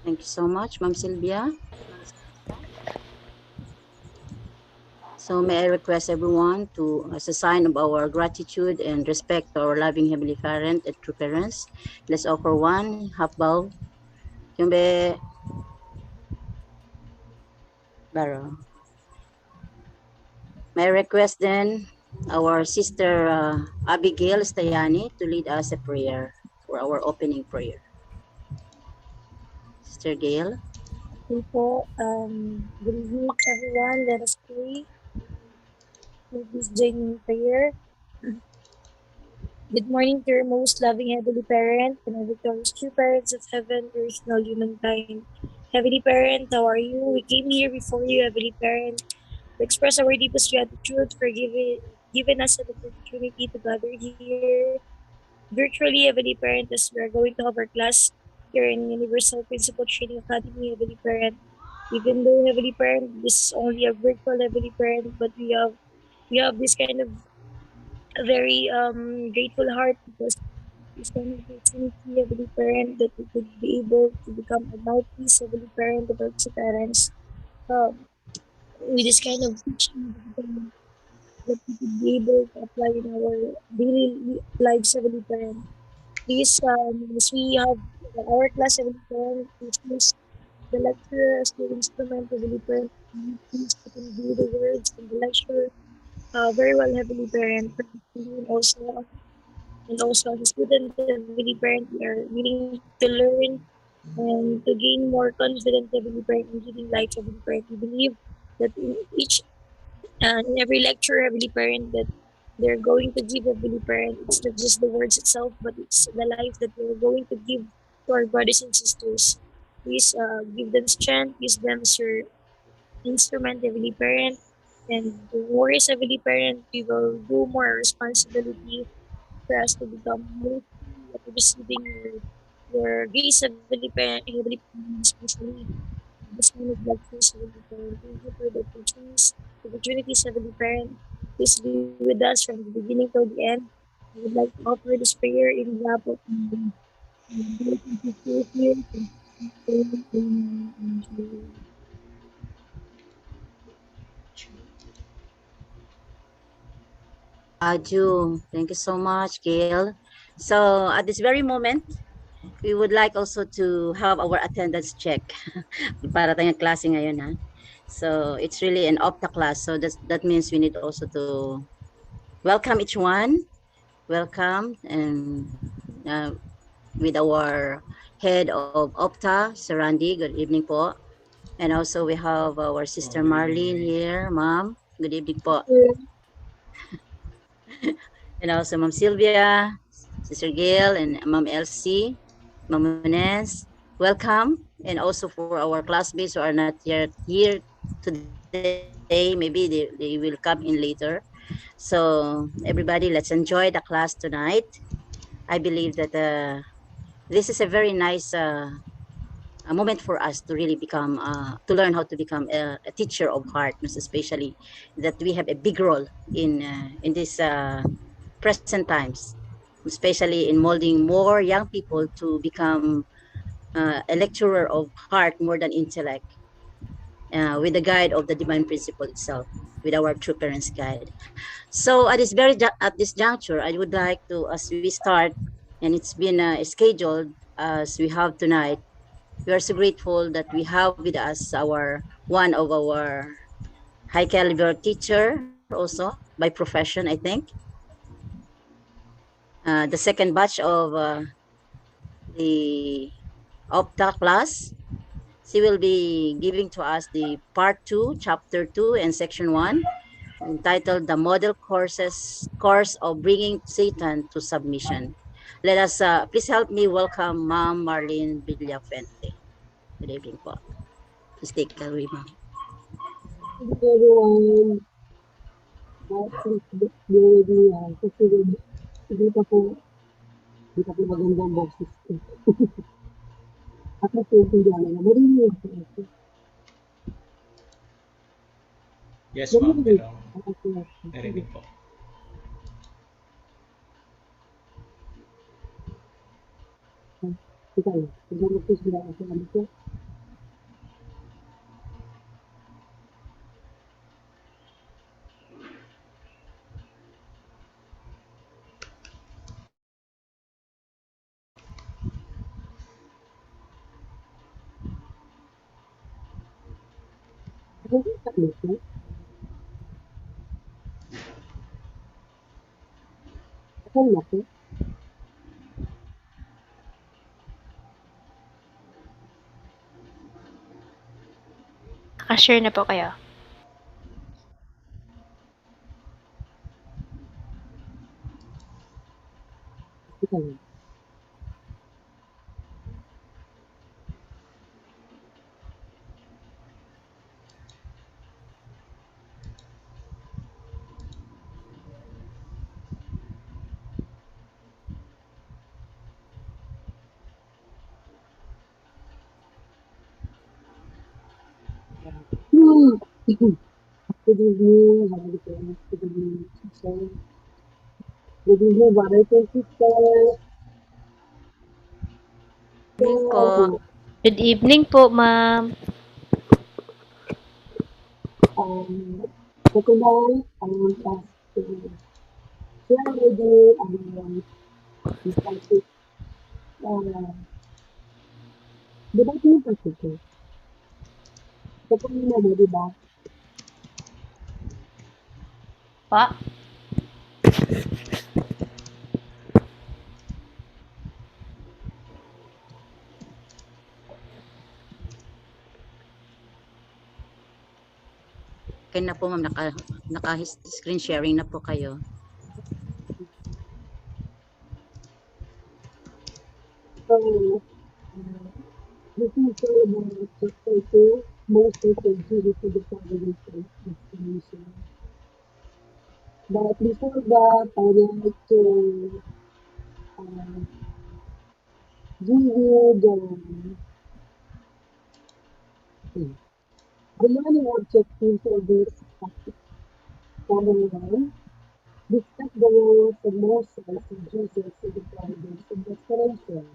Thank you so much, Ma'am Sylvia. So may I request everyone to, as a sign of our gratitude and respect to our loving Heavenly Parent and true parents, let's offer one half bow. Yumbe Baro. May I request then our sister Abigail Stayani to lead us a prayer for our opening prayer. Sister Gail. People, good evening, everyone. Let us pray. Please join me in prayer. Good morning to your most loving Heavenly Parent and our victorious true parents of heaven, earth, and all humankind. Heavenly Parent, how are you? We came here before you, Heavenly Parent, to express our deepest gratitude for giving us an opportunity to gather here virtually, Heavenly Parent, as we are going to have our class here in Universal Principal Training Academy, Heavenly Parent. Even though Heavenly Parent, this is only a virtual Heavenly Parent, but we have this kind of a very grateful heart because this kind of opportunity, Heavenly Parent, that we could be able to become a mouthpiece, Heavenly Parent, of our parents. Um, with this kind of teaching, Heavenly Parent, that we could be able to apply in our daily lives, Heavenly Parent. Please, as we have our class, Heavenly Parent, please use the lecturer as the instrument, Heavenly Parent. Please convey the words in the lecture very well, Heavenly Parent. And also, as a student, Heavenly Parent, we are willing to learn and to gain more confidence, Heavenly Parent, in giving life, Heavenly Parent. We believe that in every lecture, Heavenly Parent, that they're going to give, Heavenly Parent, it's not just the words itself, but it's the life that they're going to give to our brothers and sisters. Please give them strength, use them as your instrument, Heavenly Parent. And the worries, Heavenly Parent, we will do more responsibility for us to become more receiving your grace, Heavenly Parent, Heavenly Parent, especially this kind of lectures, Heavenly Parent. Thank you for the opportunities, Heavenly Parent. Please be with us from the beginning till the end. I would like to offer this prayer in behalf of Aju, thank you so much, Gail. So at this very moment, we would like also to have our attendance check para tayong klase ngayon ha. So it's really an opta class. So that means we need also to welcome each one. Welcome and uh, with our head of Opta, Sir Randy. Good evening po. And also we have our sister Marlene here, ma'am. Good evening po. And also Ma'am Sylvia, Sister Gail, and Ma'am Elsie, Ma'am Munez. Welcome. And also for our classmates who are not yet here today, maybe they will come in later. So everybody, let's enjoy the class tonight. I believe that this is a very nice a moment for us to really become to learn how to become a teacher of heart, most especially that we have a big role in this present times, especially in molding more young people to become a lecturer of heart more than intellect, with the guide of the divine principle itself, with our true parents guide. So at this juncture, I would like to, as we start, and it's been scheduled as we have tonight, we are so grateful that we have with us our one of our high caliber teacher also by profession, I think. The second batch of the Opta class. She will be giving to us the part 2, chapter 2 and section 1, entitled The Model Course of Bringing Satan to Submission. Let us, please help me welcome Ma'am Marlene Villafuente. Good evening po. Please take it away, ma'am. everyone. Please bear with me kasi hindi pa po magandang boses ko. At nagsisindihan na marinig. Yes, ma'am. Marinig. Pero narinig po. Ikaw, siguro magsisindihan ako ano po. Nakashare na po kayo. Good evening, how are you doing? Good evening, teacher. Good evening, brothers and sisters. Evening po. Good evening po, ma'am. Um, for tonight, I want us to share with you the topic, uh, the Bible topic. So, kung yun na, di ba? Pa? Okay na po ma'am, naka screen sharing na po kayo. So, this is all about chapter 2, most people due to the combination explanation. But before that, I would like to uh, give you the learning objectives of this topic. Number one, discuss the roles of Moses and Jesus in the providence of restoration.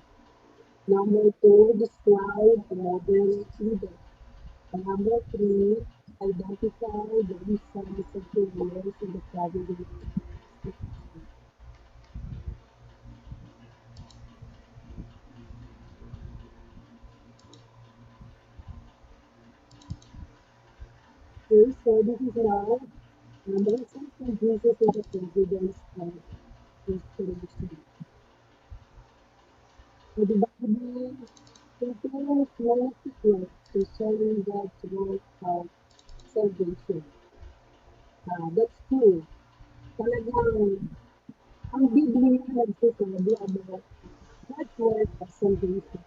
Number two, describe the modern leader. And number three, identify the reasons of the roles in the providence of restoration. Okay, so this is now Moses and Jesus in the providence of restoration. So the Bible contains many secrets concerning God's work of salvation. That's true. Talagang ang Biblia nagsasabi about God's work of salvation.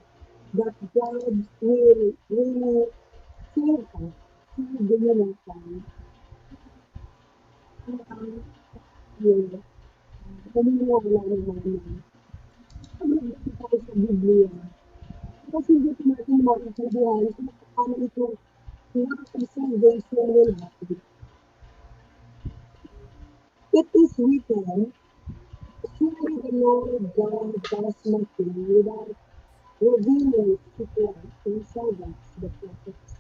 That God will really save us through the human time. Ang yun, naniniwala naman pag nagbasa tayo sa Biblia, kasi dito natin maintindihan kung paano ito work of salvation will happen. It is written, surely the Lord God does nothing without revealing his secret to his servants, the prophets.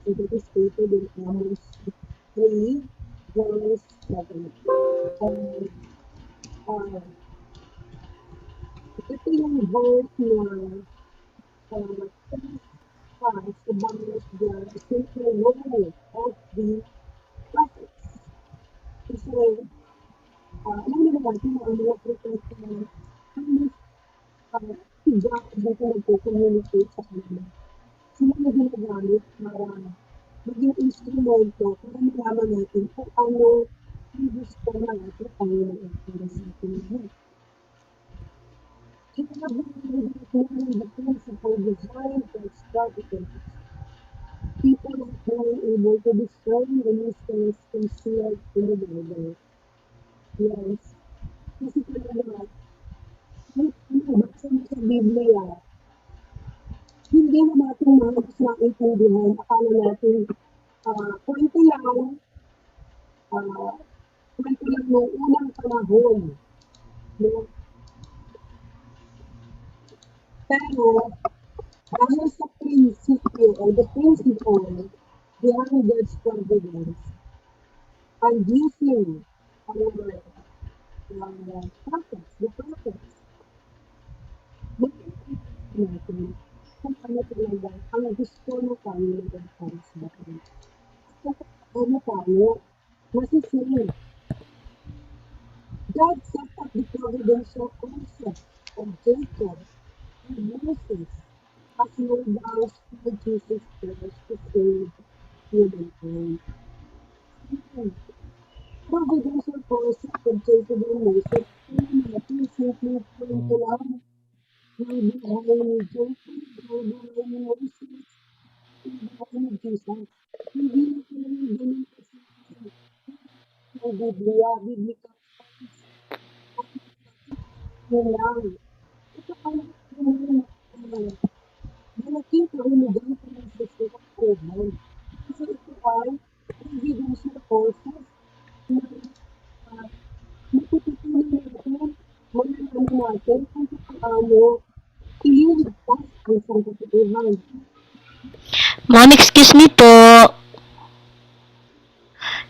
So that is stated in Amos 3, verse 7. And ito yung verse na tells us about the central role of the prophets. Kasi alam naman natin na ang mga propeta halos si God dito nagko-communicate sa kanila. Sila na ginagamit para maging instrumento para malaman natin kung ano yung gusto ng ating Panginoon para sa ating lahat. Kaya naging the principle designed to extravagance. People are being able to discern the mysteries concealed in the Bible. Yes. Kasi talaga, kung nabasa mo sa Biblia, hindi na natin mas maintindihan. Akala natin, kwento lang, ah, kwento lang noong unang panahon. No? Pero, dahil sa prinsipyo or the principle behind God's providence and using our prophets, the prophets, maintindihan natin kung ano talaga ang gusto ng Panginoon para sa atin. ano tayo, masising. God set up the providential process of Jacob and Moses as models for Jesus Christ to save humankind. Hmm. Providential process of Jacob and Moses, kaya natin simple point lang, yung buhay ni Jacob, yung buhay ni Moses, yung buhay ni Jesus. Hindi na kailangan ganun kasi ng Biblia, biblical facts, yun lang. Ito pala yung malaking kahulugan sa Manchester at Coleman. Kasi ito ay providential forces na natututunan natin, malalaman natin kung paano ililigtas ang sangkatauhan. Ma'am, excuse me po.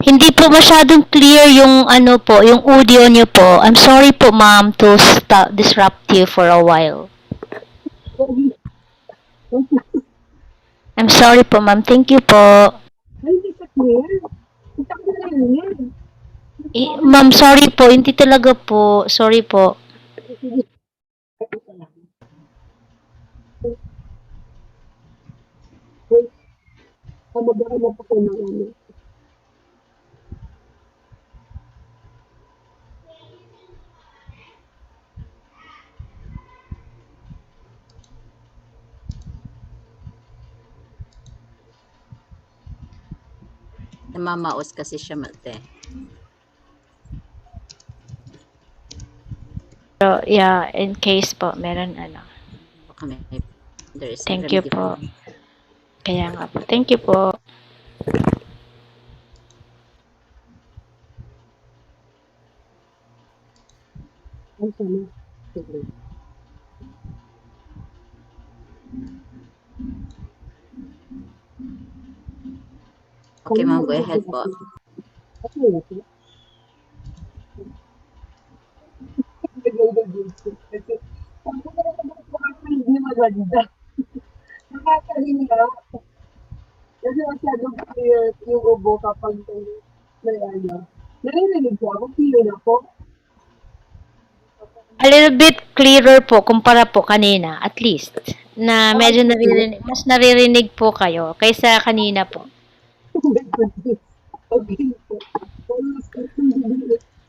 Hindi po masyadong clear yung ano po, yung audio niyo po. I'm sorry po, ma'am, to disrupt you for a while. Ay, I'm sorry po, ma'am. Thank you po. hindi sa clear. Kita ko na lang yan. Ma'am, sorry po. Hindi talaga po. Sorry po. Sige, ito lang. Wait, maghahanap ako ng ano. Namamaos kasi siya mate. Pero, yeah, in case po, meron ano. Baka there is a Thank you remedy po. for him. Kaya nga po. Thank you po. Ay, sana. Sige. Okay, Sana ma'am, go narinig ahead ko po. kasi. Okay, okay. Kasi, ang hindi maganda. Nakakahinga. Kasi masyadong clear yung ubo kapag may ano. Naririnig ko ako, clear ako. A little bit clearer po kumpara po kanina, at least. Na medyo Okay. mas naririnig po kayo kaysa kanina po. Okay po.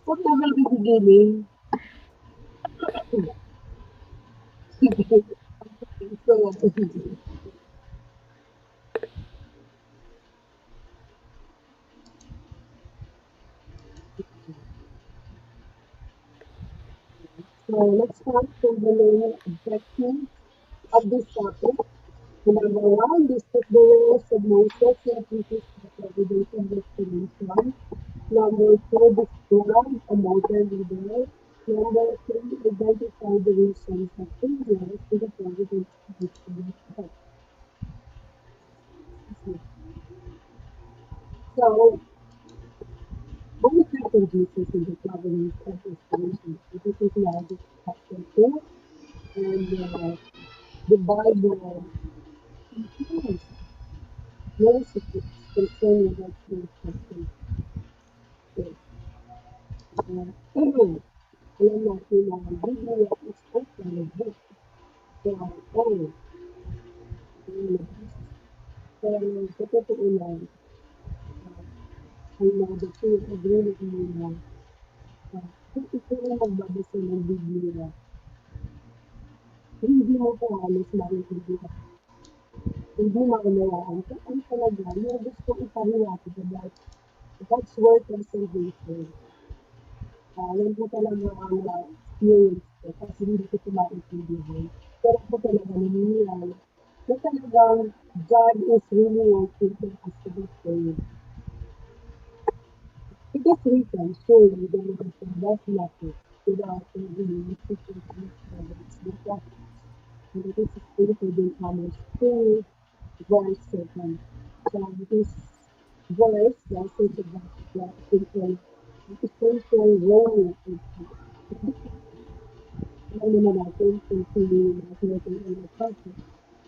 Huwag naman bibigilin. Sige. So, so let's start from the main objective of this topic. Number one, discuss the roles of Moses in Jesus' providential restoration. Number two, describe a modern leader. Number three, identify the reasons of failure to the providential restoration. So, what is happened Jesus in the providential restoration? This is now the chapter 2, and the Bible contains recipes concerning that chapter 2. Alam natin na ang Biblia is open book. So, all pero sa totoo lang, ang nabasa yung agree with me na kung ikaw ang magbabasa ng Biblia, hindi mo po halos maintindihan. Hindi maunawaan kung ano talaga yung gusto ipahayag about God's work of salvation. Yan po talaga ang experience ko kasi hindi ko ito maintindihan. Pero ako talaga naniniwala na talagang God is really working for us to be saved. It is written, surely the Lord does nothing without revealing his secret providence the prophets. And it is stated in Amos 2, verse 7. So this verse also is about the essential role of God. Alam naman natin kung sino yung mga tinatawag na prophet.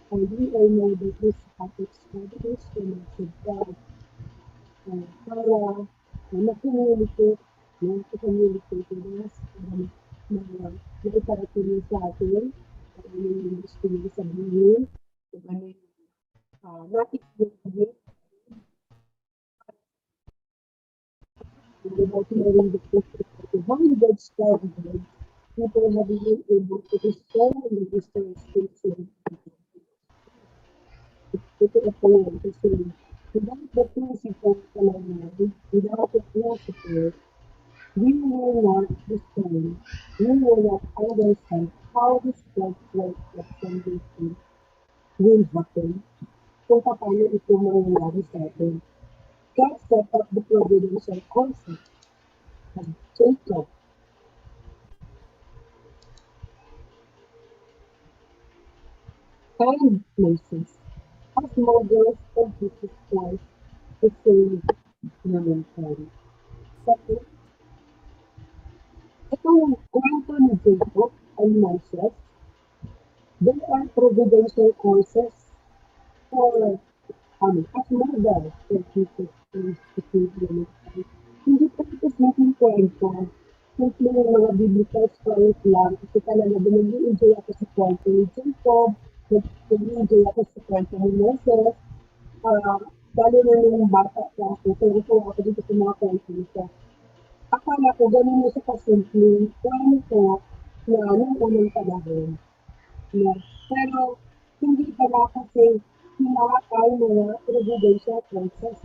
And we all know that this topic is instruments of God para ma-communicate, no? To communicate with us, maiparating niyo sa atin kung ano yung gusto niyo sabihin, kung ano yung nais niyo sabihin about hearing the perspective. How you get started, people have been able to discern and register states ito po kasi without the principle talaga, without the principle, we will not discern, we will not understand how this conflict of foundation will happen kung paano ito mangyayari sa atin. God set up the providential concept of Jacob and Moses as models of Jesus Christ to save mankind. Second, itong kwento ni Jacob and Moses, they are providential courses for as model for Jesus Christ to save mankind. Hindi po ito simpleng kwento, simpleng mga biblical stories lang, kasi talaga nag-enjoy ako sa kwento ni Jacob, nag-enjoy ako sa kwento ni Moses, lalo na nung bata pa ako, tuwa ako dito sa mga kwento nito. Akala ko ganun na siya kasimpleng kwento na nung unang panahon. No? Pero hindi pala kasi hinakay mga providential process.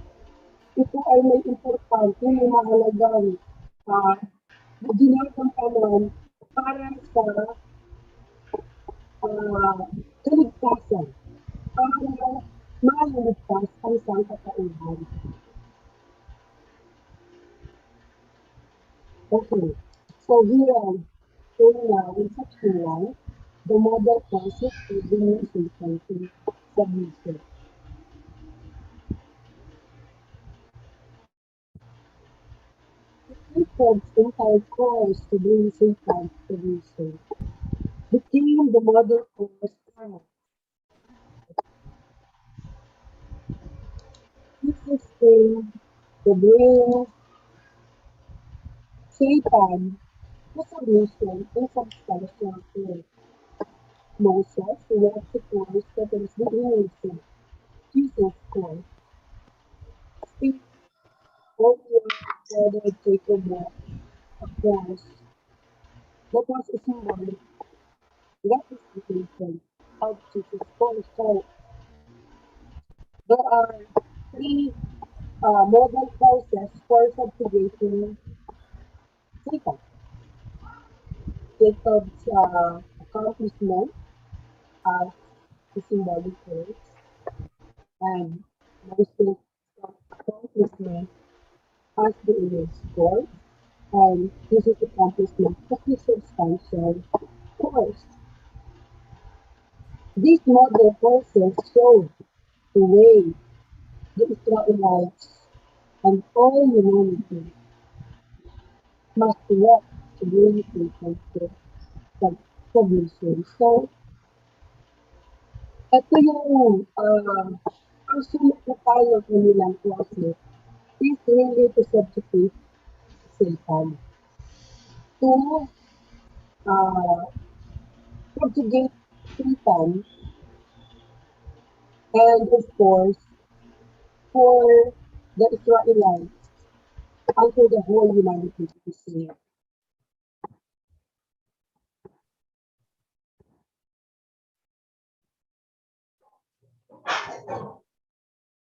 Ito ay may importante, may mahalagang ginagampanan para sa kaligtasan, para maliligtas ang sangkatauhan. Okay, so here in section 1, the model process for bringing solution to submission. Jacob's entire course to bring Satan to submission became the model course for Jesus came to bring Satan to submission in substantial way. Moses walked the course that is the innocent, Jesus' course. Steve earlier brother Jacob walked a course that was a symbolic representation of Jesus' course. So there are three model courses for subjugation Satan. Jacob's accomplishment as the symbolic course and Moses' accomplishment as the image course and Jesus' accomplishment as the substantial course. These model courses show the way the Israelites and all humanity must walk to bring people to submission. So, ito yung ang sulat na tayo ng nilang klase is really to substitute Satan. To subjugate Satan and of course for the Israelites and for the whole humanity to be saved.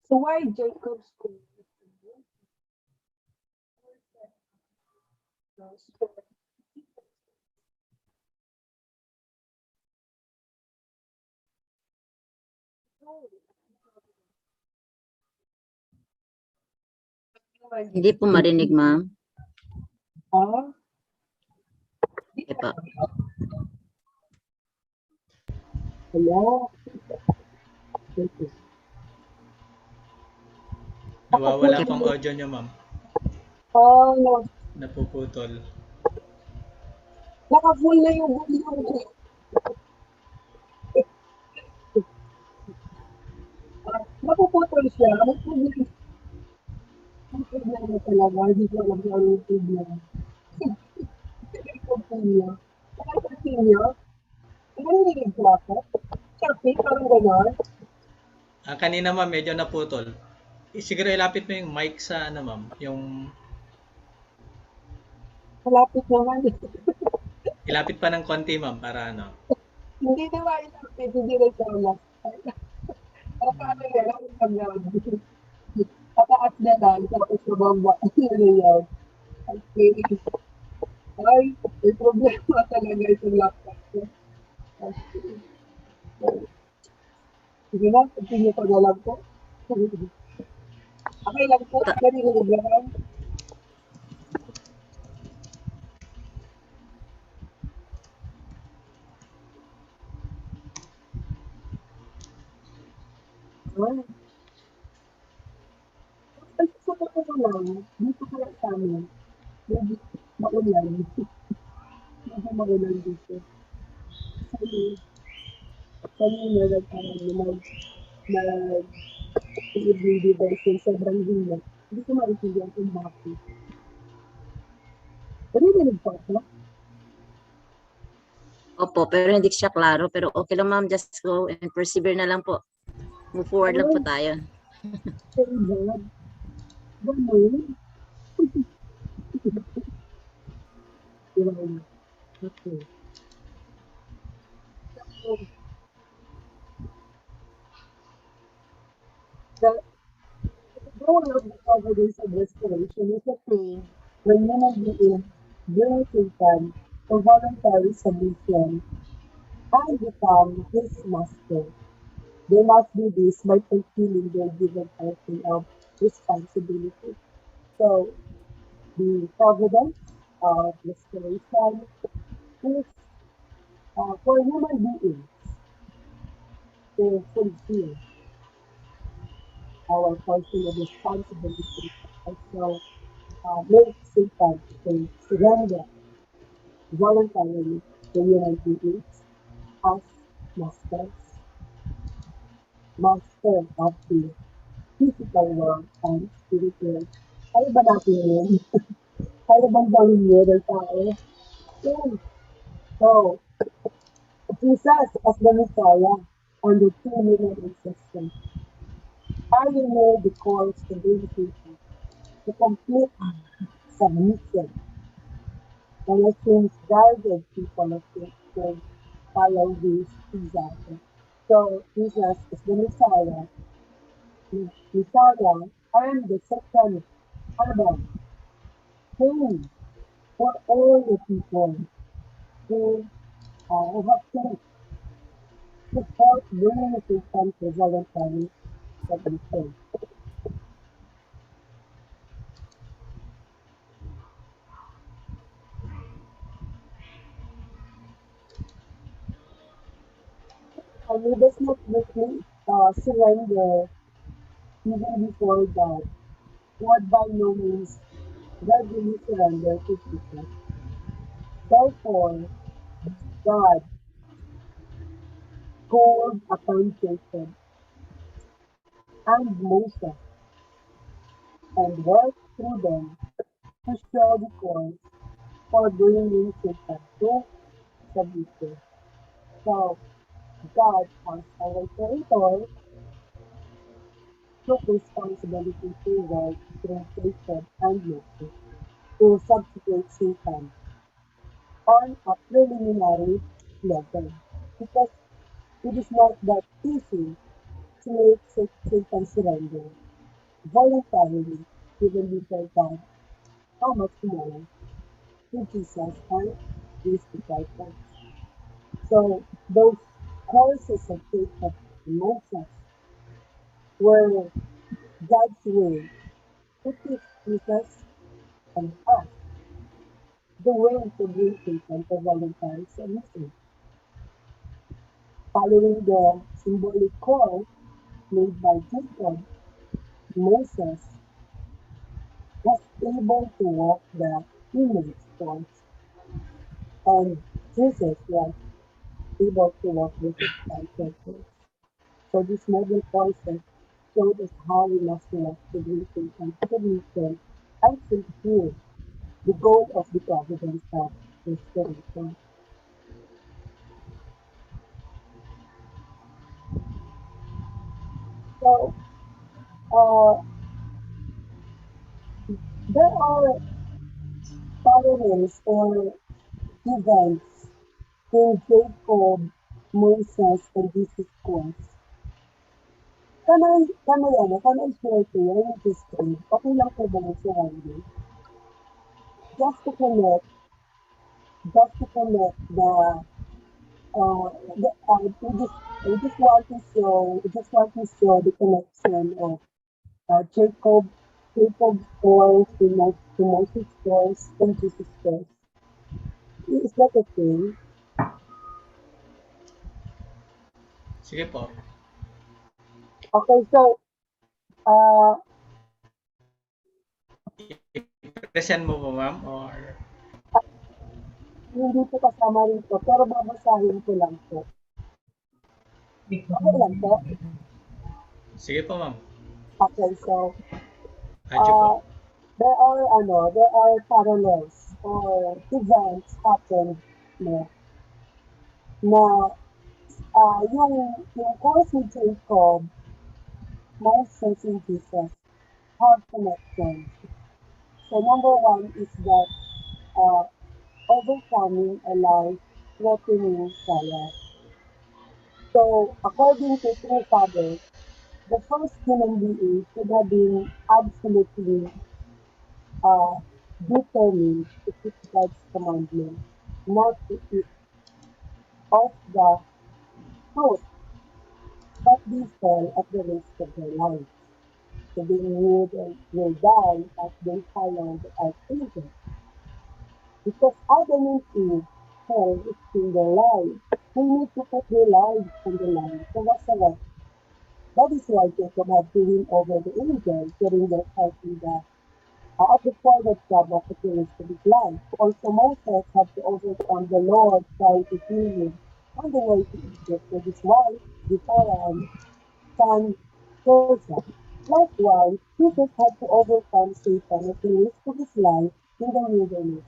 So why Jacob's school? Hindi po marinig, ma'am. Okay pa. Hello? Nawawala pang audio niya, ma'am. No. Napuputol. Naka-full na yung volume ko. Napuputol siya. Ano talaga, hindi ko alam kung ano yung problem. Continue. Kaya continue, narinig ko ako. Sabi, parang gano'n. Kanina ma'am, medyo naputol. Siguro ilapit mo yung mic sa ano ma'am, yung Malapit naman. ilapit pa ng konti ma'am para ano. Hindi naman ilapit, hindi na siya last time. Para paano na lang pag pataas na lang, tapos mababa. Ano na yan? Okay. Ay, may problema talaga itong laptop ko. Okay. So, sige na, continue ko na lang po. Okay lang po, Ta- narinig naman. Ah, ay, sa totoo lang, dito kaya sa amin, medyo maulan. Medyo maulan dito. Kasi kanina nag-evening devotion, sobrang hina. Hindi ko maintindihan kung bakit. Narinig po ako? Opo, pero hindi siya klaro. Pero okay lang ma'am, just go and persevere na lang po. Move forward lang po Ay, tayo. thank God. Ganun. Wow. Okay. So, the goal of the evidence of restoration is attained when human beings bring Satan to voluntary submission and become his master. They must do this by fulfilling their given portion of responsibility. So, the providence of restoration is for human beings to fulfill our portion of responsibility. Also, make Satan to surrender voluntarily to human beings as masters, master of the physical world and spiritual. Kaya ba natin yun? Kaya bang gawin yun ng tao? Yun. So, Jesus as the Messiah and the two human ancestors pioneered the course to bring people to complete submission. And I think guided people of faith to follow this example. So Jesus is the Messiah and the second Adam came for all the people who have faith to help bring Satan to voluntary submission. And we does not quickly surrender even before God. God by no means readily surrender to Jesus. Therefore, God called upon Jacob and Moses and worked through them to show the course for bringing Satan to submission. So, God, as our Creator, took responsibility to work through Jacob and Moses to substitute Satan on a preliminary level. Because it is not that easy to make Satan surrender voluntarily, even before God, how much more to Jesus and his disciples. So those courses of Jacob and Moses were God's way to teach Jesus and us the way to bring Satan to voluntary submission. Following the symbolic course made by Jacob, Moses was able to walk the image course, and Jesus was able to walk the substantial course. So these model courses showed us how we must walk to bring Satan to submission and fulfill the goal of the providence of restoration. So, uh, there are parallels or events in Jacob, Moses, and Jesus Christ. Can I share to you in this time? Okay lang po ba yung surrounding? Just to connect, just to connect we just want to show, the connection of Jacob, Jacob's stories to Moses' stories and Jesus' stories. Is that okay? Sige po. Okay, so, uh, I-present mo po, ma'am, or hindi po kasama rito, pero babasahin ko lang po. Okay lang po? sige po, ma'am. Okay, so, Adyo po. there are parallels or events happened no, na yung course ni Jacob, Moses, and Jesus have connections. So number one is that uh, overcoming a life-threatening trial. So according to true fathers, the first human being should have been absolutely uh, determined to keep God's commandments, not to eat of the fruit, but they fell at the risk of their lives. So they knew they will die as they followed the archangel. Because Adam and Eve fell risking their lives. They need to put their lives on the line to resurrect. That is why Jacob had to win over the angels during their fight in the at the forward job of the rest of his life. Also Moses had to overcome the Lord trying to kill him on the way to Egypt with his wife, Zipporah, and son Joseph. Likewise, Jesus had to overcome Satan at the risk of his life in the wilderness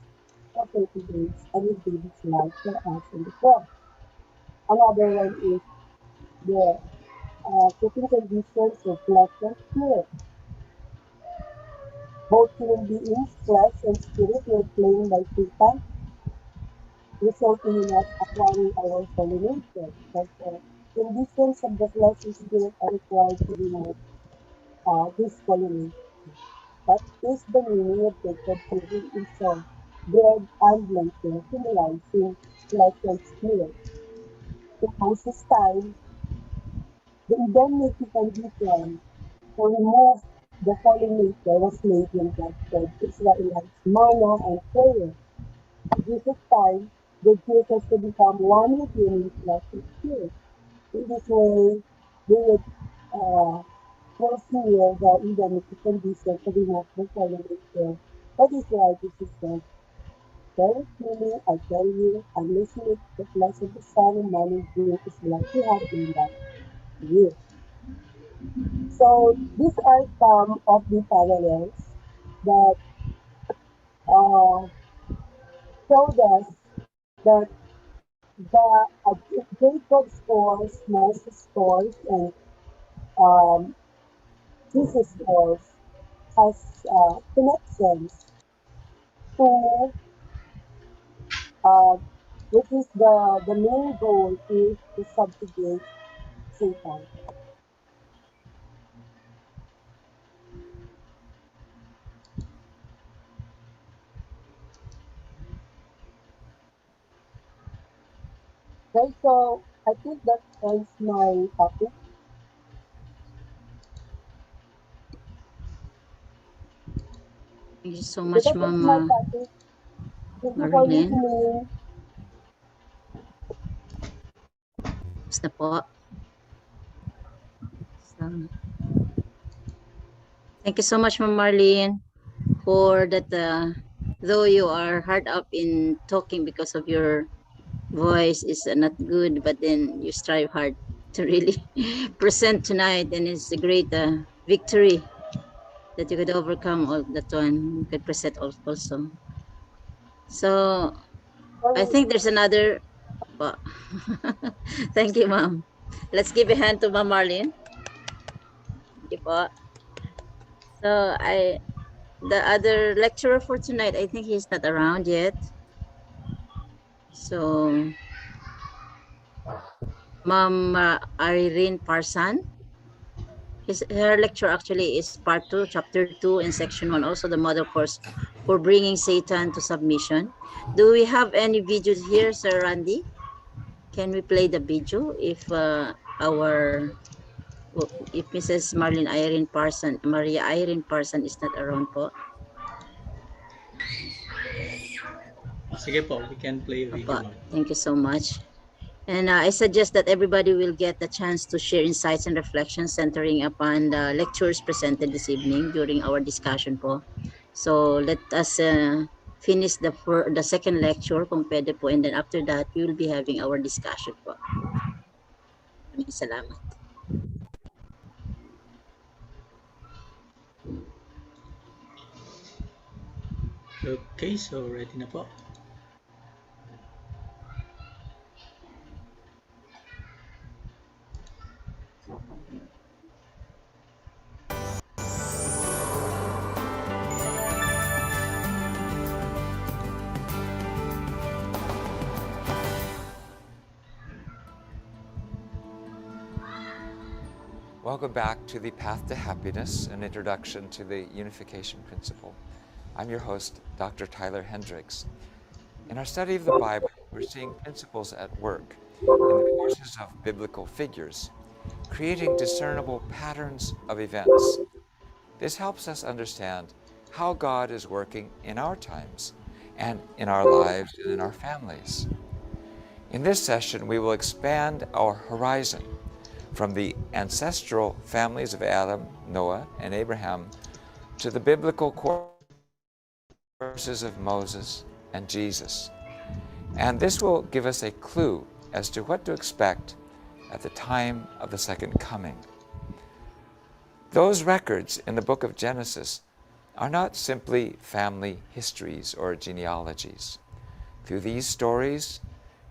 for 30 days and he gave his life for us on the cross. Another one is the putting conditions of flesh and spirit. Both human beings, flesh and spirit, were playing by Satan, resulting in us acquiring our fallen nature. But conditions of the flesh and spirit are required to remove this fallen nature. That is the meaning of Jacob proving himself bread and lentil, symbolizing flesh and spirit. In Moses' time, the indemnity condition to remove the fallen nature was made when God fed Israelites manna and prayer. In Jesus' time, the Jews has to become one with him in flesh and spirit. In this way, they would fulfill the indemnity condition to remove the fallen nature. That is why Jesus said, very truly, I tell you, unless you eat the flesh of the Son and man and drink his blood, you have no life in you. So these are some of the parallels that uh, showed us that Jacob's scores, Moses scores, and um, Jesus scores has connections to uh, which is the main goal is to subjugate Satan. Okay, so I think that ends my topic. Thank you so So much, that ends Ma'am my topic. Thank you for Marilyn. listening. Tapos na po. So, thank you so much, Ma'am Marlene, for that. Though you are hard up in talking because of your voice is not good, but then you strive hard to really present tonight, and it's a great victory that you could overcome all that one. You could present also. So I think there's another. Well, thank you, ma'am. Let's give a hand to Ma'am Marlene. Thank you po. So the other lecturer for tonight, I think he's not around yet. So Ma'am Irene Parsan. Her lecture actually is part 2, chapter 2 in section 1, also the model course for bringing Satan to submission. Do we have any videos here, Sir Randy? Can we play the video if if Mrs. Maria Irene Parson is not around po? Sige po, we can play video, Opo, ma'am. thank you so much. And I suggest that everybody will get the chance to share insights and reflections centering upon the lectures presented this evening during our discussion po. So let us finish the second lecture kung pwede po, and then after that we will be having our discussion po. Maraming salamat. Okay, so ready na po. Welcome back to the Path to Happiness, an introduction to the Unification principle. I'm your host, Dr. Tyler Hendricks. In our study of the Bible, we're seeing principles at work in the courses of biblical figures, creating discernible patterns of events. This helps us understand how God is working in our times and in our lives and in our families. In this session, we will expand our horizon from the ancestral families of Adam, Noah, and Abraham to the biblical courses of Moses and Jesus. And this will give us a clue as to what to expect at the time of the second coming. Those records in the book of Genesis are not simply family histories or genealogies. Through these stories,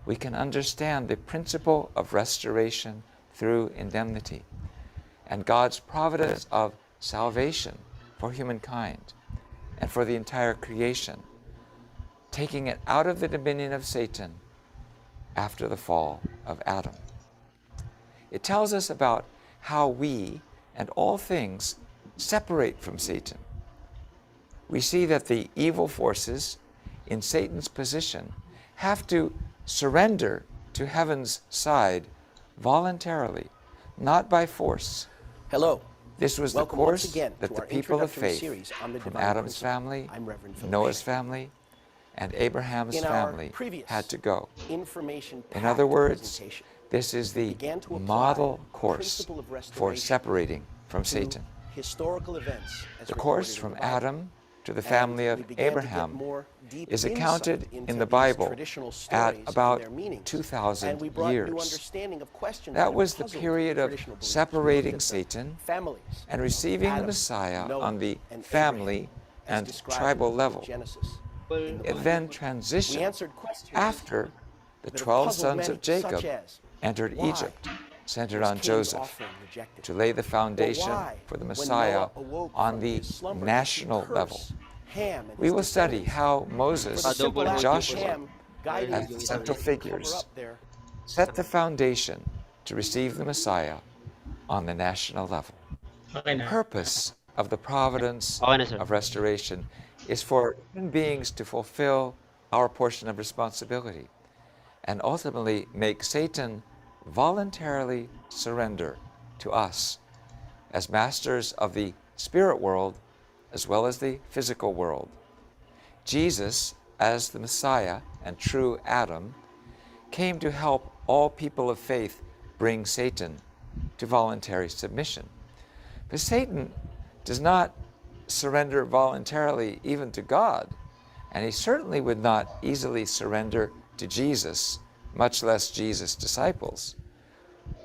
we can understand the principle of restoration through indemnity and God's providence of salvation for humankind and for the entire creation, taking it out of the dominion of Satan after the fall of Adam. It tells us about how we and all things separate from Satan. We see that the evil forces in Satan's position have to surrender to heaven's side voluntarily, not by force. Hello. This was Welcome the course once again that to the our people of introductory faith series on the from divine Adam's principle. family, I'm Reverend Phil Noah's Bailey. family, and Abraham's In our family previous had to go. information In other words, presentation, this is the began to apply model the course principle of for restoration separating from to Satan. historical events as The recorded course in from the Bible. Adam to the And family we of began to get Abraham more deep is insight accounted into in the these Bible traditional at stories and about their meanings. 2,000 And we brought new years. understanding of questions That that was the puzzled period of traditional believers. We looked separating at the Satan families and of receiving the Adam, Messiah Noah, on the and family Abraham, as and described tribal in the book of level. Genesis. In the It Bible. then We transitioned answered questions after the that have 12 puzzled sons many, of Jacob such as, entered why Egypt, centered was on Cain's Joseph, offering rejected? to lay the foundation Or why, for the when Messiah Noah awoke on from the his slumber, national did he level. curse Ham and We his will study descendants how for Moses the simple and act of Joshua, Ham guiding as his the central descendants to cover figures, up their set the foundation to receive the Messiah on the national level. Okay The na. purpose of the providence Okay na, sir. of restoration is for human beings to fulfill our portion of responsibility and ultimately make Satan voluntarily surrender to us as masters of the spirit world as well as the physical world. Jesus, as the Messiah and true Adam, came to help all people of faith bring Satan to voluntary submission. But Satan does not surrender voluntarily even to God, and he certainly would not easily surrender to Jesus, much less Jesus' disciples.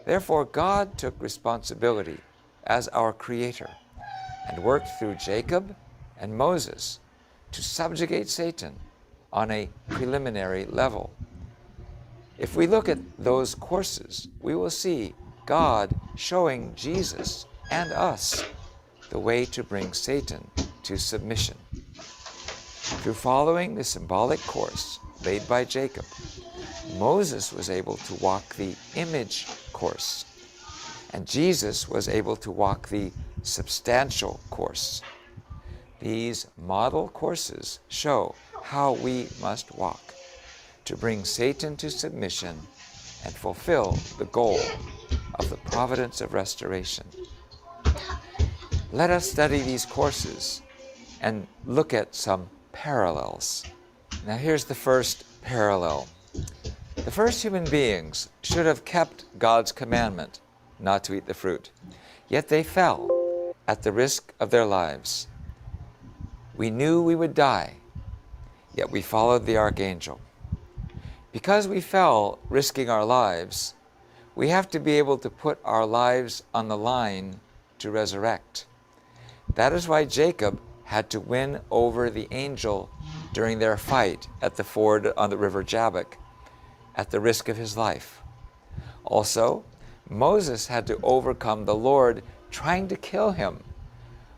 Therefore, God took responsibility as our Creator and worked through Jacob and Moses to subjugate Satan on a preliminary level. If we look at those courses, we will see God showing Jesus and us the way to bring Satan to submission. Through following the symbolic course laid by Jacob, Moses was able to walk the image course, and Jesus was able to walk the substantial course. These model courses show how we must walk to bring Satan to submission and fulfill the goal of the providence of restoration. Let us study these courses and look at some parallels. Now here's the first parallel. The first human beings should have kept God's commandment not to eat the fruit, yet they fell at the risk of their lives. We knew we would die, yet we followed the archangel. Because we fell risking our lives, we have to be able to put our lives on the line to resurrect. That is why Jacob had to win over the angel during their fight at the ford on the river Jabbok, at the risk of his life. Also, Moses had to overcome the Lord trying to kill him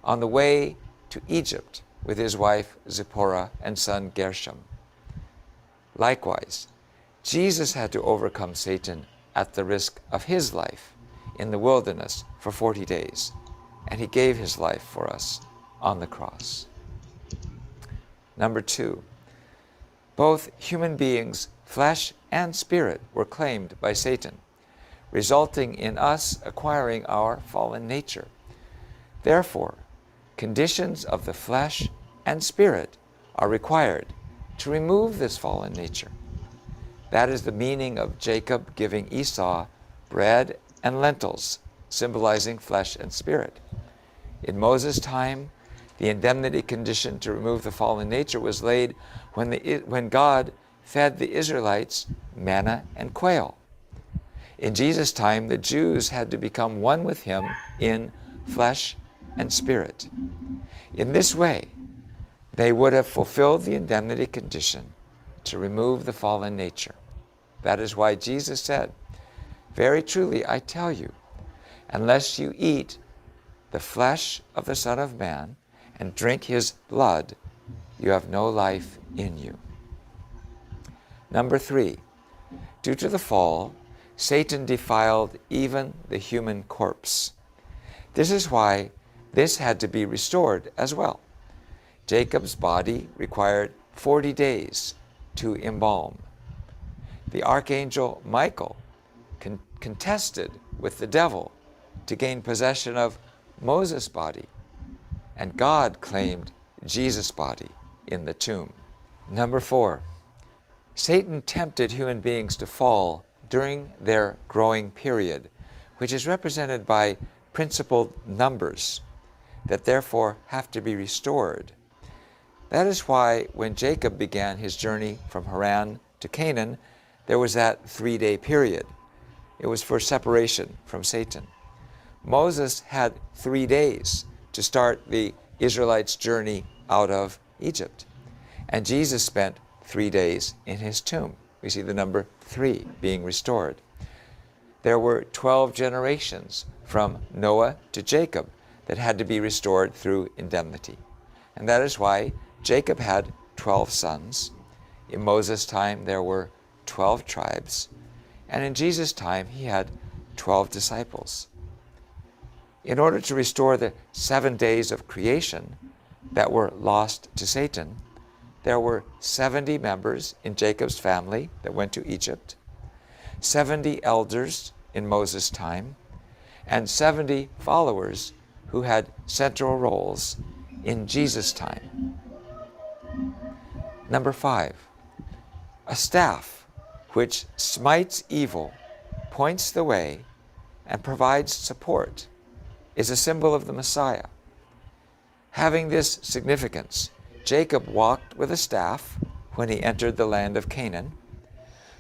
on the way to Egypt with his wife Zipporah and son Gershom. Likewise, Jesus had to overcome Satan at the risk of his life in the wilderness for 40 days, and he gave his life for us on the cross. Number 2, both human beings, flesh and spirit, were claimed by Satan, resulting in us acquiring our fallen nature. Therefore, conditions of the flesh and spirit are required to remove this fallen nature. That is the meaning of Jacob giving Esau bread and lentils, symbolizing flesh and spirit. In Moses' time, the indemnity condition to remove the fallen nature was laid when God fed the Israelites manna and quail. In Jesus' time, the Jews had to become one with him in flesh and spirit. In this way, they would have fulfilled the indemnity condition to remove the fallen nature. That is why Jesus said, "Very truly I tell you, unless you eat the flesh of the Son of Man and drink his blood, you have no life in you." Number 3, due to the fall, Satan defiled even the human corpse. This is why this had to be restored as well. Jacob's body required 40 days to embalm. The archangel Michael contested with the devil to gain possession of Moses' body, and God claimed Jesus' body in the tomb. Number 4, Satan tempted human beings to fall during their growing period, which is represented by principled numbers that therefore have to be restored. That is why when Jacob began his journey from Haran to Canaan, there was that 3-day period. It was for separation from Satan. Moses had 3 days to start the Israelites' journey out of Egypt. And Jesus spent 3 days in his tomb. We see the number 3 being restored. There were 12 generations from Noah to Jacob that had to be restored through indemnity. And that is why Jacob had 12 sons. In Moses' time, there were 12 tribes. And in Jesus' time, he had 12 disciples. In order to restore the 7 days of creation that were lost to Satan, there were 70 members in Jacob's family that went to Egypt, 70 elders in Moses' time, and 70 followers who had central roles in Jesus' time. Number 5, a staff which smites evil, points the way, and provides support is a symbol of the Messiah. Having this significance, Jacob walked with a staff when he entered the land of Canaan.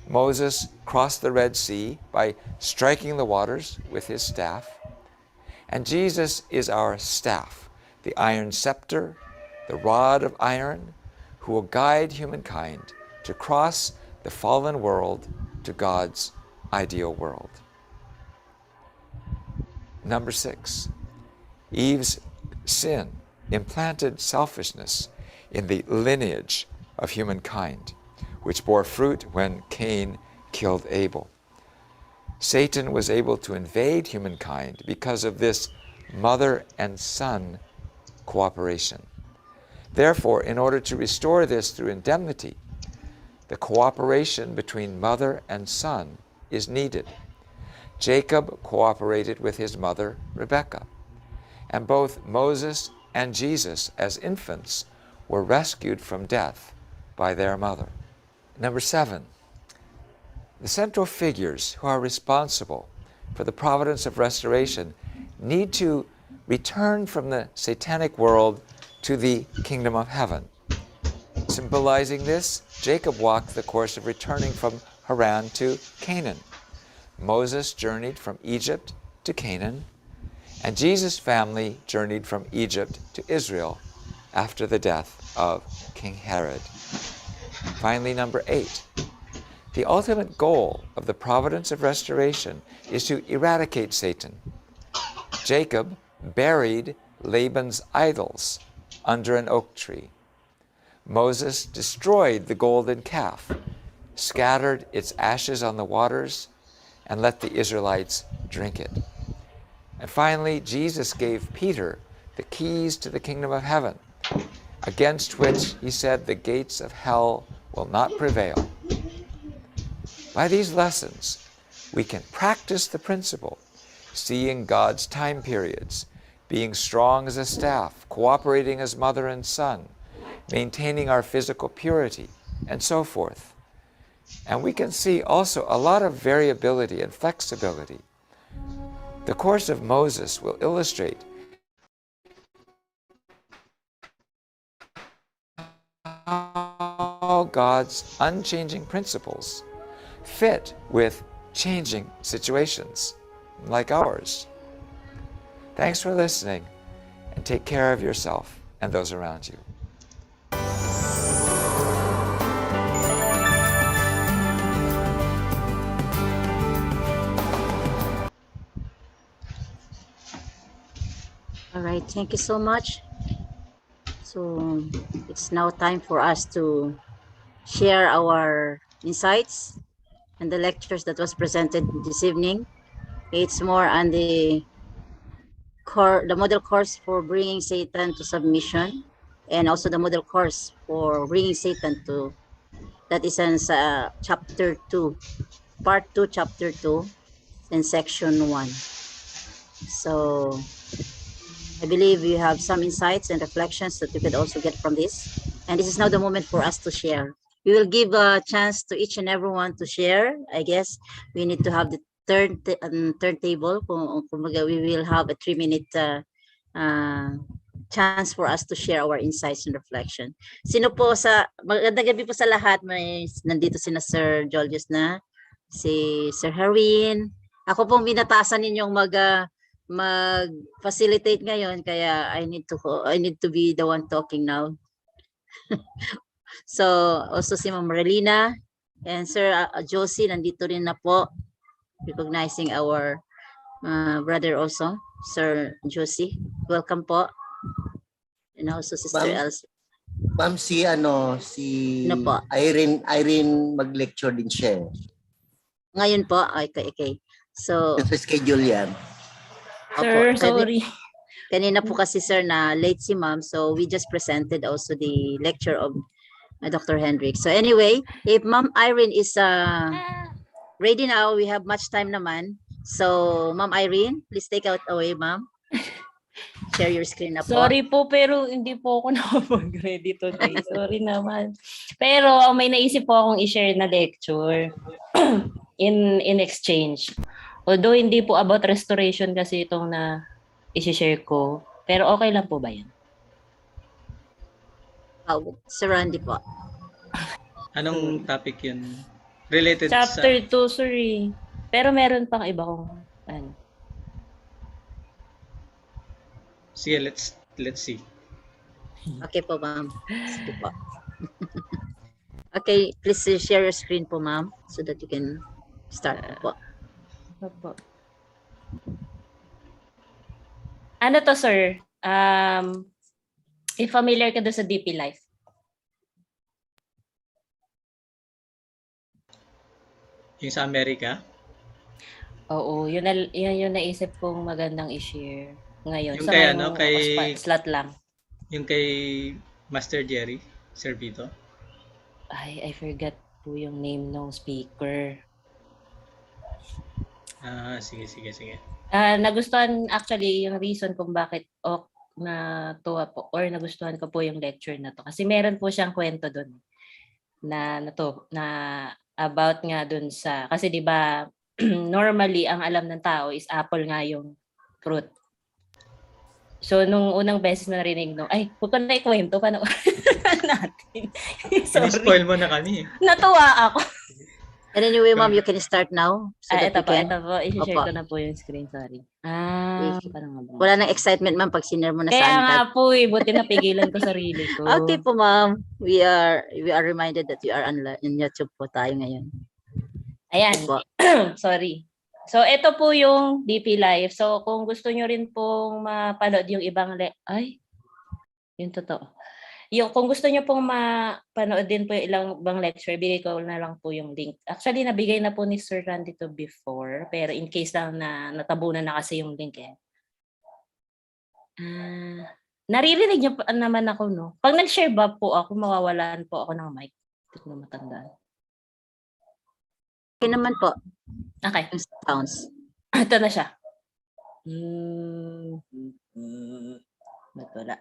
Moses crossed the Red Sea by striking the waters with his staff. And Jesus is our staff the iron scepter, the rod of iron, who will guide humankind to cross the fallen world to God's ideal world. Number 6, Eve's sin implanted selfishness in the lineage of humankind, which bore fruit when Cain killed Abel. Satan was able to invade humankind because of this mother and son cooperation. Therefore, in order to restore this through indemnity, the cooperation between mother and son is needed. Jacob cooperated with his mother, Rebekah, and both Moses and Jesus, as infants, were rescued from death by their mother. Number 7, the central figures who are responsible for the providence of restoration need to return from the satanic world to the kingdom of heaven. Symbolizing this, Jacob walked the course of returning from Haran to Canaan. Moses journeyed from Egypt to Canaan, and Jesus' family journeyed from Egypt to Israel after the death of King Herod. Finally, number 8, the ultimate goal of the providence of restoration is to eradicate Satan. Jacob buried Laban's idols under an oak tree. Moses destroyed the golden calf, scattered its ashes on the waters, and let the Israelites drink it. And finally, Jesus gave Peter the keys to the kingdom of heaven, against which he said the gates of hell will not prevail. By these lessons, we can practice the principle, seeing God's time periods, being strong as a staff, cooperating as mother and son, maintaining our physical purity, and so forth. And we can see also a lot of variability and flexibility. The course of Moses will illustrate how God's unchanging principles fit with changing situations like ours. Thanks for listening, and take care of yourself and those around you. All right, thank you so much. So it's now time for us to share our insights and the lectures that was presented this evening. It's more on the model course for bringing Satan to submission, and also the model course for bringing Satan to, that is in chapter 2, part 2, chapter 2, and section 1. So I believe you have some insights and reflections that you could also get from this. And this is now the moment for us to share. We will give a chance to each and everyone to share. I guess we need to have the turntable. We will have a 3-minute chance for us to share our insights and reflection. Sino po magandang gabi po sa lahat. Nandito sina Sir Julius na, si Sir Herwin. Ako pong binatasan ninyong mag-facilitate ngayon, kaya I need to be the one talking now. So also si Ma'am Marlena and Sir Josie nandito rin na po, recognizing our brother also, Sir Josie. Welcome po. And also Sister Elsie. Ma'am, si Ano po? Irene mag-lecture din siya. Ngayon po, okay. So, schedule yan. Sir, sorry. Kanina po kasi sir na late si ma'am, so we just presented also the lecture of Dr. Hendrik. So anyway, if Ma'am Irene is ready now, we have much time naman. So Ma'am Irene, please take out away, ma'am. Share your screen na po. Sorry po, pero hindi po ako nakapag-ready today. Sorry naman. Pero may naisip po akong i-share na lecture in exchange. Although hindi po about restoration kasi itong na i-share ko. Pero okay lang po ba yan? Sir Randy po. Anong topic yun? Related Chapter sa... 2, sorry. Pero meron pang iba kong ano. Sige, let's see. Okay po, ma'am. Sige po. Okay, please share your screen po, ma'am, so that you can start po. Opo. Ano to, sir? If familiar ka doon sa DP Life. Yung sa Amerika, Oo, yun yung naisip kong magandang i-share ngayon. Yung Sa kay ngayong ano, kay- slot lang. yung kay Master Jerry Servito. I forgot po yung name ng speaker. Sige. Nagustuhan actually yung reason kung bakit natuwa po or nagustuhan ko po yung lecture na to. Kasi meron po siyang kwento doon na about nga doon sa, kasi di ba normally ang alam ng tao is apple nga yung fruit. So nung unang beses na narinig ay huwag ko na ikwento paano natin. Sorry. Spoil mo na kami. Natuwa ako. And anyway, ma'am, you can start now. So that Ito you can... po. I-share Opo. ko na po yung screen. Sorry. Parang nga ba? Wala nang excitement, ma'am, pag sinare mo na Kaya sa amin. nga po buti napigilan ko sarili ko. Okay po, ma'am. We are reminded that you are in YouTube po tayo ngayon. Ayan. Po. Sorry. So, ito po yung DP Live. So, kung gusto nyo rin pong mapanood yung ibang yung totoo. Kung gusto nyo pong mapanood din po yung ilang ibang lecture, bigay ko na lang po yung link. Actually, nabigay na po ni Sir Randy to before, pero in case lang na natabunan na kasi yung link naririnig nyo pa naman ako, no? Pag nag-share ba po ako, mawawalan po ako ng mic. Hindi ko na matandaan. Okay naman po. Okay. Sounds. Ito na siya. Ba't wala?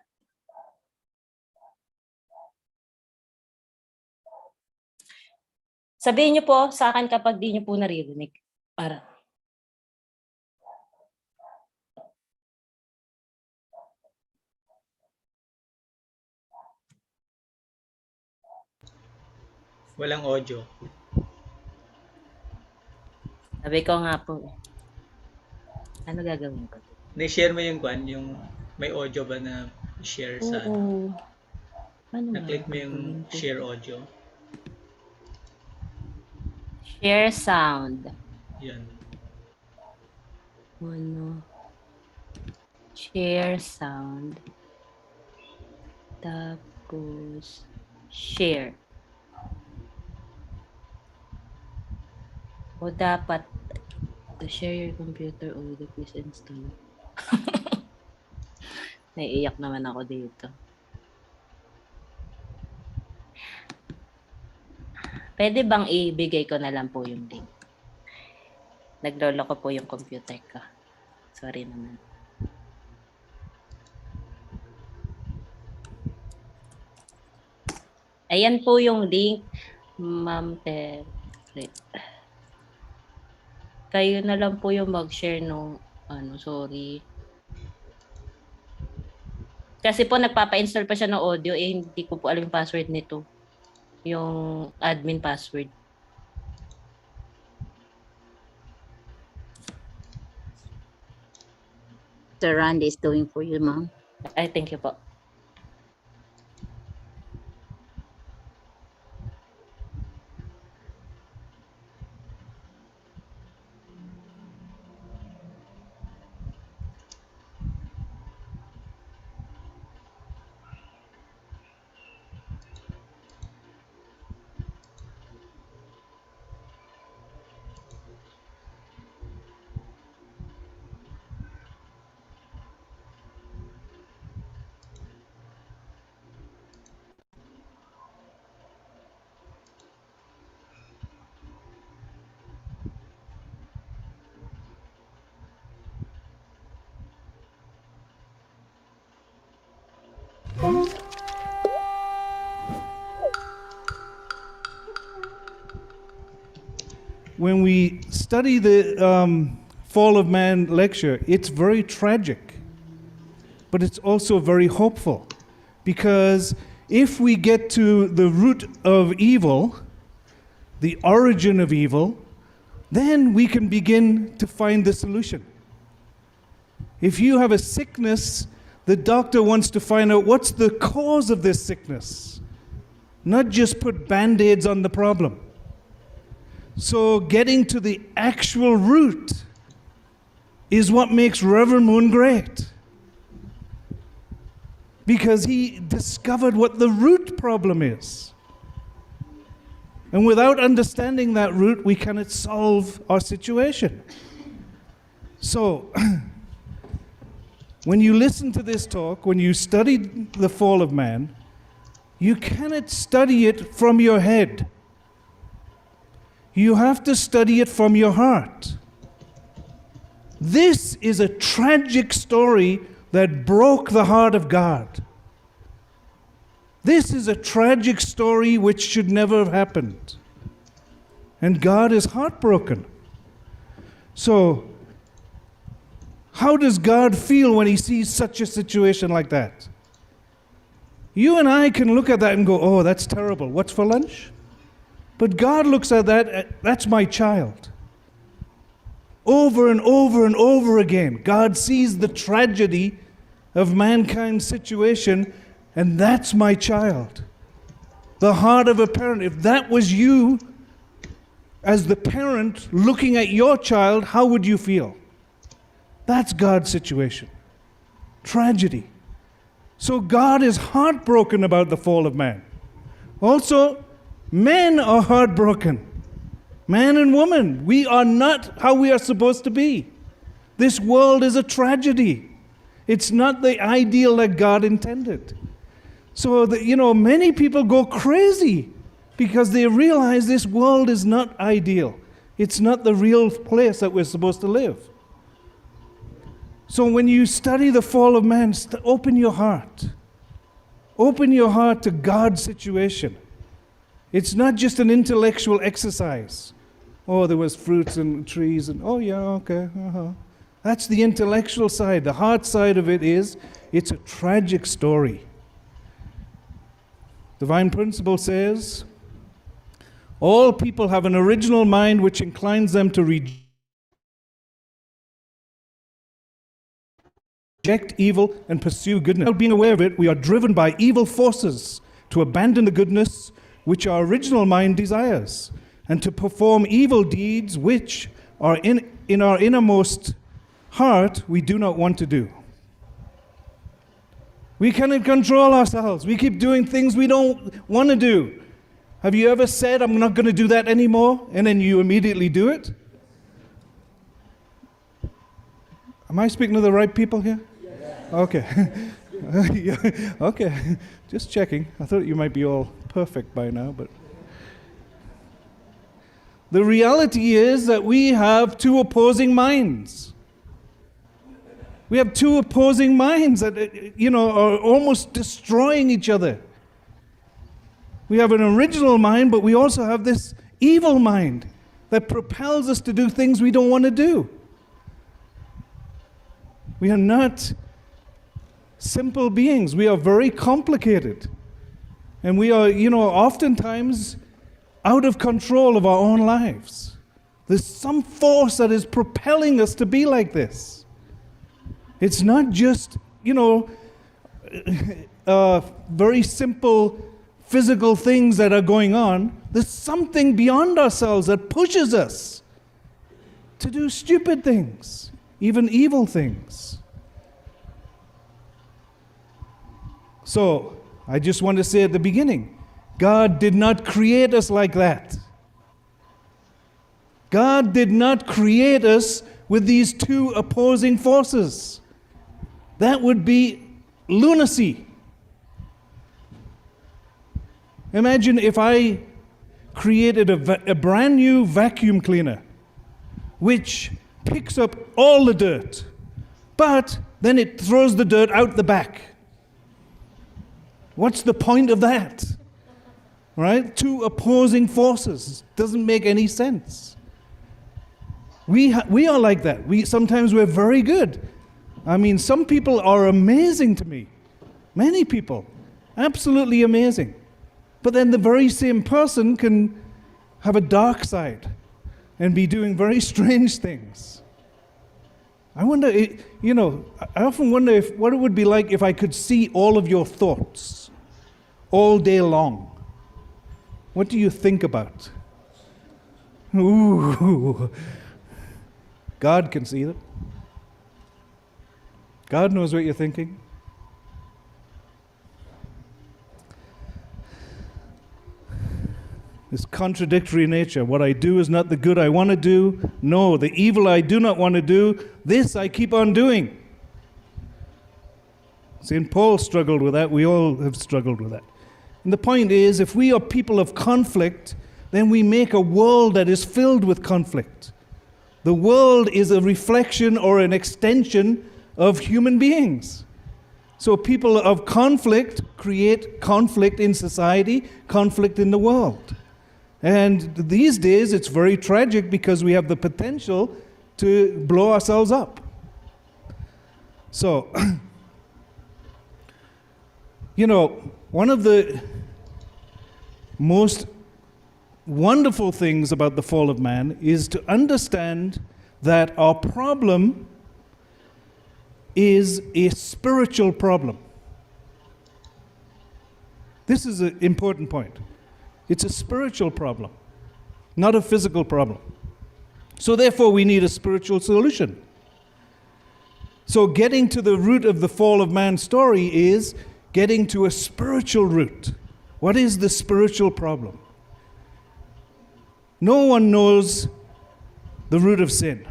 Sabihin niyo po sa akin kapag di niyo po naririnig. Para. Walang audio. Sabi ko nga po. Ano gagawin ko? Na-share mo yung yung may audio ba na share sa... Oo. Ano Na-click mo yung share audio. Share sound. Yan. Share sound. Tapos share. O dapat to share your computer audio, please install. Naiiyak naman ako dito. Pwede bang ibigay ko na lang po yung link? Naglolo ko po yung computer ko. Sorry naman. Ayan po yung link, Ma'am Tere. Kayo na lang po yung mag-share nung sorry. Kasi po nagpapa-install pa siya ng audio hindi ko po alam yung password nito. Yung admin password. Sir Randy is doing for you, ma'am. Ay, thank you po. When we study the Fall of Man lecture, it's very tragic, but it's also very hopeful, because if we get to the root of evil, the origin of evil, then we can begin to find the solution. If you have a sickness The doctor wants to find out what's the cause of this sickness, not just put band-aids on the problem. So getting to the actual root is what makes Reverend Moon great. Because he discovered what the root problem is. And without understanding that root, we cannot solve our situation. So, when you listen to this talk, when you study the fall of man, you cannot study it from your head. You have to study it from your heart. This is a tragic story that broke the heart of God. This is a tragic story which should never have happened. And God is heartbroken. So, how does God feel when he sees such a situation like that? You and I can look at that and go, oh, that's terrible. What's for lunch? But God looks at that, that's my child. Over and over and over again, God sees the tragedy of mankind's situation, and that's my child. The heart of a parent. If that was you, as the parent looking at your child, how would you feel? That's God's situation. Tragedy. So God is heartbroken about the fall of man. Also, men are heartbroken. Man and woman, we are not how we are supposed to be. This world is a tragedy. It's not the ideal that God intended. So, many people go crazy because they realize this world is not ideal. It's not the real place that we're supposed to live. So when you study the fall of man, open your heart. Open your heart to God's situation. It's not just an intellectual exercise. Oh, there was fruits and trees and, oh yeah, okay, That's the intellectual side. The heart side of it is, it's a tragic story. Divine Principle says, all people have an original mind which inclines them to reject evil and pursue goodness. Without being aware of it, we are driven by evil forces to abandon the goodness which our original mind desires, and to perform evil deeds which are in our innermost heart we do not want to do. We cannot control ourselves. We keep doing things we don't want to do. Have you ever said, I'm not going to do that anymore, and then you immediately do it? Am I speaking to the right people here? Yes. Okay. Yeah. Okay. Just checking. I thought you might be all perfect by now, but the reality is that we have two opposing minds. We have two opposing minds that, are almost destroying each other. We have an original mind, but we also have this evil mind that propels us to do things we don't want to do. We are not simple beings. We are very complicated. And we are, oftentimes out of control of our own lives. There's some force that is propelling us to be like this. It's not just, very simple physical things that are going on. There's something beyond ourselves that pushes us to do stupid things, even evil things. So, I just want to say at the beginning, God did not create us like that. God did not create us with these two opposing forces. That would be lunacy. Imagine if I created a brand new vacuum cleaner which picks up all the dirt, but then it throws the dirt out the back. What's the point of that? Right? Two opposing forces. Doesn't make any sense. We are like that. Sometimes we're very good. I mean, some people are amazing to me. Many people. Absolutely amazing. But then the very same person can have a dark side and be doing very strange things. I wonder, I often wonder what it would be like if I could see all of your thoughts all day long. What do you think about? Ooh, God can see it. God knows what you're thinking. This contradictory nature. What I do is not the good I want to do. No, the evil I do not want to do, this I keep on doing. St. Paul struggled with that. We all have struggled with that. And the point is, if we are people of conflict, then we make a world that is filled with conflict. The world is a reflection or an extension of human beings. So people of conflict create conflict in society, conflict in the world. And these days it's very tragic because we have the potential to blow ourselves up. So, one of the most wonderful things about the fall of man is to understand that our problem is a spiritual problem. This is an important point. It's a spiritual problem, not a physical problem. So therefore we need a spiritual solution. So getting to the root of the fall of man story is getting to a spiritual root. What is the spiritual problem? No one knows the root of sin.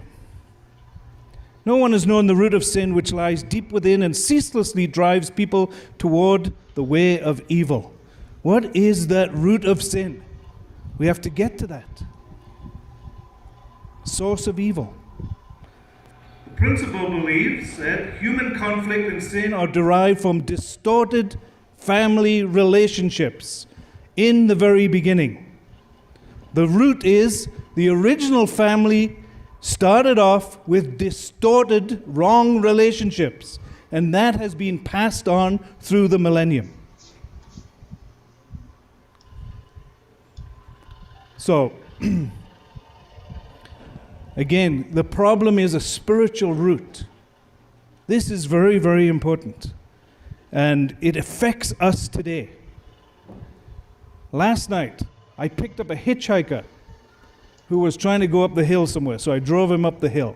No one has known the root of sin which lies deep within and ceaselessly drives people toward the way of evil. What is that root of sin? We have to get to that. Source of evil. The principle believes that human conflict and sin are derived from distorted family relationships in the very beginning. The root is the original family started off with distorted, wrong relationships, and that has been passed on through the millennium. So, again, the problem is a spiritual root. This is very, very important. And it affects us today. Last night, I picked up a hitchhiker who was trying to go up the hill somewhere. So I drove him up the hill.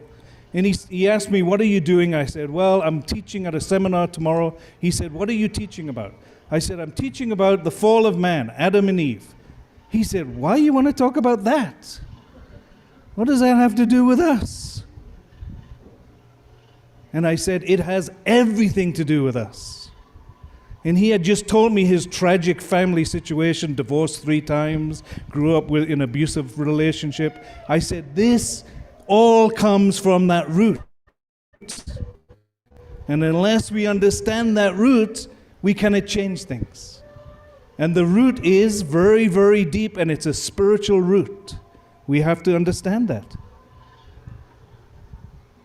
And he asked me, "What are you doing?" I said, "Well, I'm teaching at a seminar tomorrow." He said, "What are you teaching about?" I said, "I'm teaching about the fall of man, Adam and Eve." He said, "Why you want to talk about that? What does that have to do with us?" And I said, "It has everything to do with us." And he had just told me his tragic family situation, divorced 3 times, grew up in an abusive relationship. I said, this all comes from that root. And unless we understand that root, we cannot change things. And the root is very, very deep, and it's a spiritual root. We have to understand that.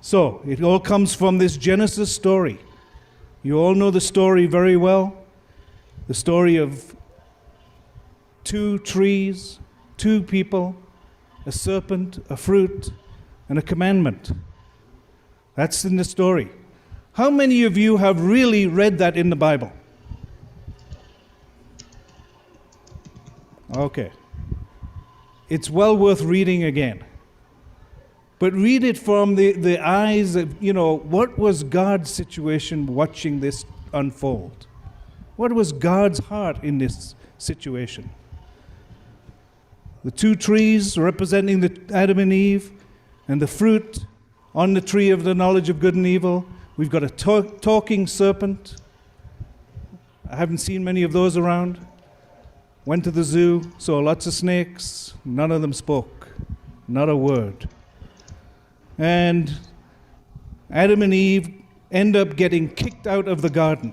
So, it all comes from this Genesis story. You all know the story very well. The story of 2 trees, 2 people, a serpent, a fruit, and a commandment. That's in the story. How many of you have really read that in the Bible? Okay. It's well worth reading again. But read it from the eyes of, what was God's situation watching this unfold? What was God's heart in this situation? The 2 trees representing the Adam and Eve, and the fruit on the tree of the knowledge of good and evil. We've got a talking serpent. I haven't seen many of those around. Went to the zoo, saw lots of snakes. None of them spoke. Not a word. And Adam and Eve end up getting kicked out of the garden.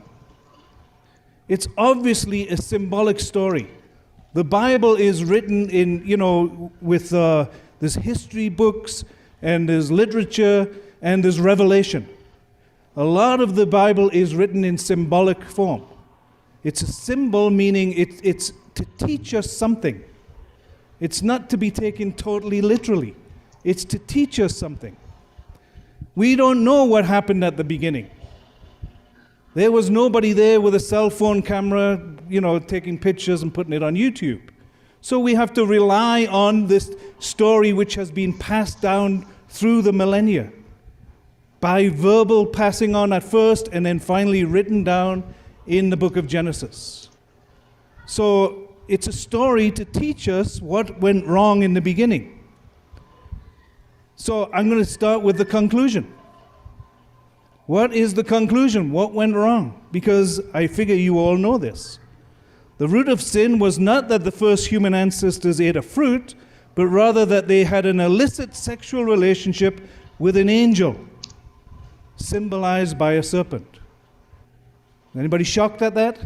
It's obviously a symbolic story. The Bible is written in, with there's history books, and there's literature, and there's revelation. A lot of the Bible is written in symbolic form. It's a symbol, meaning it's to teach us something. It's not to be taken totally literally. It's to teach us something. We don't know what happened at the beginning. There was nobody there with a cell phone camera, taking pictures and putting it on YouTube. So we have to rely on this story which has been passed down through the millennia, by verbal passing on at first and then finally written down in the book of Genesis. So it's a story to teach us what went wrong in the beginning. So I'm going to start with the conclusion. What is the conclusion? What went wrong? Because I figure you all know this. The root of sin was not that the first human ancestors ate a fruit, but rather that they had an illicit sexual relationship with an angel, symbolized by a serpent. Anybody shocked at that?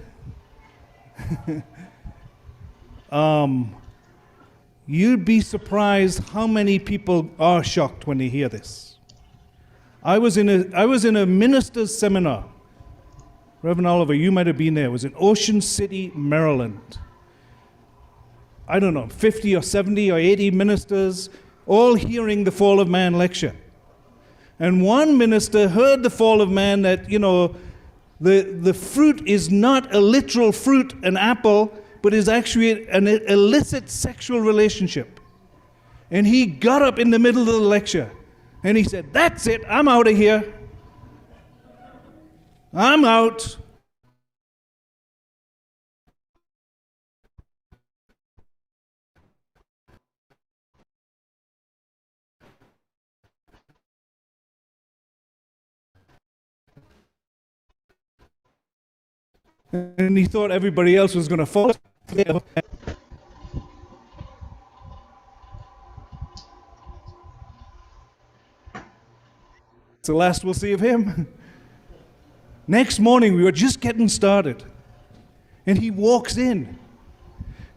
You'd be surprised how many people are shocked when they hear this. I was in a minister's seminar. Reverend Oliver, you might have been there. It was in Ocean City, Maryland. I don't know, 50 or 70 or 80 ministers, all hearing the Fall of Man lecture. And one minister heard the Fall of Man that, the fruit is not a literal fruit, an apple, but is actually an illicit sexual relationship. And he got up in the middle of the lecture and he said, "That's it, I'm out of here. I'm out." And he thought everybody else was going to follow. It's the last we'll see of him. Next morning, we were just getting started. And he walks in.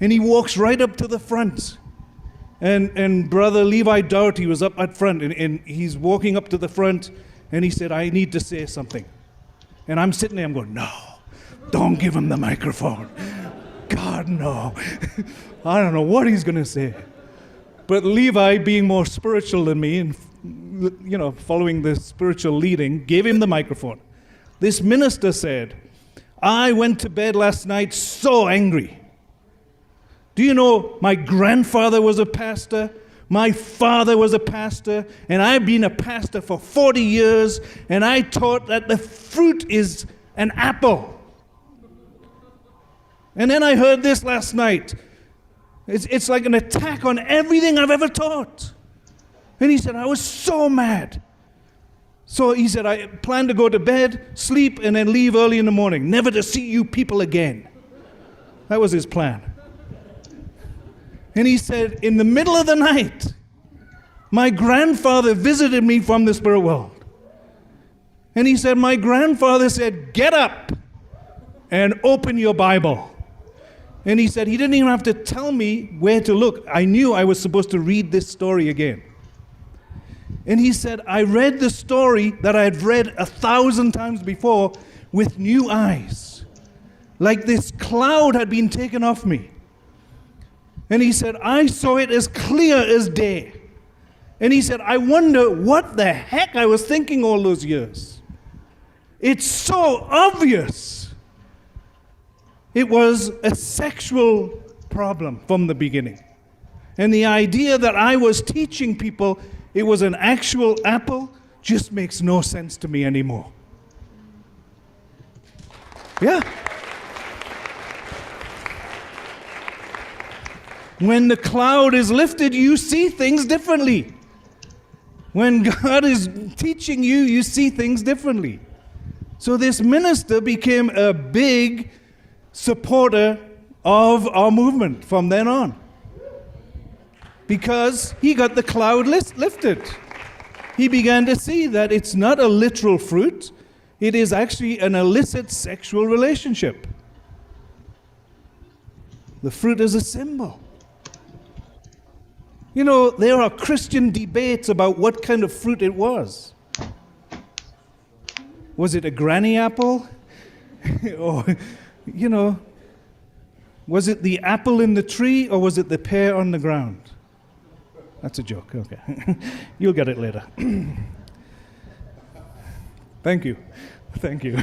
And he walks right up to the front. And Brother Levi Dougherty was up at front. And he's walking up to the front. And he said, "I need to say something." And I'm sitting there, I'm going, "No. Don't give him the microphone. God, no." I don't know what he's going to say. But Levi, being more spiritual than me and, following the spiritual leading, gave him the microphone. This minister said, "I went to bed last night so angry. Do you know my grandfather was a pastor? My father was a pastor, and I've been a pastor for 40 years, and I taught that the fruit is an apple. And then I heard this last night. It's like an attack on everything I've ever taught." And he said, "I was so mad." So he said, "I plan to go to bed, sleep, and then leave early in the morning, never to see you people again." That was his plan. And he said, in the middle of the night, my grandfather visited me from the spirit world. And he said, my grandfather said, "Get up and open your Bible." And he said he didn't even have to tell me where to look. I knew I was supposed to read this story again. And he said, I read the story that I had read 1,000 times before with new eyes. Like this cloud had been taken off me. And he said, I saw it as clear as day. And he said, I wonder what the heck I was thinking all those years. It's so obvious. It was a sexual problem from the beginning. And the idea that I was teaching people it was an actual apple just makes no sense to me anymore. Yeah. When the cloud is lifted, you see things differently. When God is teaching you, you see things differently. So this minister became a big supporter of our movement from then on, because he got the cloud lifted. He began to see that it's not a literal fruit, it is actually an illicit sexual relationship. The fruit is a symbol. You know, there are Christian debates about what kind of fruit it was. Was it a granny apple? Or, you know, was it the apple in the tree or was it the pear on the ground? That's a joke, okay. You'll get it later. Thank you. Thank you.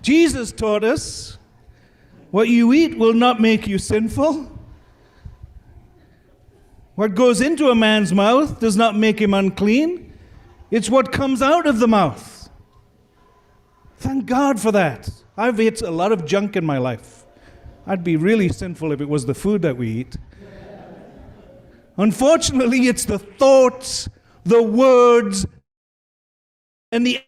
Jesus taught us what you eat will not make you sinful. What goes into a man's mouth does not make him unclean. It's what comes out of the mouth. Thank God for that. I've ate a lot of junk in my life. I'd be really sinful if it was the food that we eat. Unfortunately, it's the thoughts, the words, and the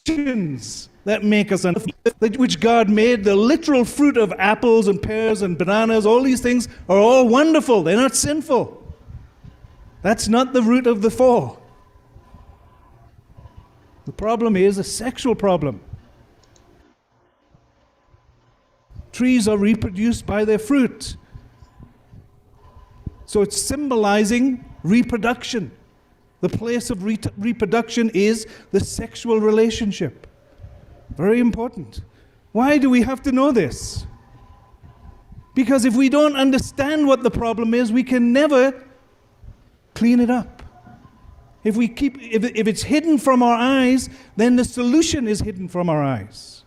actions that make us which God made. The literal fruit of apples and pears and bananas, all these things are all wonderful. They're not sinful. That's not the root of the fall. The problem is a sexual problem. Trees are reproduced by their fruit. So it's symbolizing reproduction. The place of reproduction is the sexual relationship. Very important. Why do we have to know this? Because if we don't understand what the problem is, we can never clean it up. If it's hidden from our eyes, then the solution is hidden from our eyes.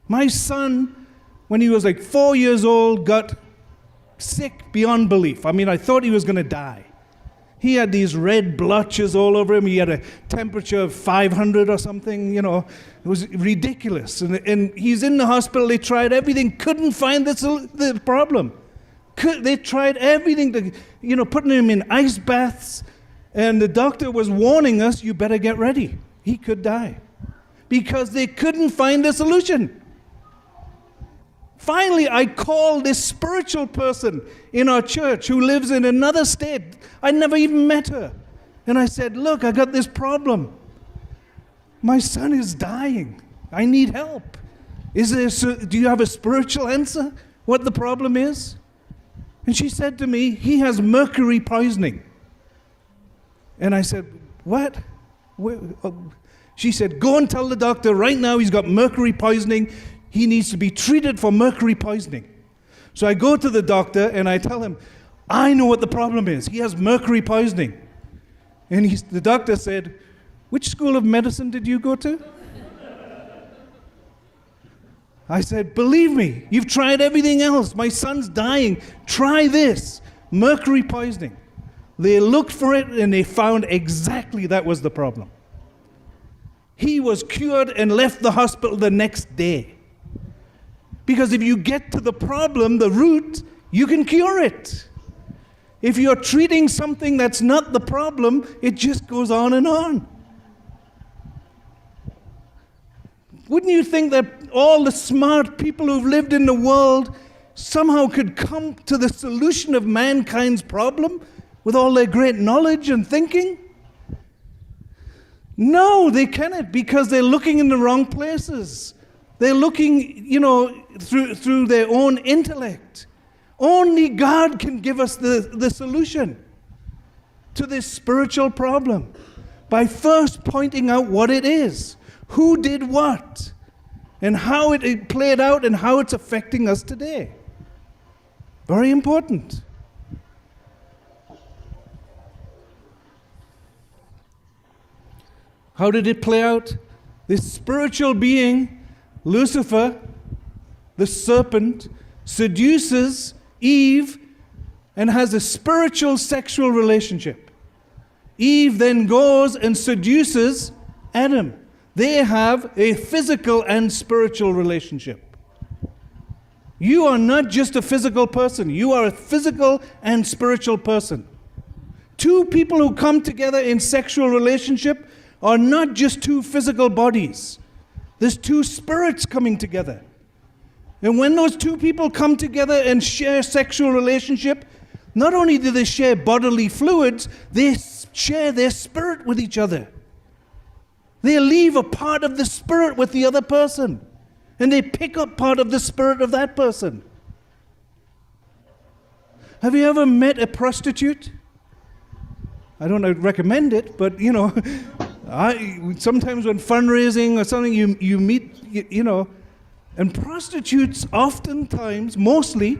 My son, when he was like 4 years old, got sick beyond belief. I mean, I thought he was going to die. He had these red blotches all over him. He had a temperature of 500 or something, you know. It was ridiculous. And he's in the hospital. They tried everything, couldn't find the problem. They tried everything to, putting him in ice baths. And the doctor was warning us, you better get ready. He could die. Because they couldn't find a solution. Finally, I called this spiritual person in our church who lives in another state. I never even met her. And I said, look, I got this problem. My son is dying. I need help. Do you have a spiritual answer? What the problem is? And she said to me, he has mercury poisoning. And I said, what? She said, go and tell the doctor right now he's got mercury poisoning. He needs to be treated for mercury poisoning. So I go to the doctor and I tell him, I know what the problem is. He has mercury poisoning. And the doctor said, which school of medicine did you go to? I said, believe me, you've tried everything else. My son's dying. Try this, mercury poisoning. They looked for it and they found exactly that was the problem. He was cured and left the hospital the next day. Because if you get to the problem, the root, you can cure it. If you're treating something that's not the problem, it just goes on and on. Wouldn't you think that all the smart people who've lived in the world somehow could come to the solution of mankind's problem with all their great knowledge and thinking? No, they cannot, because they're looking in the wrong places. They're looking, through their own intellect. Only God can give us the solution to this spiritual problem by first pointing out what it is, who did what, and how it played out and how it's affecting us today. Very important. How did it play out? This spiritual being, Lucifer, the serpent, seduces Eve and has a spiritual sexual relationship. Eve then goes and seduces Adam. They have a physical and spiritual relationship. You are not just a physical person. You are a physical and spiritual person. Two people who come together in sexual relationship are not just two physical bodies. There's two spirits coming together. And when those two people come together and share sexual relationship, not only do they share bodily fluids, they share their spirit with each other. They leave a part of the spirit with the other person. And they pick up part of the spirit of that person. Have you ever met a prostitute? I don't recommend it, but sometimes when fundraising or something, you meet, And prostitutes oftentimes, mostly,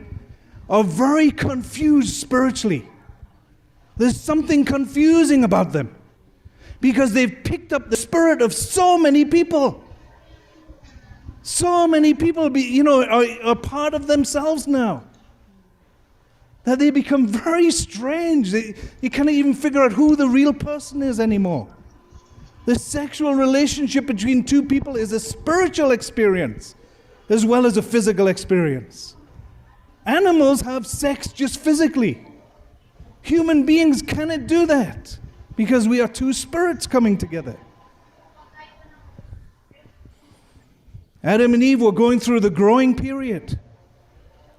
are very confused spiritually. There's something confusing about them because they've picked up the spirit of so many people. So many people, are part of themselves now. That they become very strange. You can't even figure out who the real person is anymore. The sexual relationship between two people is a spiritual experience as well as a physical experience. Animals have sex just physically. Human beings cannot do that because we are two spirits coming together. Adam and Eve were going through the growing period.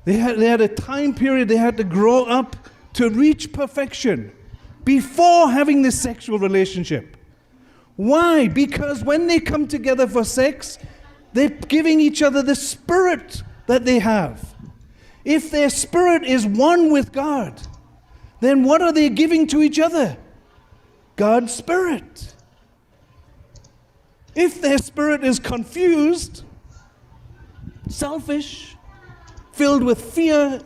They had a time period they had to grow up to reach perfection before having this sexual relationship. Why? Because when they come together for sex, they're giving each other the spirit that they have. If their spirit is one with God, then what are they giving to each other? God's spirit. If their spirit is confused, selfish, filled with fear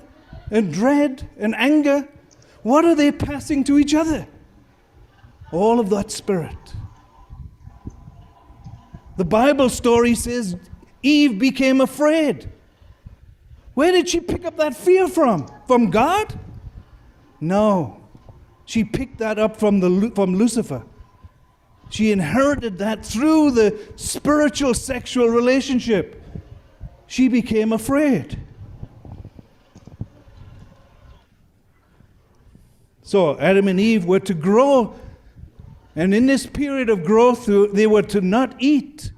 and dread and anger, what are they passing to each other? All of that spirit. The Bible story says Eve became afraid. Where did she pick up that fear from? From God? No. She picked that up from Lucifer. She inherited that through the spiritual sexual relationship. She became afraid. So Adam and Eve were to grow, and in this period of growth, they were to not eat.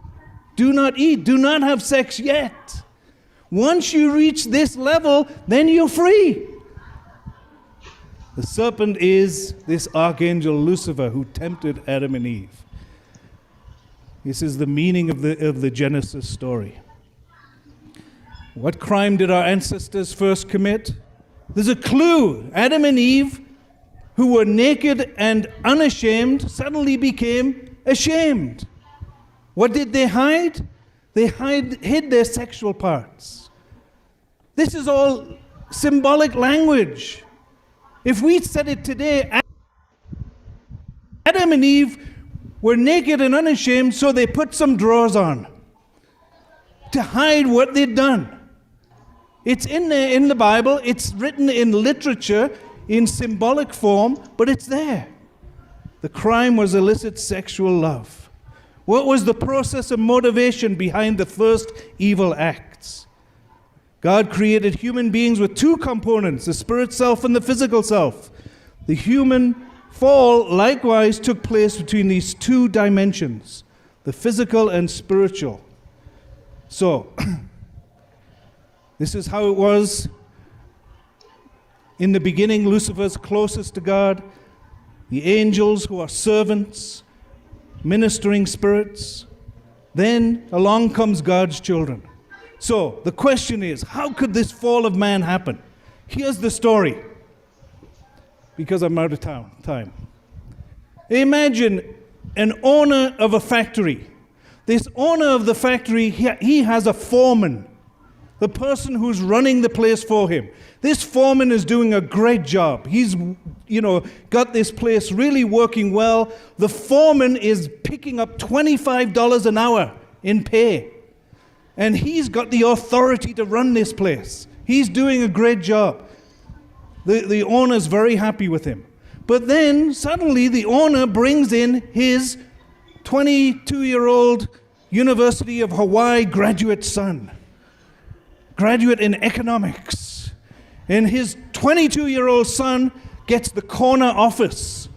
Do not eat. Do not have sex yet. Once you reach this level, then you're free. The serpent is this archangel Lucifer who tempted Adam and Eve. This is the meaning of the Genesis story. What crime did our ancestors first commit? There's a clue. Adam and Eve, who were naked and unashamed, suddenly became ashamed. What did they hide? They hid their sexual parts. This is all symbolic language. If we said it today, Adam and Eve were naked and unashamed, so they put some drawers on to hide what they'd done. It's in there in the Bible, it's written in literature in symbolic form, but it's there. The crime was illicit sexual love. What was the process of motivation behind the first evil acts? God created human beings with two components, the spirit self and the physical self. The human fall likewise took place between these two dimensions, the physical and spiritual. So, this is how it was. In the beginning, Lucifer's closest to God, the angels who are servants, ministering spirits. Then along comes God's children. So the question is, how could this fall of man happen? Here's the story, because I'm out of time. Imagine an owner of a factory. This owner of the factory, he has a foreman, the person who's running the place for him. This foreman is doing a great job. He's, got this place really working well. The foreman is picking up $25 an hour in pay. And he's got the authority to run this place. He's doing a great job. The owner's very happy with him. But then suddenly the owner brings in his 22-year-old University of Hawaii graduate son, graduate in economics. And his 22-year-old son gets the corner office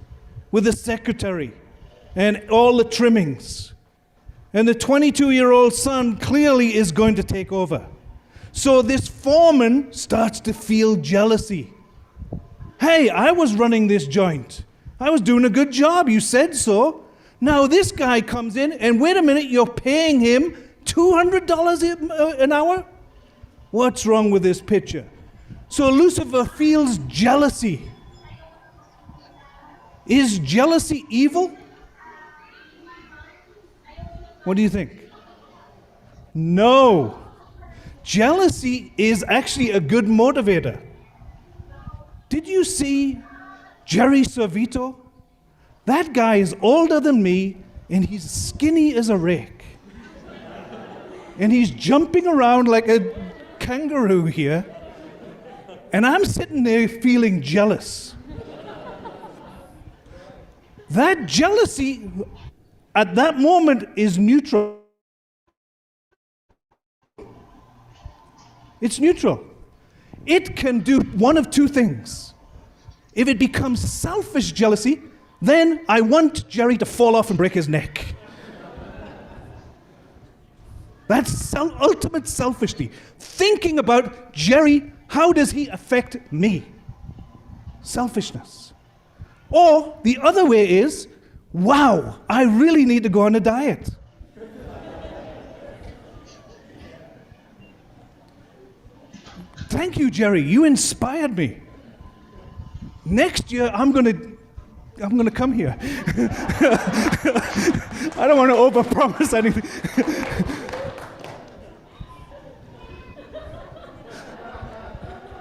with the secretary and all the trimmings. And the 22-year-old son clearly is going to take over. So this foreman starts to feel jealousy. Hey, I was running this joint. I was doing a good job. You said so. Now this guy comes in, and wait a minute, you're paying him $200 an hour? What's wrong with this picture? So Lucifer feels jealousy. Is jealousy evil? What do you think? No. Jealousy is actually a good motivator. Did you see Jerry Servito? That guy is older than me, and he's skinny as a rake. And he's jumping around like a kangaroo here. And I'm sitting there feeling jealous. That jealousy at that moment is neutral. It's neutral. It can do one of two things. If it becomes selfish jealousy, then I want Jerry to fall off and break his neck. That's ultimate selfishly. Thinking about Jerry, how does he affect me? Selfishness. Or the other way is, wow, I really need to go on a diet. Thank you, Jerry. You inspired me. Next year, I'm gonna come here. I don't want to overpromise anything.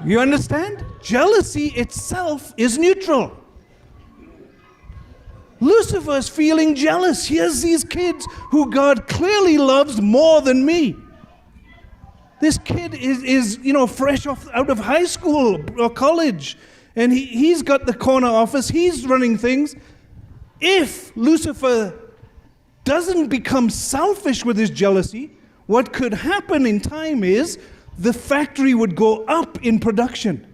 You understand? Jealousy itself is neutral. Lucifer is feeling jealous. Here's these kids who God clearly loves more than me. This kid is fresh out of high school or college, and he's got the corner office, he's running things. If Lucifer doesn't become selfish with his jealousy, what could happen in time is the factory would go up in production.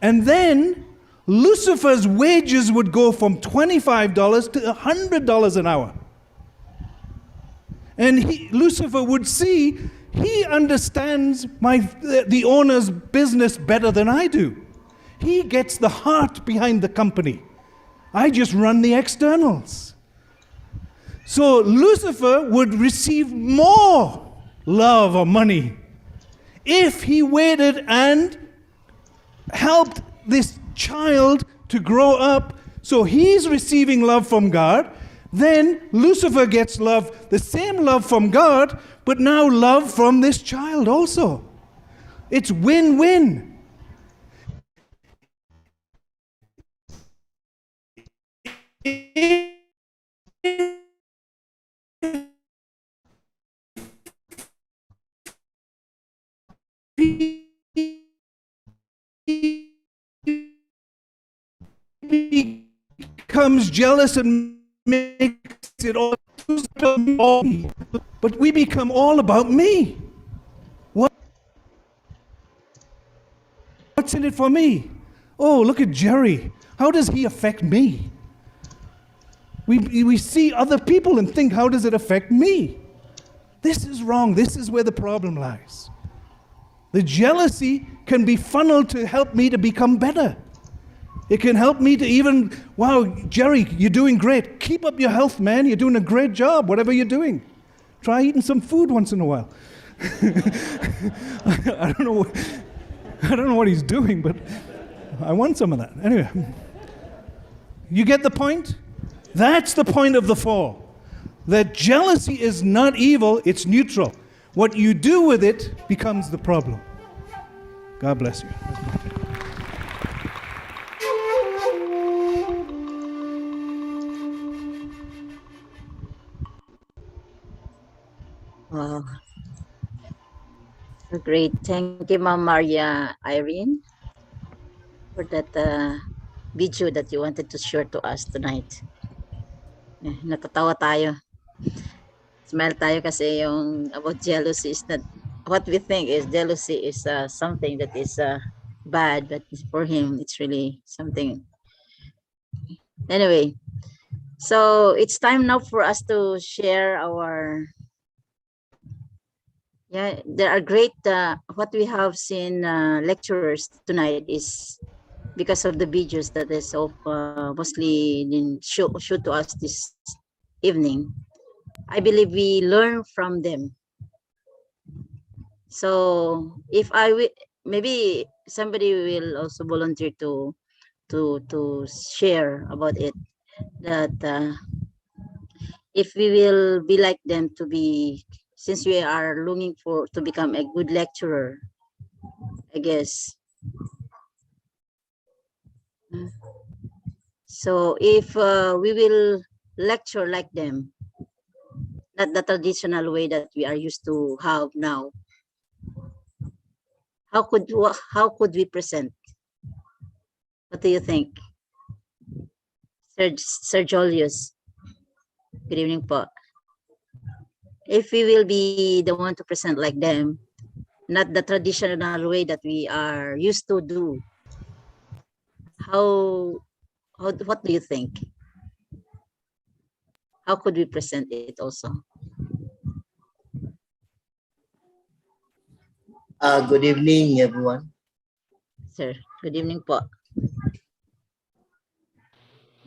And then Lucifer's wages would go from $25 to $100 an hour. And Lucifer would see he understands the owner's business better than I do. He gets the heart behind the company. I just run the externals. So Lucifer would receive more love or money if he waited and helped this child to grow up, so he's receiving love from God. Then Lucifer gets love, the same love from God, but now love from this child also. It's win-win. Becomes jealous and makes it all about me. But we become all about me. What's in it for me? Oh, look at Jerry. How does he affect me? We see other people and think, how does it affect me? This is wrong. This is where the problem lies. The jealousy can be funneled to help me to become better. It can help me to even, wow, Jerry, you're doing great. Keep up your health, man. You're doing a great job, whatever you're doing. Try eating some food once in a while. I don't know what he's doing, but I want some of that. Anyway, you get the point? That's the point of the fall. That jealousy is not evil, it's neutral. What you do with it becomes the problem. God bless you. Wow. Great. Thank you, Ma'am Maria Irene, for that video that you wanted to share to us tonight. Natatawa tayo. Smile tayo kasi yung about jealousy is not what we think is jealousy is something that is bad, but for him it's really something. Anyway, so it's time now for us to share our there are great what we have seen lecturers tonight is because of the videos that is mostly shown to us this evening. I believe we learn from them. So if maybe somebody will also volunteer to share about it, that if we will be like them to be since we are looking for to become a good lecturer, I guess. So if we will lecture like them, not the traditional way that we are used to have now, how could we present? What do you think, Sir Julius? Good evening po. If we will be the one to present like them, not the traditional way that we are used to do, what do you think? How could we present it also? Good evening, everyone. Sir, good evening po.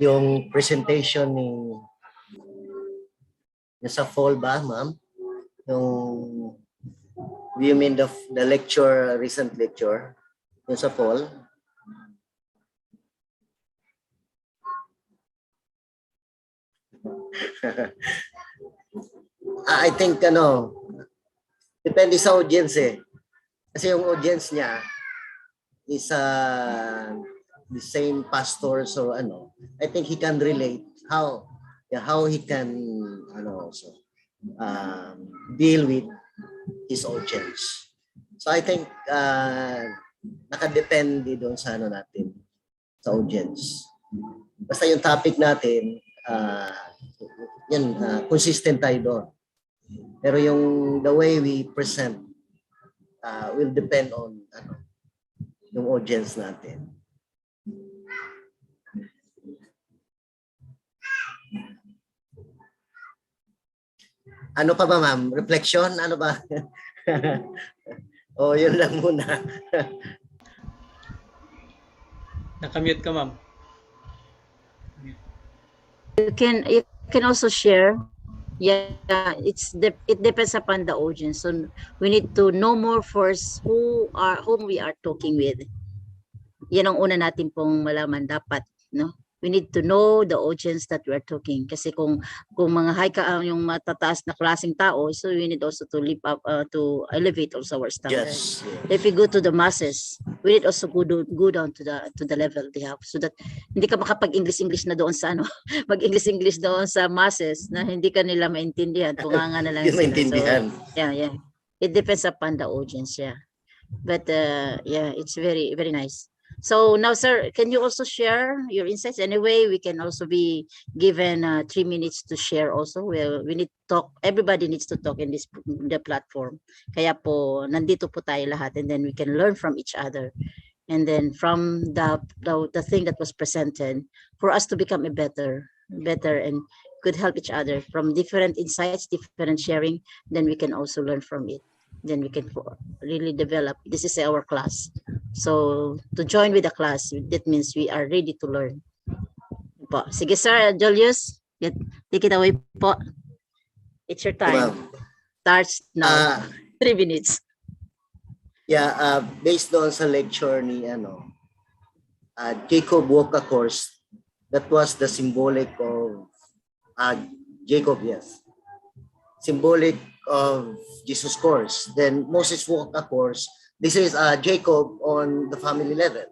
Yung presentation ni sa fall ba, ma'am? Yung you mean the lecture, recent lecture, yung sa fall? I think depende sa audience eh. Kasi yung audience niya is the same pastor, so I think he can relate how he can also deal with his audience. So I think nakadepende doon sa natin, sa audience. Basta yung topic natin, consistent tayo doon. Pero yung the way we present will depend on yung audience natin. Ano pa ba, ma'am? Reflection? Ano ba? O, yun lang muna. Nakamute ka, ma'am. You can also share. Yeah, it depends upon the audience. So we need to know more first whom we are talking with. Yan ang una natin pong malaman dapat, no? We need to know the audience that we are talking. Kasi kung mga yung matataas na klaseng tao, so we need also to lift up, to elevate also our standard. Yes. If we go to the masses, we need also go down to the level they have, so that hindi ka makapag-English na doon sa mag-English doon sa masses na hindi ka nila maintindihan, tunganga na lang sila. Maintindihan. So, yeah. It depends upon the audience, yeah. But yeah, it's very, very nice. So now, sir, can you also share your insights? Anyway, we can also be given 3 minutes to share also. We need to talk. Everybody needs to talk in the platform. Kaya po, nandito po tayo lahat, and then we can learn from each other. And then from the thing that was presented, for us to become a better and could help each other from different insights, different sharing, then we can also learn from it. Then we can really develop. This is our class. So to join with the class, that means we are ready to learn. Po. Sige, sir Julius, take it away po. It's your time. Starts now. 3 minutes. Yeah, based on sa lecture ni Jacob walk a course, that was the symbolic of Jacob, yes. Symbolic of Jesus' course. Then Moses walked a course. This is Jacob on the family level.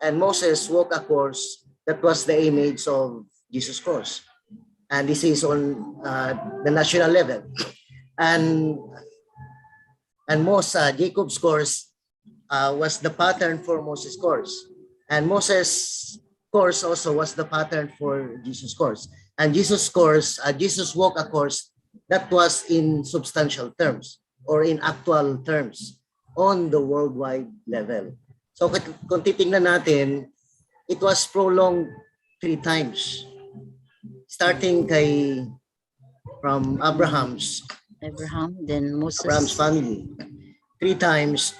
And Moses walked a course that was the image of Jesus' course. And this is on the national level. And Jacob's course was the pattern for Moses' course. And Moses' course also was the pattern for Jesus' course. And Jesus' course, Jesus walked a course that was in substantial terms or in actual terms on the worldwide level. So kung titingnan natin, it was prolonged 3 times. Starting from Abraham, then Moses. Abraham's family. 3 times.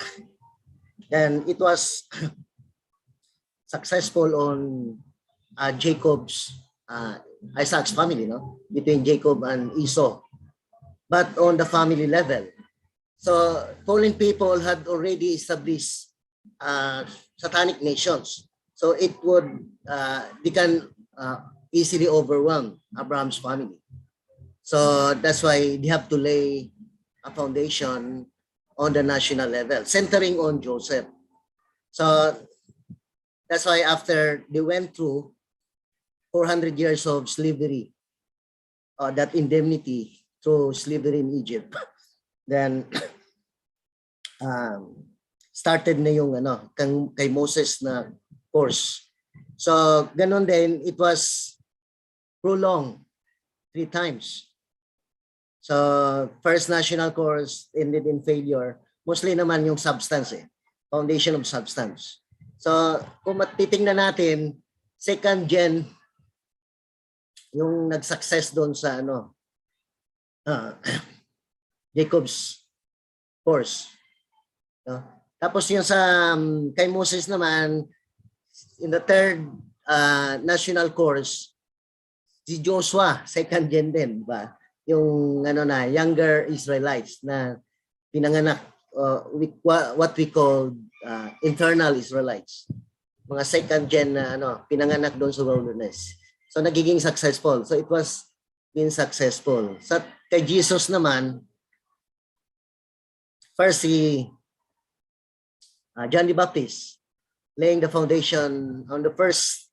Then it was successful on Isaac's family, no? Between Jacob and Esau. But on the family level. So fallen people had already established satanic nations. So it would they can easily overwhelm Abraham's family. So that's why they have to lay a foundation on the national level, centering on Joseph. So that's why after they went through 400 years of slavery, that indemnity through slavery in Egypt, then started na yung kay Moses na course. So ganun din, it was prolonged 3 times. So first national course ended in failure. Mostly naman yung substance foundation of substance. So kung titingnan natin, second gen yung nag-success doon sa Jacob's course. No? Tapos yung sa kay Moses naman, in the third national course, si Joshua, second gen din, ba? Yung younger Israelites na pinanganak, what we call internal Israelites. Mga second gen na pinanganak doon sa wilderness. So nagiging successful. So it was been successful. Sa kay Jesus naman, first si John the Baptist laying the foundation on the first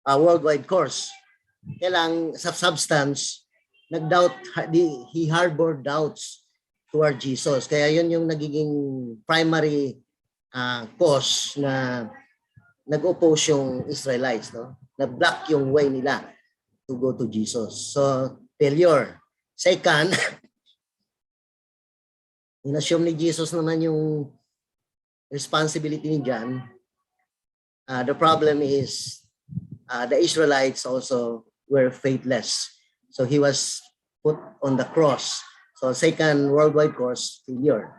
worldwide course. Kailang sa substance, nag-doubt, he harbored doubts toward Jesus. Kaya yun yung nagiging primary cause na nag-oppose yung Israelites, no? Na-block yung way nila to go to Jesus. So, failure. Second, in-assume ni Jesus naman yung responsibility ni John. The problem is the Israelites also were faithless. So he was put on the cross. So second worldwide course, failure.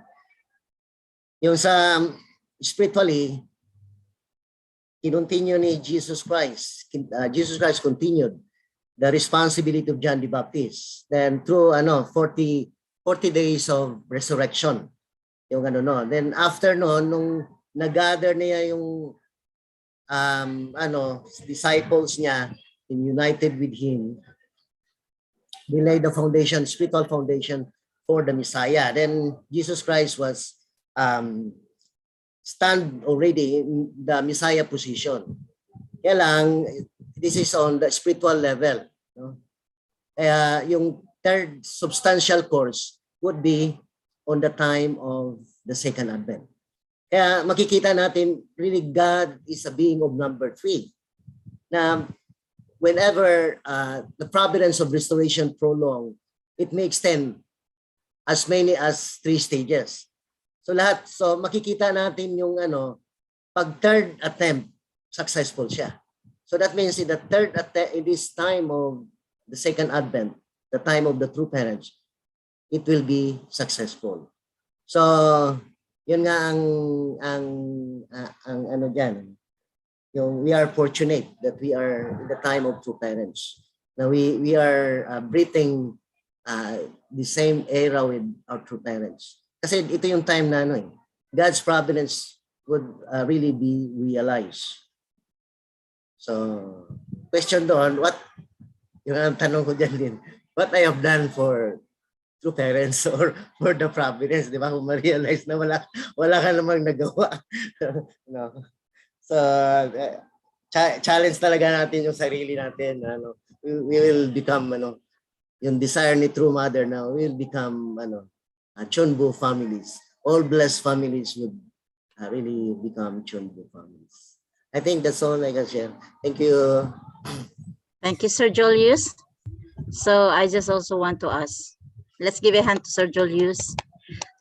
Yung sa spiritually, kinontinue ni Jesus Christ. Jesus Christ continued the responsibility of John the Baptist. Then through 40 days of resurrection. Yung Then after nung nag-gather niya yung disciples niya and united with him, we laid the foundation, spiritual foundation for the Messiah. Then Jesus Christ was stand already in the Messiah position. Kaya lang, this is on the spiritual level. No? Kaya yung third substantial course would be on the time of the second advent. Kaya makikita natin, really God is a being of number 3. Na whenever the providence of restoration prolong, it may extend as many as 3 stages. So makikita natin yung pag third attempt, successful siya. So that means in the third attempt, in this time of the second advent, the time of the true parents, it will be successful. So yun nga ang diyan. Yung we are fortunate that we are in the time of true parents. Now we are breathing the same era with our true parents. Kasi ito yung time na God's providence would really be realized. So question doon, yung tanong ko dyan din, what I have done for true parents or for the providence, di ba? Kung ma-realize na wala ka namang nagawa. No. So, challenge talaga natin yung sarili natin. We will become, yung desire ni True Mother now, we will become, Chonbu families. All blessed families would really become Chonbu families. I think that's all I can share. Thank you. Thank you, Sir Julius. So I just also want to ask, let's give a hand to Sir Julius.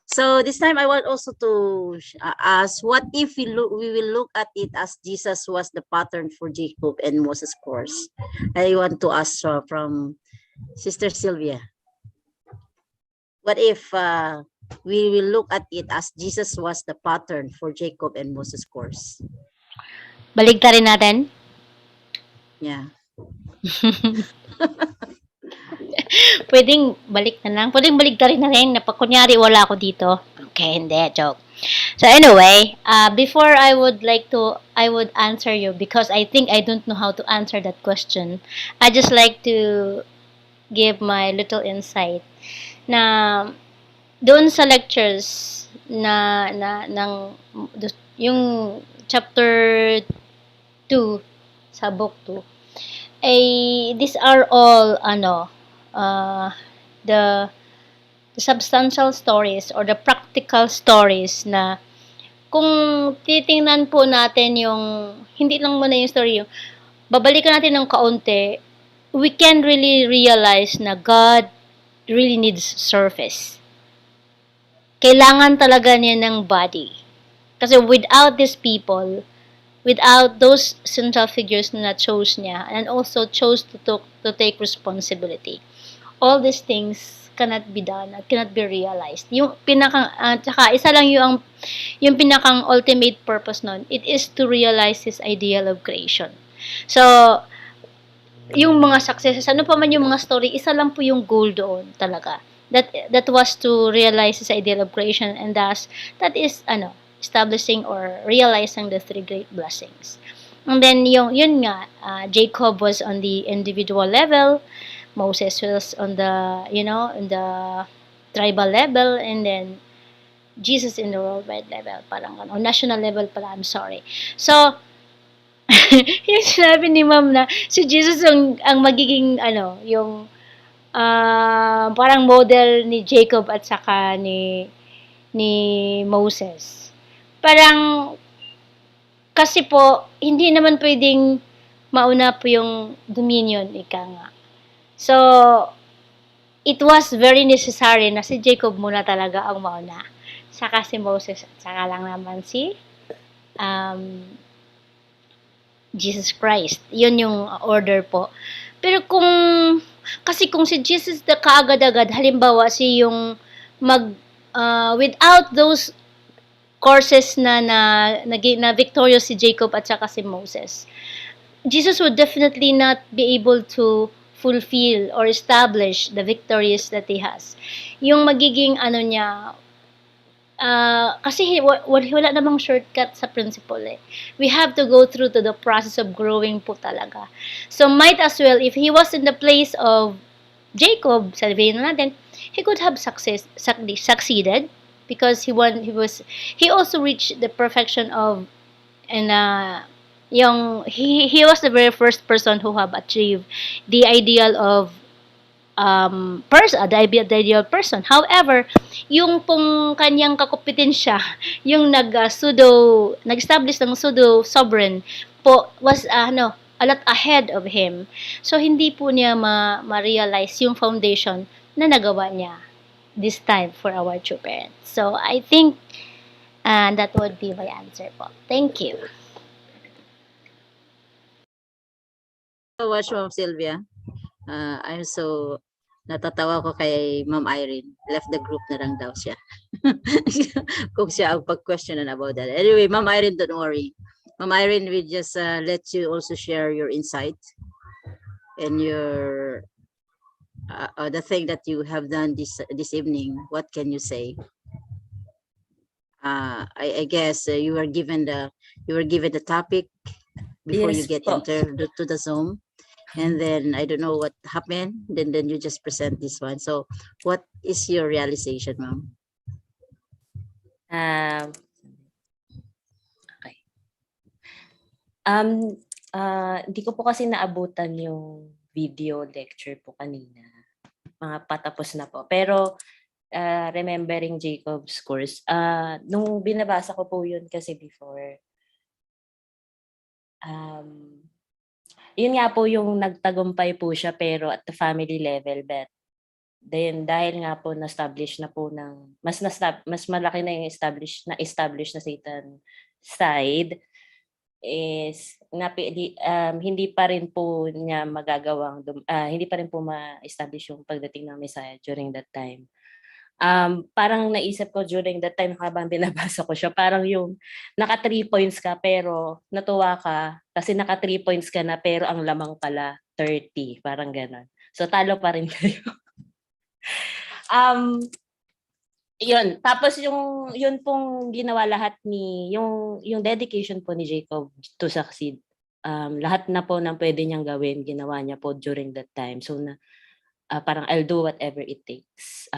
So this time I want also to ask, what if we will look at it as Jesus was the pattern for Jacob and Moses' course? I want to ask from Sister Sylvia. What if we will look at it as Jesus was the pattern for Jacob and Moses' course? Baligtarin natin. Yeah. Pwedeng balik na lang. Pwedeng baligtarin na rin. Kunyari wala ako dito. Okay, hindi. Joke. So anyway, before I would answer you because I think I don't know how to answer that question. I just like to give my little insight na doon sa lectures ng yung chapter 2 sa book 2 ay these are all the substantial stories or the practical stories na kung titingnan po natin yung hindi lang muna yung story, yung babalikan natin ng kaunti, we can really realize na God really needs surface. Kailangan talaga niya ng body. Kasi without these people, without those central figures na chose niya, and also chose to take responsibility, all these things cannot be done, cannot be realized. Yung pinakang, tsaka isa lang yung pinakang ultimate purpose nun, it is to realize His ideal of creation. So, yung mga successes, ano pa man yung mga story, isa lang po yung goal doon talaga. That was to realize His ideal of creation, and thus, that is, establishing or realizing the three great blessings. And then, yun nga, Jacob was on the individual level, Moses was on the, on the tribal level, and then, Jesus in the worldwide level, parang, or national level pala, I'm sorry. So, yung sinabi ni ma'am na si Jesus ang magiging yung parang model ni Jacob at saka ni Moses. Parang kasi po hindi naman pwedeng mauna po yung dominion, ika nga. So it was very necessary na si Jacob muna talaga ang mauna. Saka si Moses at saka lang naman si Jesus Christ. Yun yung order po. Pero kasi kung si Jesus na kaagad-agad, halimbawa yung without those courses na victorious si Jacob at saka si Moses, Jesus would definitely not be able to fulfill or establish the victories that He has. Yung magiging niya, kasi wala namang shortcut sa principle eh. We have to go through to the process of growing po talaga. So might as well, if he was in the place of Jacob, sabihin natin, he could have succeeded because he also reached the perfection of, and he was the very first person who have achieved the ideal of the ideal person. However, yung pong kanyang kakompetensya, yung nag-establish ng pseudo sovereign po was a lot ahead of him. So hindi po niya ma-realize yung foundation na nagawa niya this time for our true parents. So I think that would be my answer po. Thank you. So much, Ma'am Sylvia. I'm so natatawa ko kay Ma'am Irene. Left the group na lang daw siya. Kung siya ang pag-questionan about that. Anyway, Ma'am Irene, don't worry. Ma'am Irene, we just let you also share your insight and your the thing that you have done this evening. What can you say? I guess you were given the topic before Yes you get po. entered to the Zoom. And then I don't know what happened. Then you just present this one. So what is your realization, ma'am? Okay. Hindi ko po kasi naabutan yung video lecture po kanina. Mga patapos na po. Pero remembering Jacob's course, nung binabasa ko po yun kasi before, yun nga po yung nagtagumpay po siya pero at the family level, but then dahil nga po na-establish na po ng mas malaki na yung establish na Satan side, is hindi pa rin po niya magagawang hindi pa rin po ma-establish yung pagdating ng Messiah during that time. Parang naisip ko during that time habang binabasa ko siya, parang yung naka 3 points ka pero natuwa ka kasi naka 3 points ka na pero ang lamang pala 30, parang gano'n. So talo pa rin kayo. Yun. Tapos yun pong ginawa lahat yung dedication po ni Jacob to succeed. Lahat na po ng pwede niyang gawin, ginawa niya po during that time. So parang I'll do whatever it takes.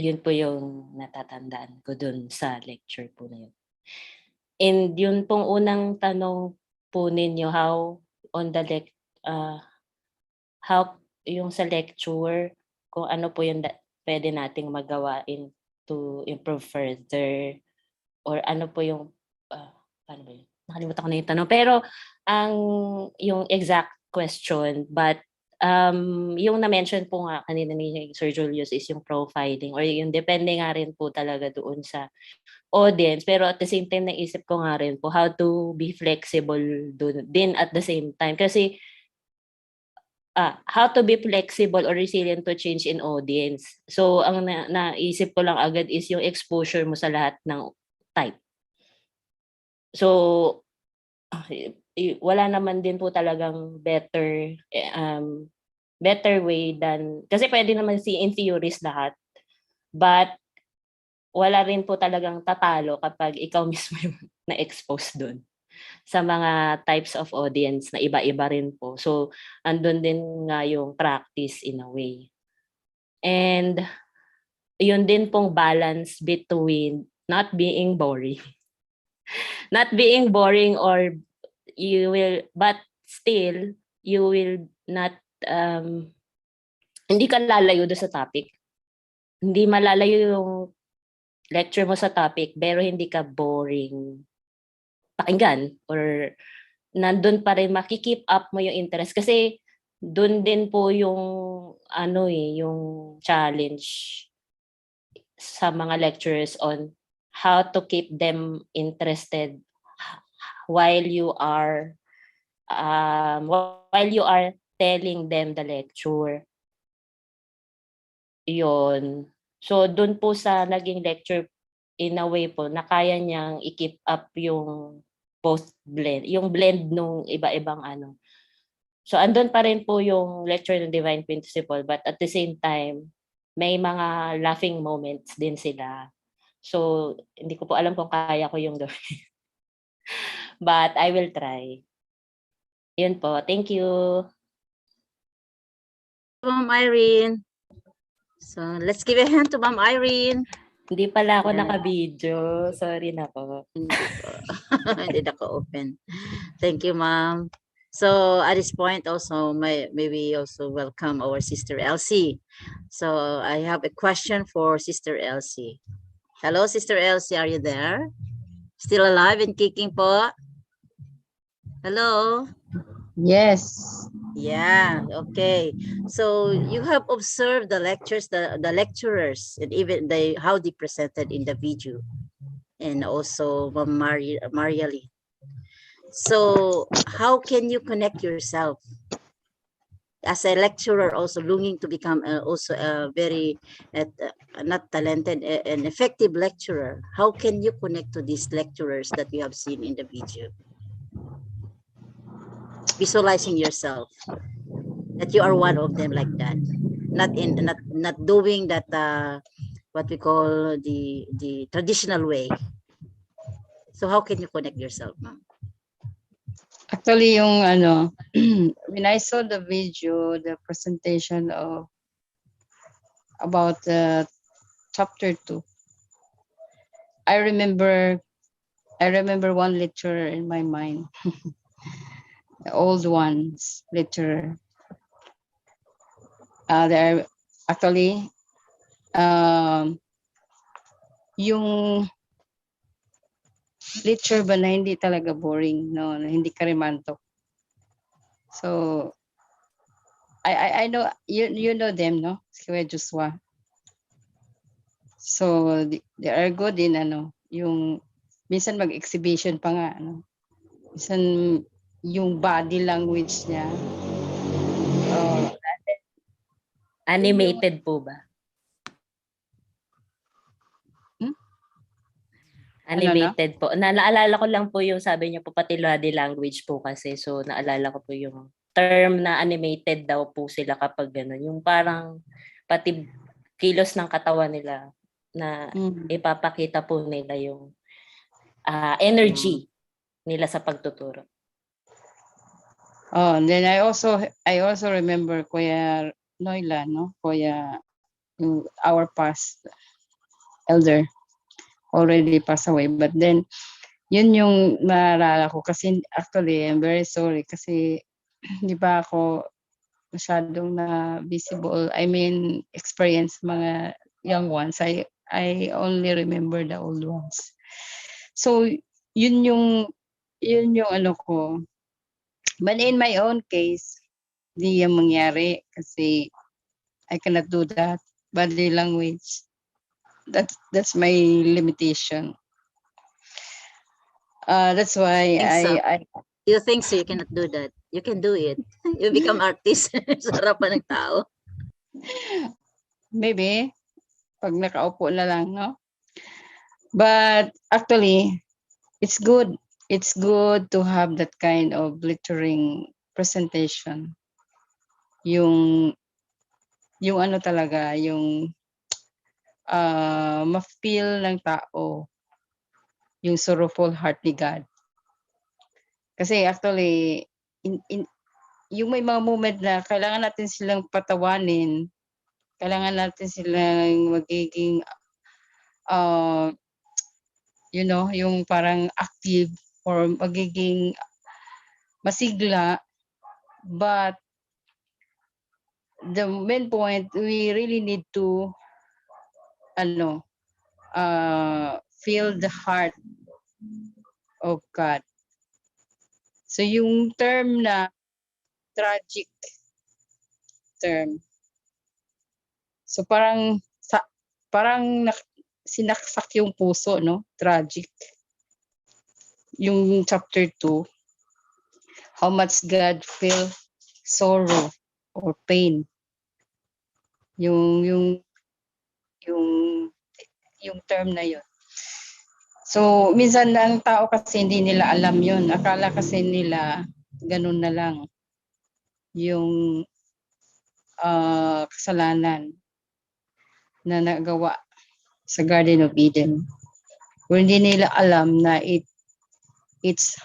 Yun po yung natatandaan ko dun sa lecture po na yun. And yun pong unang tanong po ninyo, how yung sa lecture, kung ano po yung pwede nating magawa to improve further, or ano po yung, paano ba yun? Nakalimutan ko na yung tanong. Pero, yung exact question, but yung na-mention po nga kanina ni Sir Julius is yung profiling, or yung depende nga rin po talaga doon sa audience. Pero at the same time, naisip ko nga rin po how to be flexible doon din at the same time. Kasi how to be flexible or resilient to change in audience. So, ang naisip ko lang agad is yung exposure mo sa lahat ng type. So, wala naman din po talagang better way than, kasi pwede naman in theories lahat, but wala rin po talagang tatalo kapag ikaw mismo yung na-expose doon sa mga types of audience na iba-iba rin po. So, andun din nga yung practice in a way. And yun din pong balance between not being boring. Not being boring, or but still, you will not, hindi ka lalayo doon sa topic. Hindi malalayo yung lecture mo sa topic, pero hindi ka boring pakinggan, or nandun pa rin, makikeep up mo yung interest. Kasi doon din po yung yung challenge sa mga lecturers on how to keep them interested while you are telling them the lecture. Yun. So doon po sa naging lecture, in a way po, na kaya niyang i-keep up yung both blend, yung blend nung iba-ibang So andun pa rin po yung lecture ng Divine Principle, but at the same time, may mga laughing moments din sila. So hindi ko po alam kung kaya ko yung gawin. But I will try. Yun po. Thank you. Ma'am Irene. So, let's give a hand to Ma'am Irene. Hindi pala ako Yeah. naka-video. Sorry na po. Hindi po. Hindi naka-open. Thank you, Ma'am. So, at this point also, maybe also welcome our Sister Elsie. So, I have a question for Sister Elsie. Hello, Sister Elsie, are you there? Still alive and kicking po? Hello? Yes. Yeah, okay. So you have observed the lectures, the lecturers, and even how they presented in the video, and also Ma'am Maria Lee. So how can you connect yourself as a lecturer, also longing to become also a very not talented, an effective lecturer? How can you connect to these lecturers that you have seen in the video? Visualizing yourself that you are one of them, like that, not doing that what we call the traditional way. So how can you connect yourself, ma'am? Actually, yung when I saw the video, the presentation of about chapter 2, I remember one lecturer in my mind. The old ones lecturer. They're actually yung lecture ba na hindi talaga boring, no, hindi ka rimantok. So I know you know them, no, Kuya Joshua. So they are good in yung minsan mag-exhibition pa nga, minsan yung body language niya. Animated po ba? Animated po. Naalala ko lang po yung sabi niyo po, pati body language po kasi. So naalala ko po yung term na animated daw po sila kapag gano'n. Yung parang pati kilos ng katawan nila na ipapakita po nila yung energy nila sa pagtuturo. Oh, and then I also remember Kuya Noila, no? Kuya, our past elder already passed away. But then, yun yung naalala ko. Kasi actually, I'm very sorry. Kasi di ba ako masyadong na visible. I mean, experience mga young ones. I only remember the old ones. So, yun yung ano ko. But in my own case, di yung mangyari kasi I cannot do that. Body language. That's my limitation. That's why Think so. I You think so you cannot do that? You can do it. You become artist sa harapan ng tao. maybe pag nakaupo na lang, no? But actually, it's good. It's good to have that kind of glittering presentation. Yung ano talaga, yung ma-feel ng tao yung sorrowful heart ni God. Kasi actually, yung may mga moment na kailangan natin silang patawanin, kailangan natin silang magiging, you know, yung parang active or magiging masigla. But the main point, we really need to feel the heart of God. So yung term na tragic term. So parang sinaksak yung puso, no? Tragic. Yung chapter 2, how much God feel sorrow or pain. Yung term na yun. So, minsan ang tao kasi hindi nila alam yun. Akala kasi nila ganun na lang yung kasalanan na nagawa sa Garden of Eden. Kung hindi nila alam na it's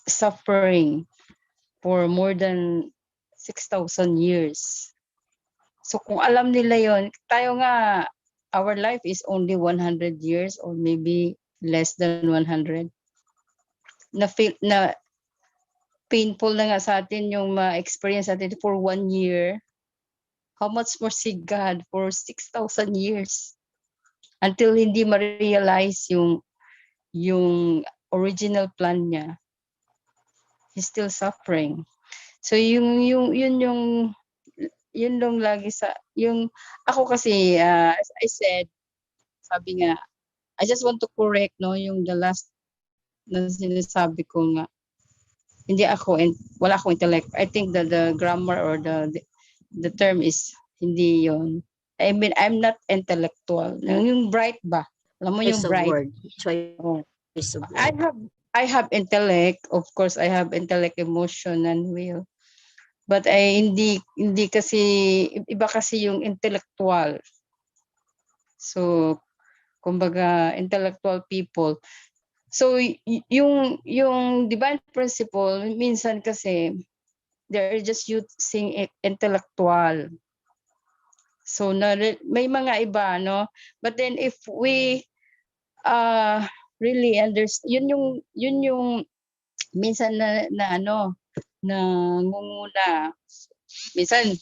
suffering for more than 6,000 years. So kung alam nila yon, tayo nga, our life is only 100 years or maybe less than 100. Na painful na nga sa atin yung ma-experience natin for 1 year. How much more si God for 6,000 years? Until hindi ma-realize yung original plan niya. He's still suffering. So yun yung lagi yung ako kasi as I said, sabi nga, I just want to correct, no, yung the last na sinasabi ko nga, wala akong intellect. I think that the grammar or the term is hindi yon. I mean, I'm not intellectual. Yung bright ba? Alam mo yung bright? Choice of word. I have intellect. Of course, I have intellect, emotion, and will. But hindi kasi, iba kasi yung intellectual. So, kumbaga, intellectual people. So, yung divine principle, minsan kasi, they're just using intellectual. So, may mga iba, no? But then, if we really understand, yun yung minsan na ngunguna. Minsan,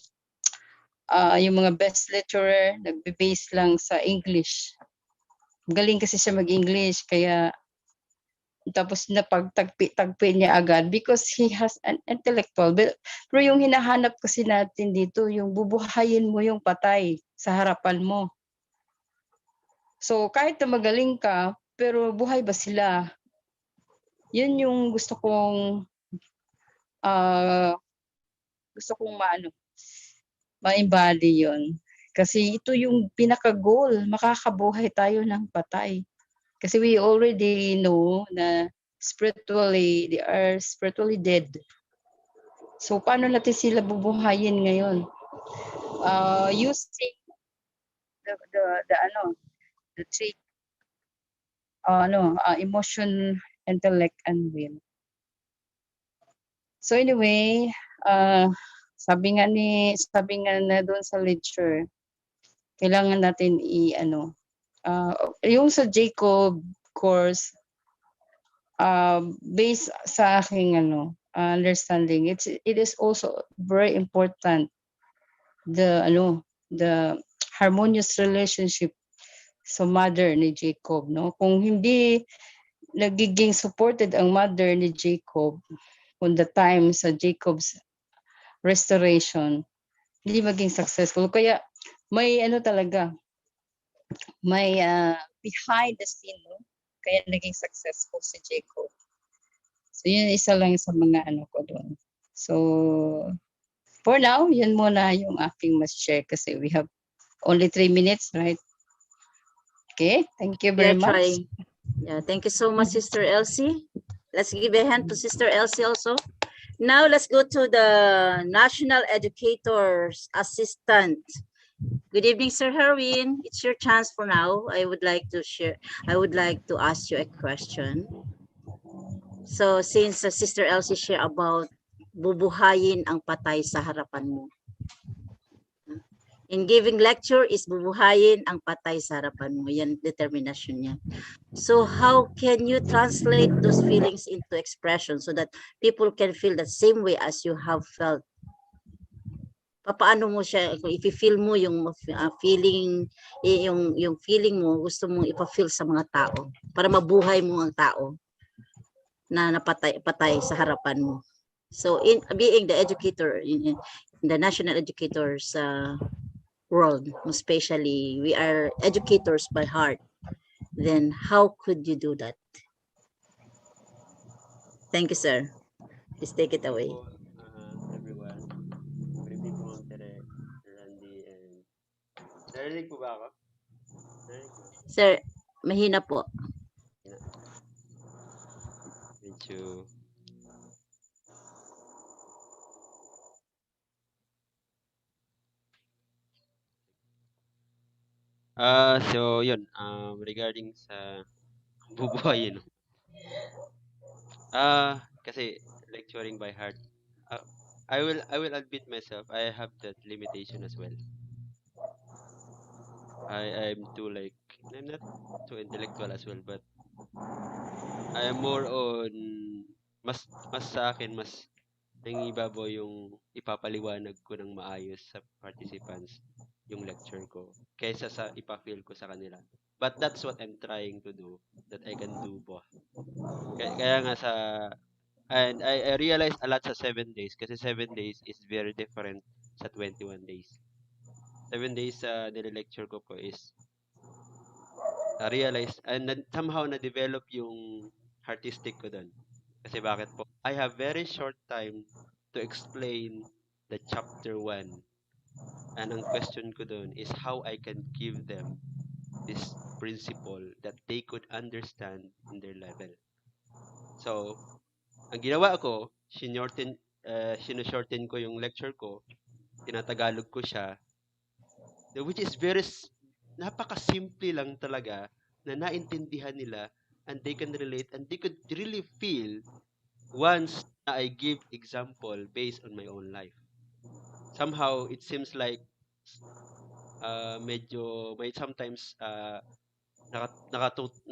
yung mga best lecturer, nagbe-base lang sa English. Galing kasi siya mag-English, kaya tapos napagtagpi niya agad because he has an intellectual. Pero yung hinahanap kasi natin dito, yung bubuhayin mo yung patay sa harapan mo. So, kahit na magaling ka, pero buhay ba sila? Yun yung gusto kong ma-embody yun. Kasi ito yung pinaka-goal, makakabuhay tayo ng patay. Kasi we already know na spiritually, they are spiritually dead. So, paano natin sila bubuhayin ngayon? Using the three, emotion, intellect, and will. So anyway, sabi nga na doon sa lecture, kailangan natin yung sa Jacob course, based sa aking understanding, it is also very important the harmonious relationship sa mother ni Jacob, no? Kung hindi nagiging supported ang mother ni Jacob on the time sa Jacob's restoration, hindi maging successful. Kaya may talaga, may behind the scene, no? Kaya naging successful si Jacob. So yun isa lang sa mga ko doon. So for now, yun muna yung aking mas-share kasi we have only 3 minutes, right? Okay, thank you We very are much. trying. Yeah, thank you so much, Sister Elsie. Let's give a hand to Sister Elsie also. Now let's go to the National Educator's Assistant. Good evening, Sir Herwin. It's your chance for now. I would like to ask you a question. So since Sister Elsie share about bubuhayin ang patay sa harapan mo. In giving lecture is bubuhayin ang patay sa harapan mo. Yan determination niya. So how can you translate those feelings into expression so that people can feel the same way as you have felt? Paano mo siya, kung i-feel mo yung feeling, yung feeling mo, gusto mong ipa-feel sa mga tao para mabuhay mo ang tao na napatay sa harapan mo. So in being the educator in the national educators world, especially we are educators by heart, then how could you do that? Thank you, sir. Please take it away. Everyone. Good evening po, Ma'am Tere, Randy, and... Narinig po ba ako? Narinig po. Sir, mahina po. Medyo... So yun, regarding sa bubuhayin. Kasi lecturing by heart. I will admit myself, I have that limitation as well. I'm not too intellectual as well, but I am more on mas sa akin mas nangibabaw yung ipapaliwanag ko ng maayos sa participants yung lecture ko kaysa sa ipa-feel ko sa kanila. But that's what I'm trying to do, that I can do both. Kaya nga and I realized a lot sa 7 days kasi 7 days is very different sa 21 days. 7 days sa nile-lecture ko po is na-realize and somehow na-develop yung artistic ko doon. Kasi bakit po? I have very short time to explain the chapter 1. And ang question ko doon is how I can give them this principle that they could understand in their level. So, ang ginawa ko, sinushorten ko yung lecture ko, tinatagalog ko siya, which is napaka-simple lang talaga na naintindihan nila and they can relate and they could really feel once I give example based on my own life. Somehow, it seems like medyo may sometimes nakatitig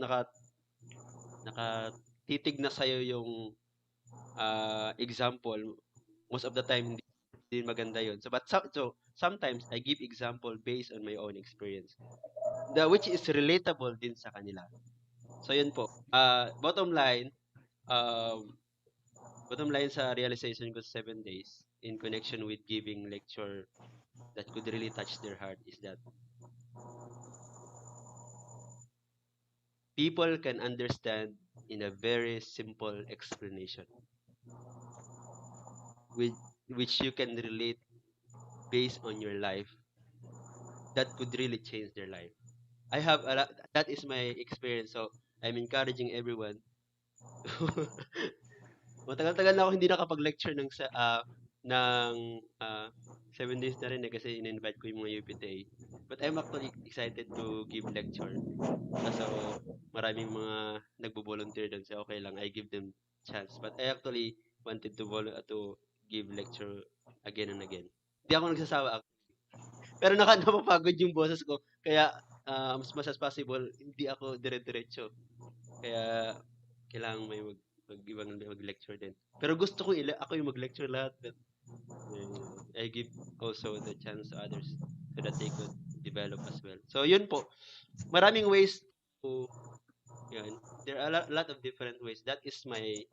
na sa'yo yung example. Most of the time, hindi maganda yun. So sometimes, I give example based on my own experience. Which is relatable din sa kanila. So yun po. Bottom line sa realization ko sa 7 days in connection with giving lecture that could really touch their heart is that people can understand in a very simple explanation which you can relate based on your life that could really change their life. I have a lot, that is my experience, so I'm encouraging everyone. Matagal-tagal na ako hindi nakapag-lecture ng 7 days na rin kasi in-invite ko yung mga UPTA. But I'm actually excited to give lecture. So, maraming mga nagbo-volunteer doon. So, okay lang, I give them chance. But I actually wanted to give lecture again and again. Hindi ako nagsasawa. Pero napapagod yung boses ko. Kaya as much as possible, hindi ako dire-diretso. Kaya kailangan may ibang mag-lecture din. Pero gusto ko ako yung mag-lecture lahat. But I give also the chance to others so that they could develop as well. So yun po. Maraming ways to yun. There are a lot of different ways. That is my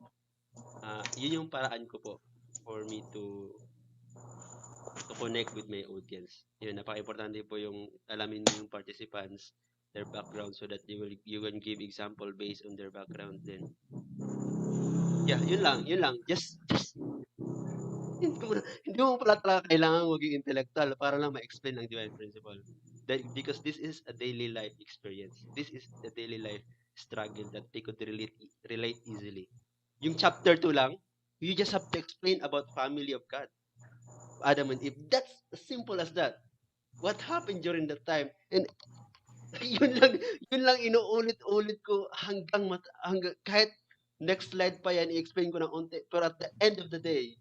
yun yung paraan ko po for me to connect with my audience. Yun, napaka-importante po yung alamin mo yung participants, their background, so that you can give example based on their background then. Yeah, yun lang. Just hindi mo pala talaga kailangan maging intellectual para lang ma-explain ang divine principle. Because this is a daily life experience. This is a daily life struggle that they could relate easily. Yung chapter 2 lang, you just have to explain about family of God. Adam and Eve. That's as simple as that. What happened during that time? And yun lang inuulit-ulit ko hanggang kahit next slide pa yan, i-explain ko ng unti. Pero at the end of the day,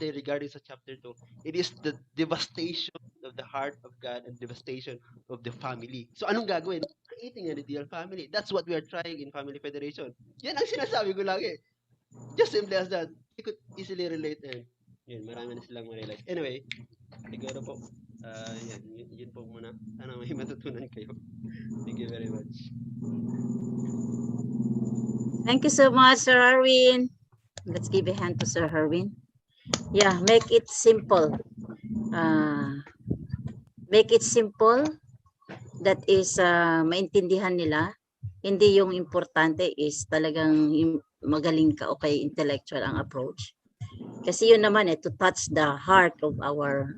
regarding sa chapter 2, it is the devastation of the heart of God and devastation of the family. So anong gagawin? Creating an ideal family. That's what we are trying in Family Federation. Yan ang sinasabi ko lagi. Just simply as that. You could easily relate and yun, marami na silang ma-realize. Anyway, siguro po, yun po muna. Sana may matutunan kayo. Thank you very much. Thank you so much, Sir Erwin. Let's give a hand to Sir Erwin. Yeah, make it simple. Make it simple. That is, maintindihan nila. Hindi yung importante is talagang magaling ka o kay intellectual ang approach. Kasi yun naman to touch the heart of our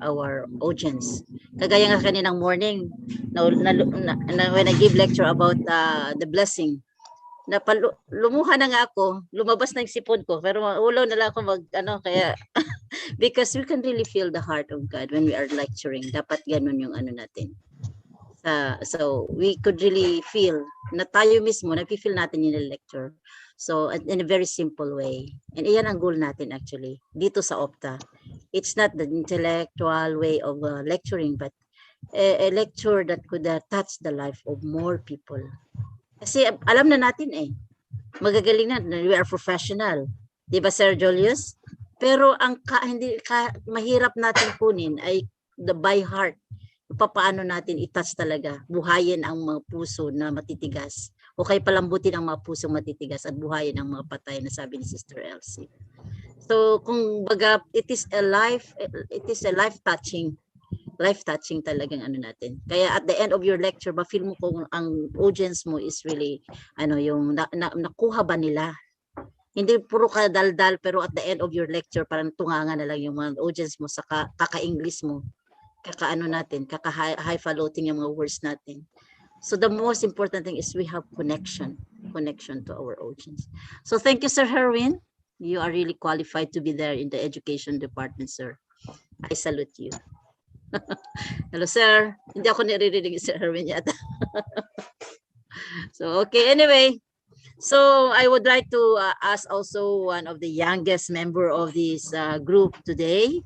audience. Kagaya nga kaninang morning, when I give lecture about the blessing, lumuha na nga ako, lumabas na yung sipon ko, pero ulaw na lang ako kaya, because we can really feel the heart of God when we are lecturing. Dapat ganun yung natin. So we could really feel na tayo mismo, nag-feel natin yung lecture. So in a very simple way. And iyan ang goal natin actually, dito sa UPTA. It's not the intellectual way of lecturing, but a lecture that could touch the life of more people. Kasi alam na natin magagaling na, we are professional. Di ba, Sir Julius? Pero ang mahirap natin kunin ay the by heart. Paano natin i-touch talaga, buhayin ang mga puso na matitigas o kay palambutin ang mga puso matitigas at buhayin ang mga patay na sabi ni Sister Elsie. So kung baga it is a life touching talagang natin. Kaya at the end of your lecture, ma-feel mo kung ang audience mo is really yung nakuha ba nila. Hindi puro ka daldal pero at the end of your lecture parang tunganga na lang yung mga audience mo sa kaka-English mo. Kaka-highfalutin yung mga words natin. So the most important thing is we have connection to our audience. So thank you, Sir Erwin. You are really qualified to be there in the education department, sir. I salute you. Hello, sir. Hindi ako naririnig si Sir Erwin yata. So, okay. Anyway, so I would like to ask also one of the youngest member of this group today.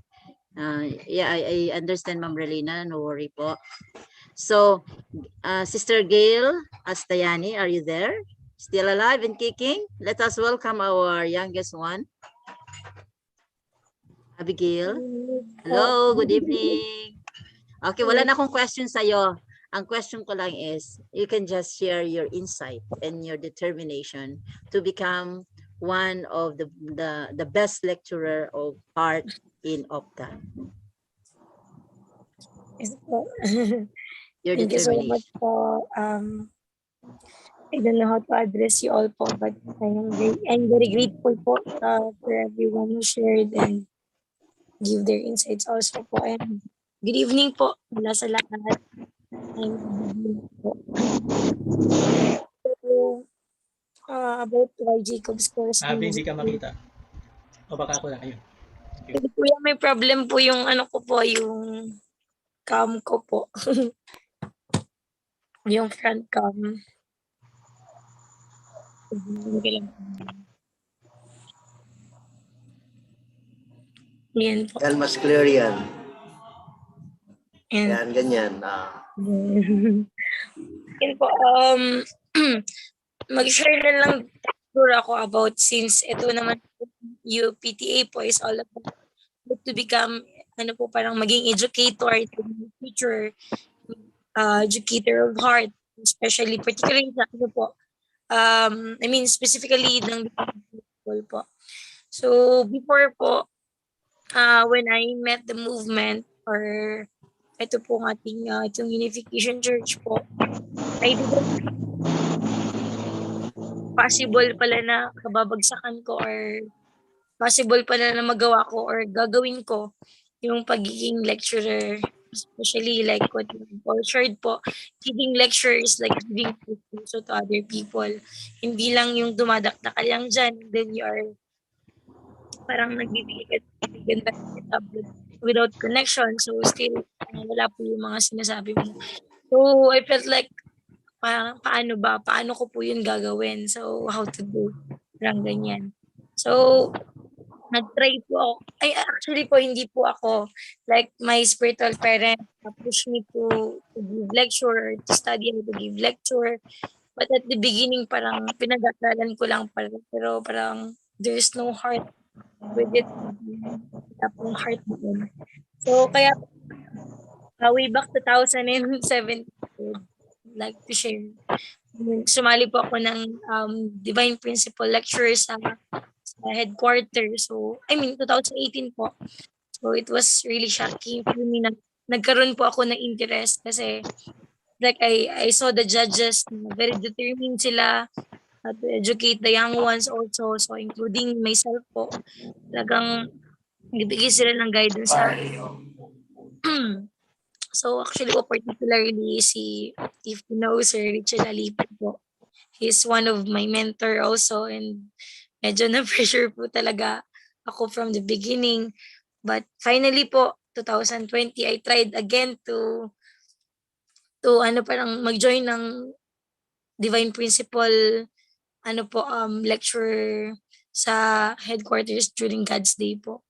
Yeah, I understand, Ma'am Relina. No worry po. So, Sister Gail Astayani, are you there? Still alive and kicking? Let us welcome our youngest one. Abigail. Hello, good evening. Okay, wala na akong question sa'yo. Ang question ko lang is, you can just share your insight and your determination to become one of the best lecturer of art in UPTA. Your Thank you so determination. much po. I don't know how to address you all po, but I'm very grateful po for everyone who shared and give their insights also po. And good evening po mula sa lahat. And po. So, about why Jacob's course. Hindi ka makita. O baka ako lang ayun. Hindi po yan, may problem po yung ko po, yung cam ko po. Yung front cam. Yan po. Yan, mas clear yan. And Ayan, ganyan. yun po, mag-share na lang siguro ako about, since ito naman UPTA po is all about to become, ano po, parang maging educator in the future, educator of heart, especially, particularly sa ano po, I mean, specifically ng people po. So, before po, when I met the movement, or ito po ng ating itong Unification Church po, I didn't possible pala na kababagsakan ko, or possible pala na magawa ko or gagawin ko yung pagiging lecturer. Especially like what you shared po, giving lecture is like giving also to other people. Hindi lang yung dumadakdak ka lang dyan, then you are parang nagbibigay ka ng tablet without connection. So still, wala po yung mga sinasabi mo. So I felt like, paano ba? Paano ko po yun gagawin? So how to do? Parang ganyan. So nag-try po ako. Ay, actually po, hindi po ako. Like, my spiritual parent push me to give lecture, to study how to give lecture. But at the beginning, parang pinag-aralan ko lang pala. Pero parang there's no heart with it. Wala pong heart doon. So, kaya way back 2017, like to share. Sumali po ako ng Divine Principle lecture sa headquarters. So, I mean, 2018 po. So, it was really shocking for me na nagkaroon po ako ng interest kasi like I saw the judges na very determined sila to educate the young ones also. So, including myself po. Talagang nagbigay sila ng guidance sa akin. So, actually po, particularly if you know, Sir Richard Alipo po. He's one of my mentor also, and medyo na-pressure po talaga ako from the beginning. But finally po, 2020, I tried again to parang mag-join ng Divine Principle lecture sa headquarters during God's Day po.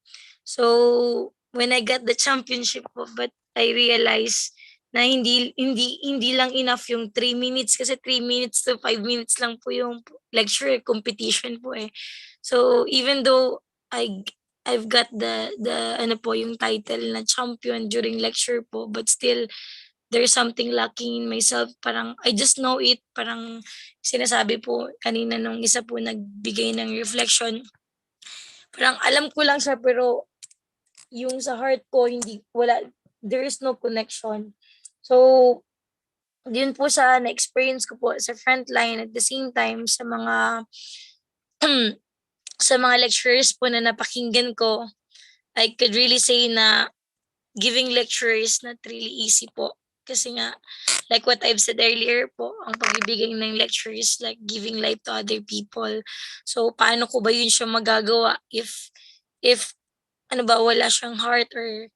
So, when I got the championship po, but I realized na hindi lang enough yung 3 minutes, kasi 3 minutes to 5 minutes lang po yung lecture competition po eh. So, even though I've got the yung title na champion during lecture po, but still there's something lacking in myself. Parang I just know it, parang sinasabi po kanina nung isa po nagbigay ng reflection. Parang alam ko lang siya, pero yung sa heart ko there is no connection. So, yun po sa na-experience ko po sa frontline, at the same time sa mga sa mga lecturers po na napakinggan ko, I could really say na giving lecture is not really easy po. Kasi nga, like what I've said earlier po, ang pagbibigay ng lecture is like giving life to other people. So, paano ko ba yun siya magagawa if wala siyang heart, or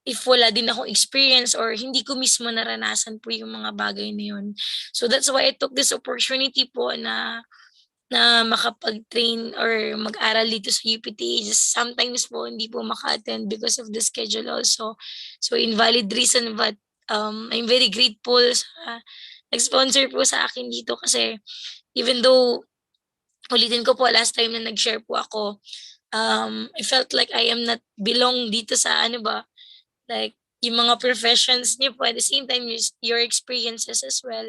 if wala din akong experience, or hindi ko mismo naranasan po yung mga bagay na yun. So, that's why I took this opportunity po na makapag-train or mag-aral dito sa UPTA. Just sometimes po hindi po maka-attend because of the schedule also. So, invalid reason, but I'm very grateful sa nag-sponsor po sa akin dito, kasi even though ulitin ko po, last time na nag-share po ako, I felt like I am not belong dito sa like yung mga professions niyo po, at the same time your experiences as well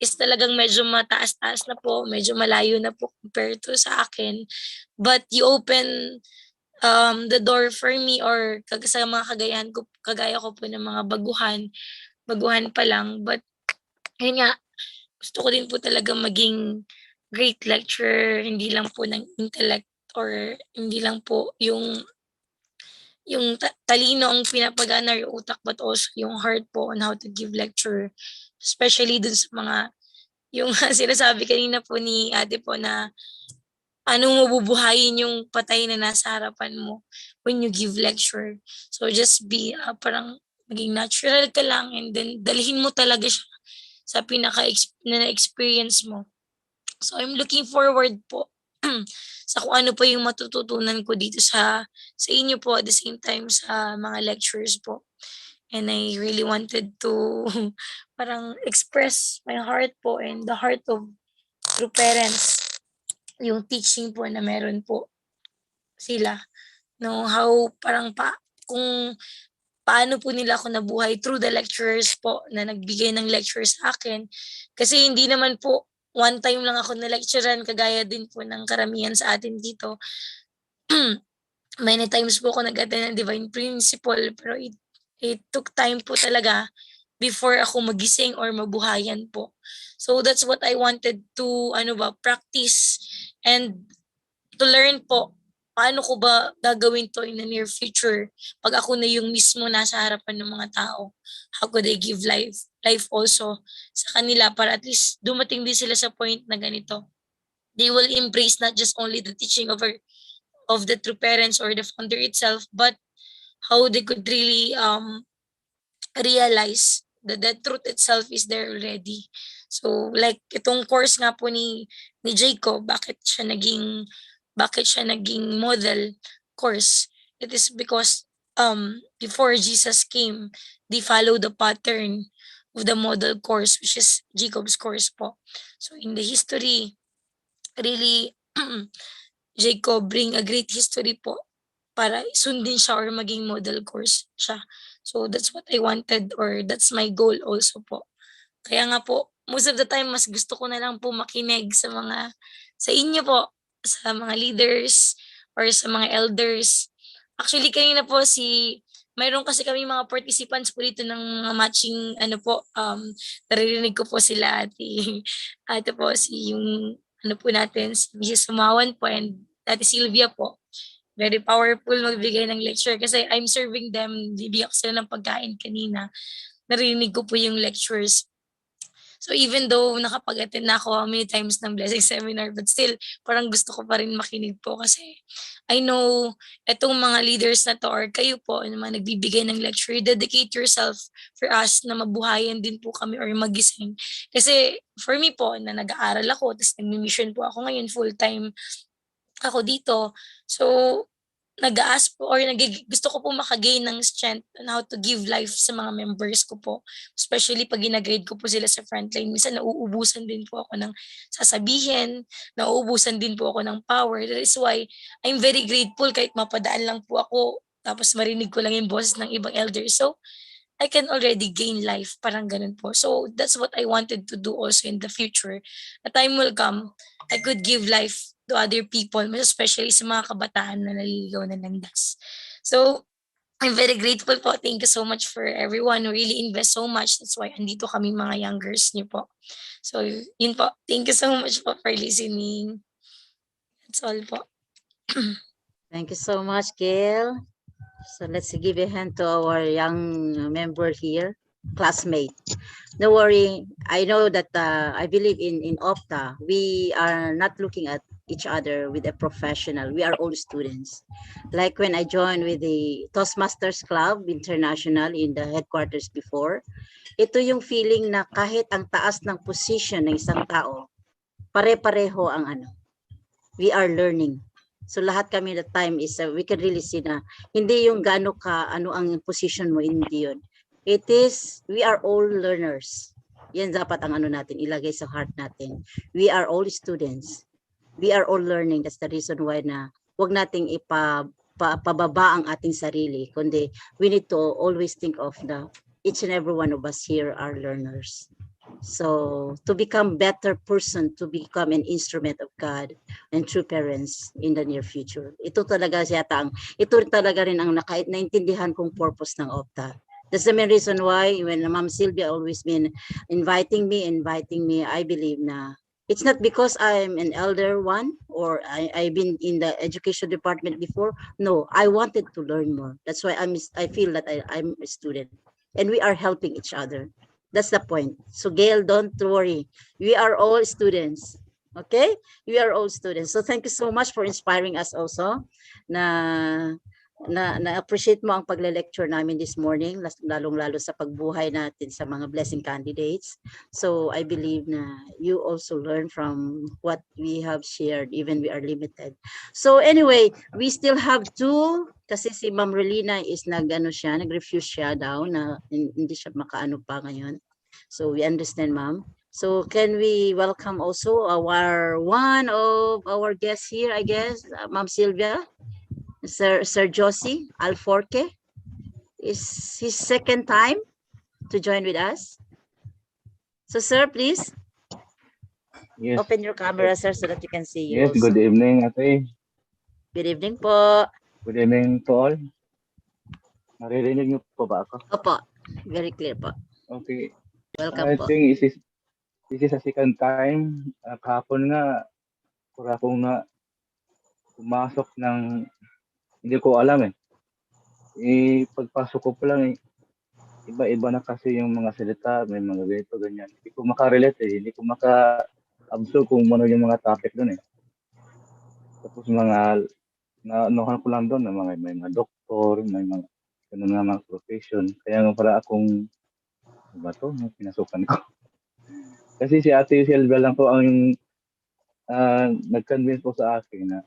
is talagang medyo mataas-taas na po, medyo malayo na po compared to sa akin. But you open the door for me, or sa mga kagaya ko po ng mga baguhan pa lang. But yun nga, gusto ko din po talaga maging great lecturer, hindi lang po ng intellect, or hindi lang po yung talino ang pinapagana yung utak, but also yung heart po on how to give lecture. Especially dun sa mga, yung sinasabi kanina po ni ate po na anong mabubuhayin yung patay na nasa harapan mo when you give lecture. So just be parang maging natural ka lang, and then dalhin mo talaga siya sa na-experience mo. So I'm looking forward po sa kung ano po yung matututunan ko dito sa inyo po, at the same time sa mga lectures po. and I really wanted to parang express my heart po and the heart of true parents, yung teaching po na meron po sila, no, how parang kung paano po nila ako nabuhay through the lecturers po na nagbigay ng lecture sa akin. Kasi hindi naman po one time lang ako na-lecturean kagaya din po ng karamihan sa atin dito. Many times po ako nag-attend ng divine principle, pero it took time po talaga before ako magising or mabuhayan po. So that's what I wanted to practice and to learn po paano ko ba gagawin to in the near future pag ako na yung mismo nasa harapan ng mga tao. How could I give life also sa kanila para at least dumating din sila sa point na ganito. They will embrace not just only the teaching of the true parents or the founder itself, but how they could really realize that the truth itself is there already. So like itong course nga po ni Jacob, bakit siya naging model course? It is because before Jesus came, they follow the pattern of the model course, which is Jacob's course po. So in the history, really Jacob bring a great history po para sundin siya or maging model course siya. So that's what I wanted, or that's my goal also po. Kaya nga po, most of the time mas gusto ko na lang po makinig sa inyo po, sa mga leaders or sa mga elders. Actually kanina po mayroon kasi kami mga participants po dito ng mga matching naririnig ko po sila ate po yung po natin, si Mrs. Sumawan po and Ate Sylvia po. Very powerful magbigay ng lecture kasi I'm serving them, bibigyan ko sila ng pagkain kanina. Narinig ko po yung lectures. So even though nakapag-attend na ako many times ng blessing seminar, but still parang gusto ko pa rin makinig po kasi I know etong mga leaders na to or kayo po na mga nagbibigay ng lecture, dedicate yourself for us na mabuhayan din po kami or magising. Kasi for me po na nag-aaral ako, tapos nag-mission po ako ngayon full-time ako dito. So nag-a-ask po or gusto ko po maka-gain ng strength on how to give life sa mga members ko po. Especially pag gina-guide ko po sila sa frontline. Minsan nauubusan din po ako ng sasabihin, nauubusan din po ako ng power. That is why I'm very grateful kahit mapadaan lang po ako tapos marinig ko lang yung boses ng ibang elders. So, I can already gain life. Parang ganun po. So, that's what I wanted to do also in the future. A time will come, I could give life to other people, mas especially sa mga kabataan na naliligaw na landas. So, I'm very grateful po. Thank you so much for everyone who really invest so much. That's why andito kami mga youngers niyo po. So, yun po. Thank you so much po for listening. That's all po. Thank you so much, Gail. So let's give a hand to our young member here, classmate. Don't worry, I know that I believe in UPTA, we are not looking at each other with a professional. We are all students. Like when I joined with the Toastmasters Club International in the headquarters before, ito yung feeling na kahit ang taas ng position ng isang tao, pare-pareho ang we are learning. So lahat kami that time is we can really see na hindi yung gaano ka ang position mo, hindi yun. It is we are all learners. Yan dapat ang natin ilagay sa heart natin. We are all students. We are all learning. That's the reason why na wag nating pababa ang ating sarili, kundi we need to always think of each and every one of us here are learners. So to become better person, to become an instrument of God and true parents in the near future. Ito talaga ito talaga rin ang naintindihan kong purpose ng OPTA. That's the main reason why when Ma'am Sylvia always been inviting me, I believe na it's not because I'm an elder one or I've been in the education department before. No, I wanted to learn more. That's why I feel that I'm a student and we are helping each other. That's the point. So Gail, don't worry. We are all students. Okay? We are all students. So thank you so much for inspiring us also na na-appreciate mo ang pagle-lecture namin this morning, lalong-lalo sa pagbuhay natin sa mga blessing candidates. So I believe na you also learn from what we have shared, even we are limited. So anyway, we still have two, kasi si Ma'am Relina is nag-refuse siya daw na hindi siya makaano pa ngayon. So we understand, Ma'am. So can we welcome also one of our guests here, I guess, Ma'am Sylvia? Sir Josie Alforque is his second time to join with us. So sir, please open your camera, sir, so that you can see you Yes, also. good evening, ate. Good evening po. Good evening to all. Naririnig niyo po ba ako? Opo, very clear po. Okay. Welcome I po. think this is a second time. Kahapon nga, pura akong na pumasok ng hindi ko alam eh. Pagpasok ko pa lang iba-iba na kasi yung mga salita, may mga ganito, ganyan. Hindi ko makarelate eh. Hindi ko maka-absorb kung ano yung mga topic doon eh. Tapos naanohan ko lang doon, may mga doktor, may mga ganun nga mga profession. Kaya nga para akong pinasukan ko. Kasi si Ate Silvia lang po ang nag-convince po sa akin na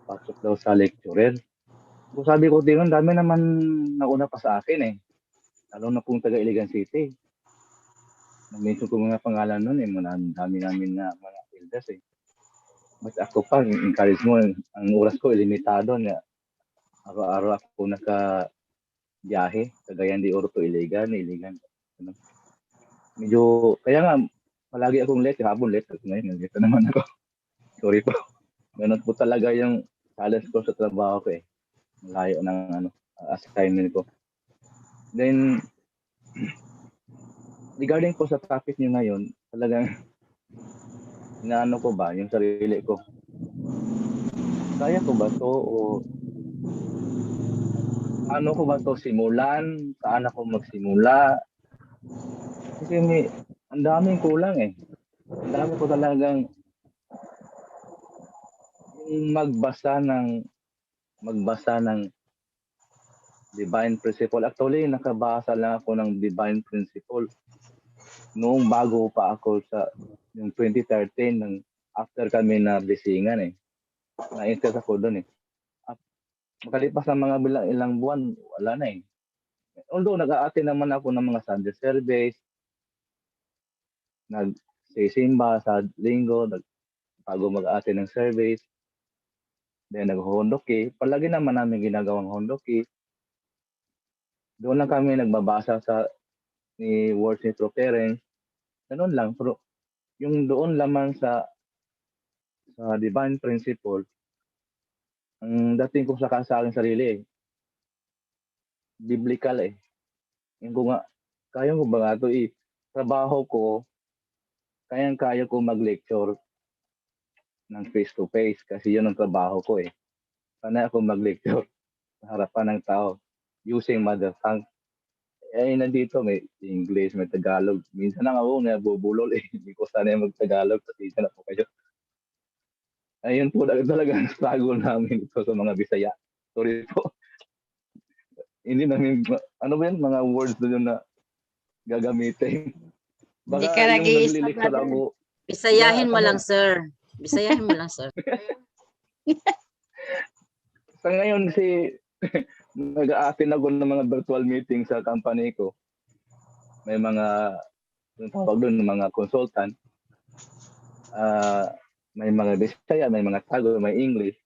magpasok daw sa lecturer. So sabi ko, tingnan, dami naman nauna pa sa akin eh. Lalo na pong taga Iligan City. Nag-mention ko mga pangalan nun eh. Dami namin na mga elders eh. Mas ako pa, encourage mo, ang oras ko limitado na araw-araw ako naka-biyahe. Cagayan de Oro to Iligan. Medyo, kaya nga, palagi akong late, habon late. Ngayon, late naman ako. Sorry po. Ganun po talaga yung challenge ko sa trabaho ko eh. Malayo ng assignment ko. Then, regarding po sa topic niyo ngayon, talagang inaano ko ba yung sarili ko? Kaya ko ba to o ano ko ba to simulan? Saan ako magsimula? Kasi ang daming kulang eh. Ang dami ko talagang magbasa ng divine principle. Actually, nakabasa lang ako ng divine principle noong bago pa ako sa yung 2013 ng after kami na blessingan eh. Na-interest ako doon eh. Makalipas ng mga ilang buwan, wala na eh. Although nag-a-attend naman ako ng mga Sunday service, nag-simba sa linggo, bago mag-attend ng service, then nag-hondoki. Palagi naman namin ginagawang hondoki. Doon lang kami nagbabasa ni words ni True Parents. Ganun lang. Pero yung doon lamang sa divine principle, ang dating ko sa aking sarili biblical eh. Yung ko nga, kaya ko ba nga ito trabaho ko, kaya ko mag-lecture ng face-to-face kasi yun ang trabaho ko eh. Sanay ako mag-lecture sa harapan ng tao using mother tongue. Nandito may English, may Tagalog. Minsan na ako nabubulol eh. Hindi ko sanay mag-Tagalog kasi na po kayo. Ayun po talaga ang struggle namin ito sa mga Bisaya. Sorry po. Hindi namin, ano ba yan, mga words doon na gagamitin. Baka Hindi ka nag-iisa, ako. Bisayahin mo lang, sir. Bisayahin mo lang, sir. Sa ngayon, nag-a-attend ako ng mga virtual meeting sa company ko. May mga, yung tawag doon, mga consultant. May mga Bisaya, may mga Tagalog, may English.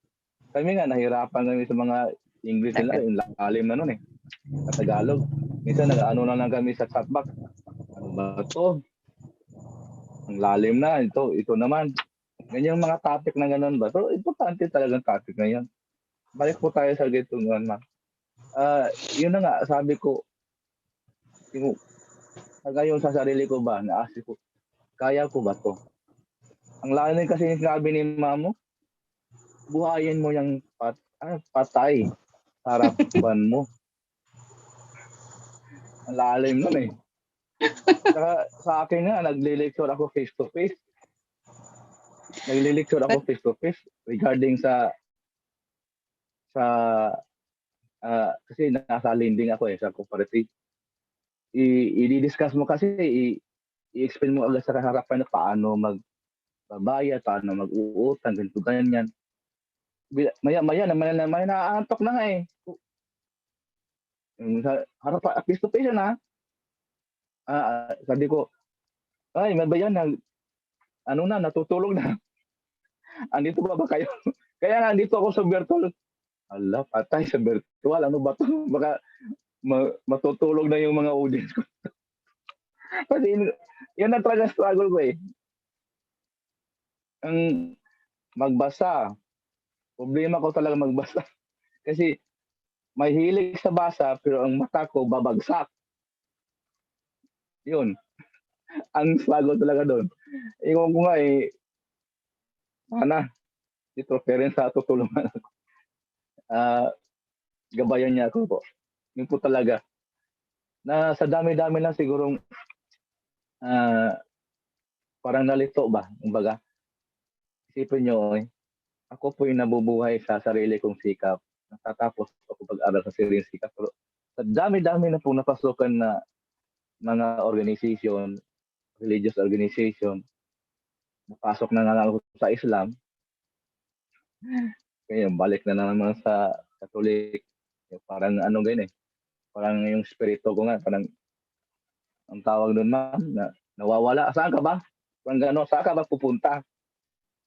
Kami nga, nahirapan kami sa mga English nila, yung lalim na nun eh. Sa Tagalog. Minsan, nag-ano na lang kami sa chatbox. Ano ba ito? Ang lalim na, ito naman. Ganyan mga topic na ganun ba? So, importante talagang topic na yan. Balik po tayo sa ganito ngayon, ma'am. Yun na nga, sabi ko, ngayon sa sarili ko ba, naasik ko, kaya ko ba to? Ang lalim kasi sinabi ni mamo, buhayin mo yung patay sa harapan mo. Ang lalim nun eh. Saka, sa akin nga, nagle-lecture ako face-to-face. Nagle-lecture ako face-to-face regarding sa sa kasi nasa lending ako sa cooperative. I-discuss mo kasi i-explain mo agad sa harapan na paano magbabayad, paano mag-uutang, ganito ganyan. Maya naman naaantok na nga eh. Sa harap face to face na. Sabi ko, ay, may bayan na natutulog na. Andito ba kayo? Kaya nga andito ako sa virtual. Ala, patay sa virtual. Ano ba to? Baka matutulog na yung mga audience ko. Kasi yan ang talaga struggle ko eh. Ang magbasa. Problema ko talaga magbasa. Kasi may hilig sa basa pero ang mata ko babagsak. Yun. Ang struggle talaga doon. Iwan ko nga eh, sana dito parents sa tutulungan ako. Gabayan niya ako po. Yun po talaga. Na sa dami-dami lang sigurong parang nalito ba? Kumbaga, isipin nyo, ako po yung nabubuhay sa sarili kong sikap. Natatapos ako pag-aral sa sariling sikap. Pero sa dami-dami na po napasukan na mga organization, religious organization, napasok na nga ako sa Islam, kaya balik na naman sa Catholic. Parang ano ganyan eh. Parang yung spirito ko nga, parang ang tawag doon ma'am, na nawawala. Saan ka ba? Parang gano'n, saan ka ba pupunta?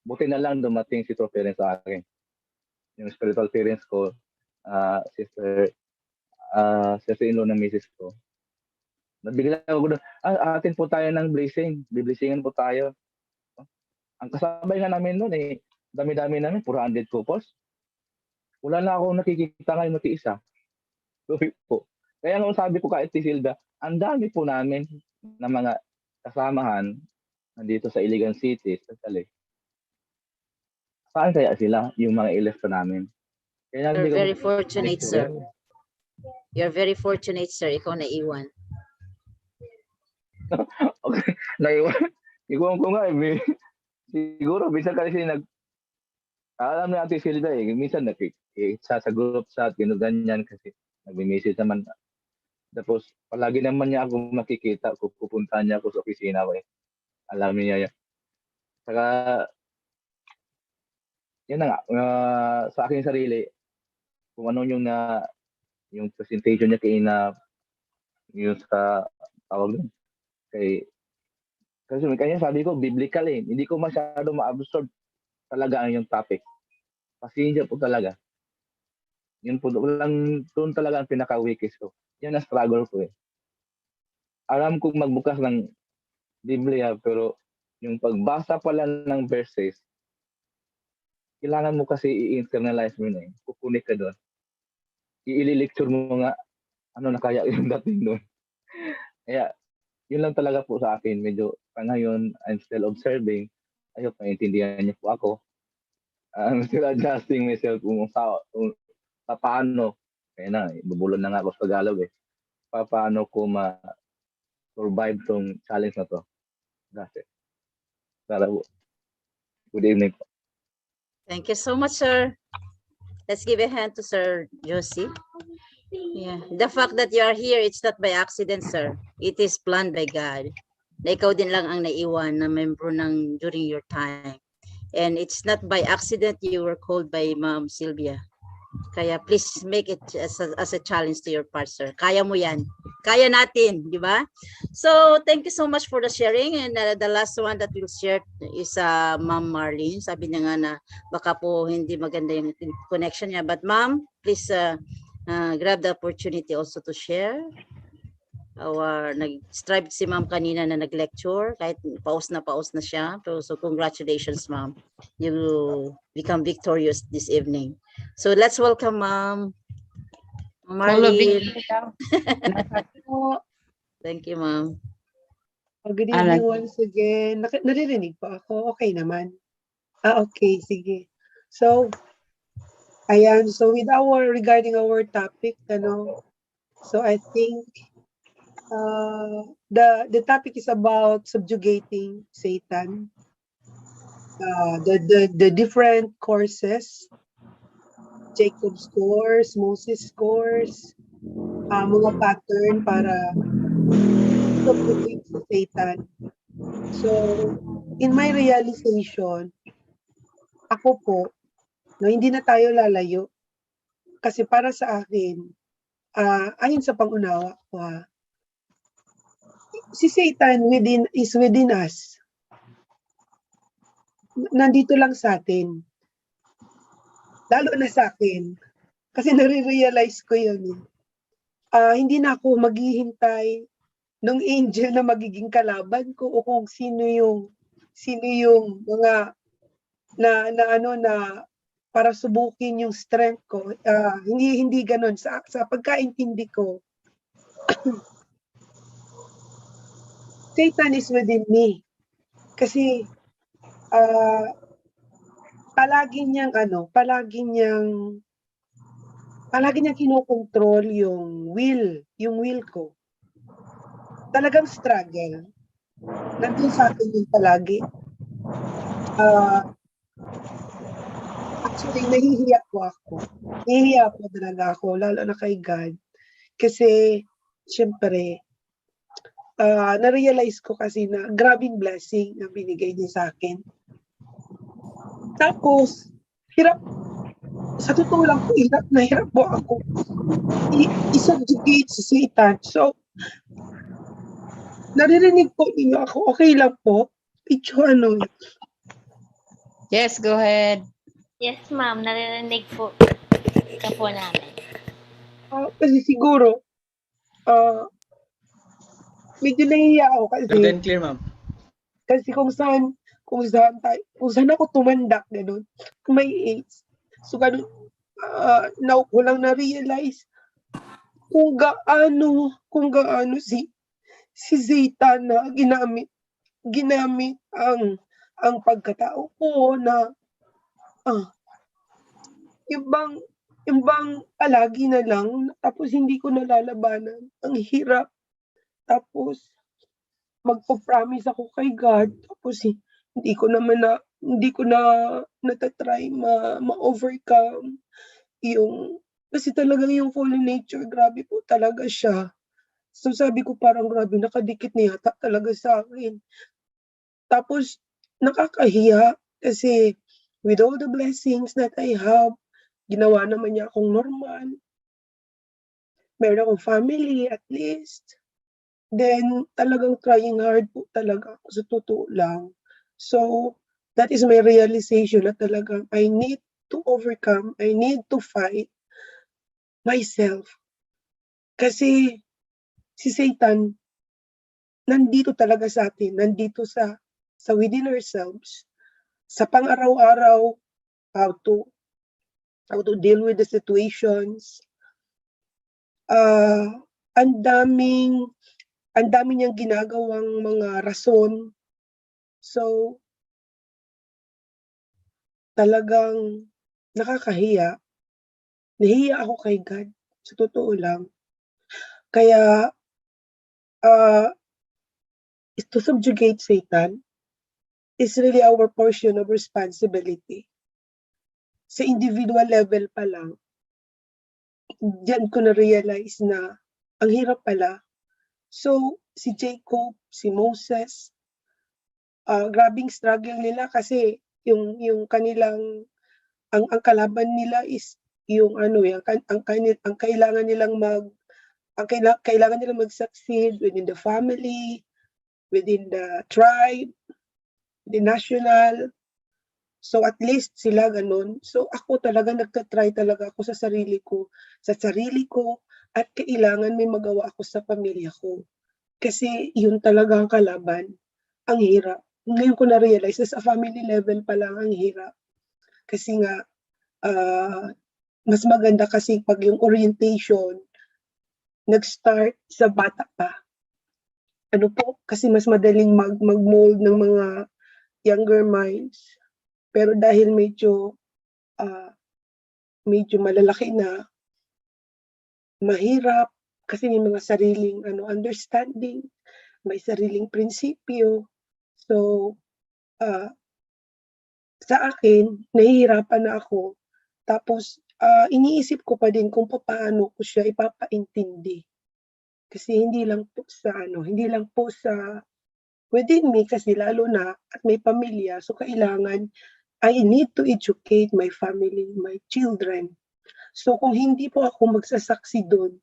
Buti na lang dumating si true parents sa akin. Yung spiritual parents ko, sister-in-law ng misis ko. Nabigla ako doon, atin po tayo ng blessing. Biblisingan po tayo. Ang kasabay nga namin noon eh, dami-dami namin, 400 couples. Wala na akong nakikita ngayon mag-iisa. Sorry po. Kaya nung sabi ko kahit si Silda, ang dami po namin na mga kasamahan nandito sa Iligan City, especially. Saan kaya sila, yung mga ilesta namin? Kaya You're very fortunate, sir. You're very fortunate, sir. Ikaw na iwan. Okay, naiwan. Ikaw ko nga eh. Siguro, minsan kasi alam na natin Silda eh. Minsan sa group chat, ganyan kasi nag-message naman. Tapos, palagi naman niya ako makikita. Pupunta niya ako sa opisina ko eh. Alam niya yan. Saka, yan na nga, sa aking sarili, kung ano yung presentation niya yung sa tawag doon. Kasi kaya sabi ko, biblical eh. Hindi ko masyado ma-absorb talaga ang yung topic. Pasensya po talaga. Yun po, doon talaga ang pinaka-weakest ko. Yan ang struggle ko eh. Alam kong magbukas ng Biblia, pero yung pagbasa pala ng verses, kailangan mo kasi i-internalize mo na eh. Kukunik ka doon. I-lecture mo nga, ano na kaya yung dating doon. Kaya, yun lang talaga po sa akin. Medyo, ngayon, I'm still observing. Ayok, maintindihan niyo po ako. I'm still adjusting myself kung paano. Kaya na, bubulon na nga ako sa Tagalog eh. Paano ko ma-survive tong challenge na to. That's it. Good evening po. Thank you so much, sir. Let's give a hand to Sir Josie. Yeah. The fact that you are here, it's not by accident, sir. It is planned by God. Na ikaw din lang ang naiwan na membro during your time. And it's not by accident you were called by Ma'am Sylvia. Kaya please make it as a challenge to your part, sir. Kaya mo yan. Kaya natin, di ba? So, thank you so much for the sharing. And the last one that we'll share is Ma'am Marlene. Sabi niya nga na baka po hindi maganda yung connection niya. But Ma'am, please grab the opportunity also to share. Nag-strive si Ma'am kanina na nag-lecture. Kahit paus na siya. So, congratulations, Ma'am. You become victorious this evening. So let's welcome Ma'am Marlene. Thank you, Ma'am. Good evening once again. Naririnig po ako? Okay naman. Okay, sige. So, ayan. So regarding our topic, so I think the topic is about subjugating Satan. The different courses Jacob's course, Moses' course, mga pattern para subjugate si Satan. So, in my realization, ako po, no, hindi na tayo lalayo. Kasi para sa akin, ayon sa pangunawa ko, si Satan is within us. Nandito lang sa atin. Lalo na sa akin. Kasi nare-realize ko yun. Hindi na ako maghihintay ng angel na magiging kalaban ko o kung sino yung mga na para subukin yung strength ko. Hindi ganoon sa pagkaintindi ko. Satan is within me. Kasi palagi niyang kinokontrol yung will ko. Talagang struggle. Nandun sa atin yung palagi. Actually, nahihiya po ako. Nahihiya po talaga ako, lalo na kay God. Kasi, syempre, na-realize ko kasi na grabing blessing na binigay niya sa akin. Tapos, hirap. Sa totoo lang po, hirap na hirap po ako. I-subjugate si Satan. So, naririnig po ninyo ako. Okay lang po. Yes, go ahead. Yes, ma'am. Naririnig po ka po namin. Kasi siguro, medyo nahihiya ako kasi. Loud and clear, ma'am. Kasi kung saan ako tumanda, gano'n, may AIDS. So, gano'n, now ko lang na-realize kung gaano si Satan na ginamit ang pagkatao ko na yung bang palagi na lang, tapos hindi ko nalalabanan. Ang hirap. Tapos, magpo-promise ako kay God, tapos hindi ko na natatry ma-overcome yung, kasi talagang yung fallen nature, grabe po talaga siya. So sabi ko parang grabe, nakadikit na yata talaga sa akin. Tapos, nakakahiya kasi with all the blessings that I have, ginawa naman niya akong normal. Meron akong family at least. Then, talagang trying hard po talaga ako sa totoo lang. So, that is my realization na talagang I need to overcome, I need to fight myself. Kasi si Satan, nandito talaga sa atin, nandito sa within ourselves, sa pang-araw-araw, how to deal with the situations. Ang dami niyang ginagawang mga rason. So, talagang nakakahiya. Nahiya ako kay God, sa totoo lang. Kaya, to subjugate Satan is really our portion of responsibility. Sa individual level pa lang, diyan ko na-realize na ang hirap pala. So, si Jacob, si Moses, grabing struggle nila kasi yung kanilang ang kalaban nila is yung ang kailangan nilang mag-succeed within the family, within the tribe, the national. So at least sila ganun. So ako talaga nagtatry talaga ako sa sarili ko at kailangan may magawa ako sa pamilya ko. Kasi yun talaga ang kalaban. Ang hirap. Ngayon ko na-realize na sa family level pa lang ang hirap. Kasi nga, mas maganda kasi pag yung orientation nag-start sa bata pa. Ano po? Kasi mas madaling mag-mold ng mga younger minds. Pero dahil medyo malalaki na, mahirap kasi may mga sariling understanding, may sariling prinsipyo. So, sa akin, nahihirapan na ako. Tapos, iniisip ko pa din kung paano ko siya ipapaintindi. Kasi hindi lang po sa within me kasi lalo na at may pamilya, so kailangan I need to educate my family, my children. So kung hindi po ako magsasaksi doon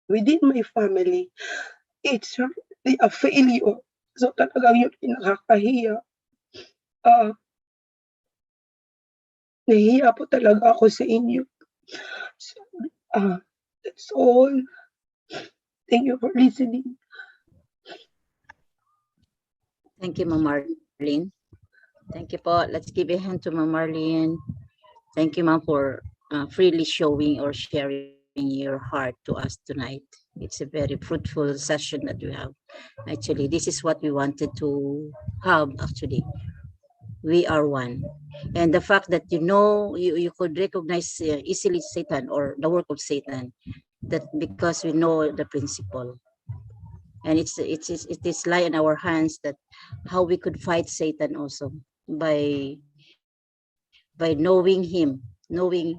within my family, it's really a failure. So talagang yun nakakahiya. Nahihiya po talaga ako sa inyo. So, that's all. Thank you for listening. Thank you, Ma'am Marlene. Thank you po. Let's give a hand to Ma'am Marlene. Thank you, Ma'am, for freely showing or sharing your heart to us tonight. It's a very fruitful session that we have. Actually, this is what we wanted to have, actually. We are one. And the fact that you could recognize easily Satan or the work of Satan, that because we know the principle. And it is lie in our hands that how we could fight Satan also by knowing him, knowing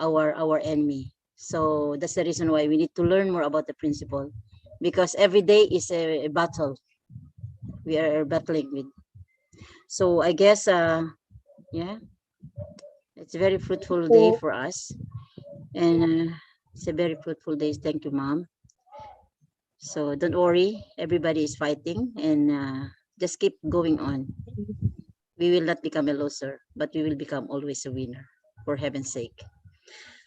our enemy. So that's the reason why we need to learn more about the principle, because every day is a battle we are battling with. So I guess yeah, it's a very fruitful day for us, and it's a very fruitful day. Thank you, Mom. So don't worry, everybody is fighting, and just keep going on. We will not become a loser, but we will become always a winner, for heaven's sake.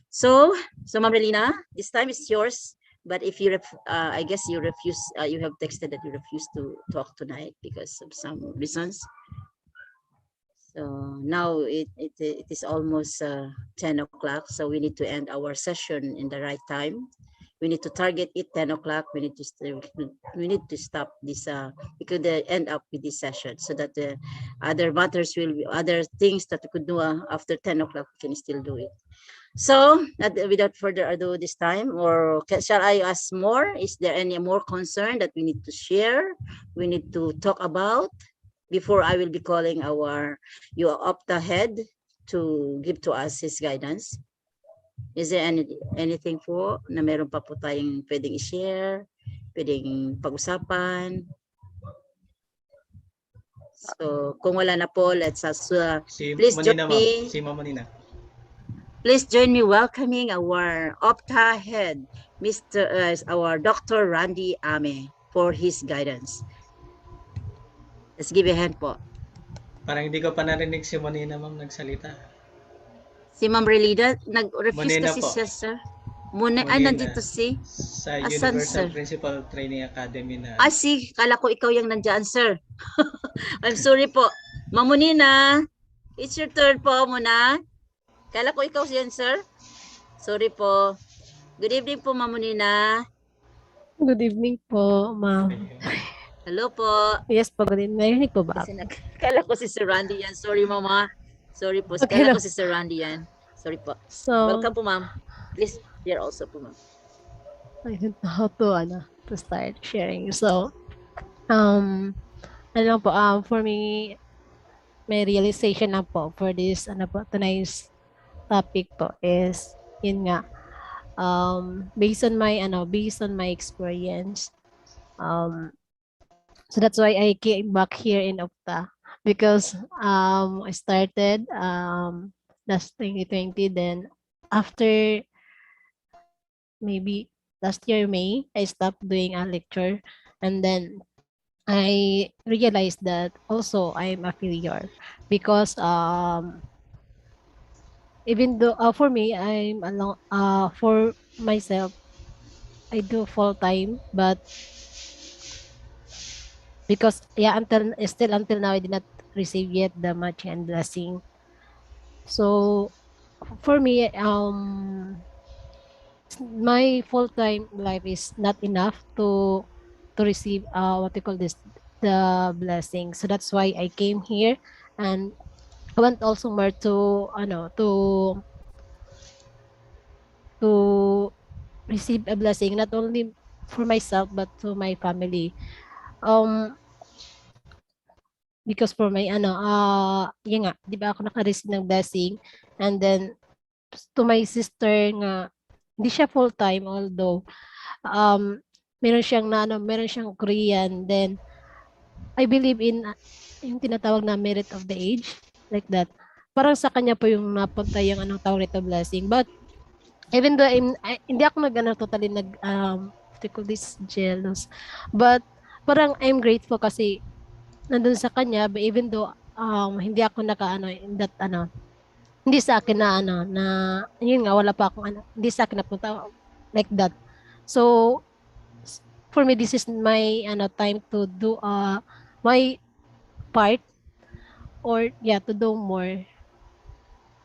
So Ma'am Relina, this time is yours. But if you, I guess you refuse, you have texted that you refuse to talk tonight because of some reasons. So now it is almost 10 o'clock, so we need to end our session in the right time. We need to target it 10 o'clock. We need to stop this. We could end up with this session so that the other matters will be other things that we could do after 10 o'clock. We can still do it. So without further ado, this time, or shall I ask more? Is there any more concern that we need to share? We need to talk about before I will be calling our UPTA head to give to us his guidance. Is there anything po na meron pa po tayong pwedeng i-share, pwedeng pag-usapan? So kung wala na po, let's please join me. Si Ma'am Manina. Please join me welcoming our UPTA head, our Dr. Randy Ame, for his guidance. Let's give a hand po. Parang hindi ko pa narinig si Manina, Ma'am, nagsalita. Si Ma'am Relida, nag-refuse kasi po. siya, sir. Manina, nandito si? Sa Asan, Universal sir? Principal Training Academy na. Kala ko ikaw yung nandyan, sir. I'm sorry po. Ma'am Munina, it's your turn po muna. Kala ko ikaw yan, sir. Sorry po. Good evening po, Ma'am Munina. Good evening po, ma'am. Hello po. Yes po, good evening. Narinig po ba? Kasi kala ko si Sir Randy yan. Sorry, Mama. Sorry po. Okay Kala lang. ko si Sir Randy yan. Sorry po. So, welcome po, ma'am. Please, here also po, ma'am. I don't know how to start sharing. So, ano po, for me, may realization na po for this, tonight's topic po is, yun nga, based on my experience, so that's why I came back here in UPTA, because I started last 2020, then after maybe last year May, I stopped doing a lecture, and then I realized that also I'm a failure, because even though for me I'm alone, for myself I do full time, but because until now I did not receive yet the much and blessing. So for me, my full-time life is not enough to receive what we call this, the blessing. So that's why I came here, and I want also more to to receive a blessing, not only for myself but to my family. Because for my yun nga, 'di ba ako naka-receive ng blessing, and then to my sister nga hindi siya full-time although um meron siyang Korean, then I believe in yung tinatawag na merit of the age, like that. Parang sa kanya po yung napunta yung anong tawag nito, blessing. But even though hindi ako totally what do you call this, jealous. But parang I'm grateful kasi nandun sa kanya, but even though hindi ako in that hindi sa akin na na yun nga wala pa akong hindi sa akin napunta like that. So for me, this is my time to do my part, or yeah, to do more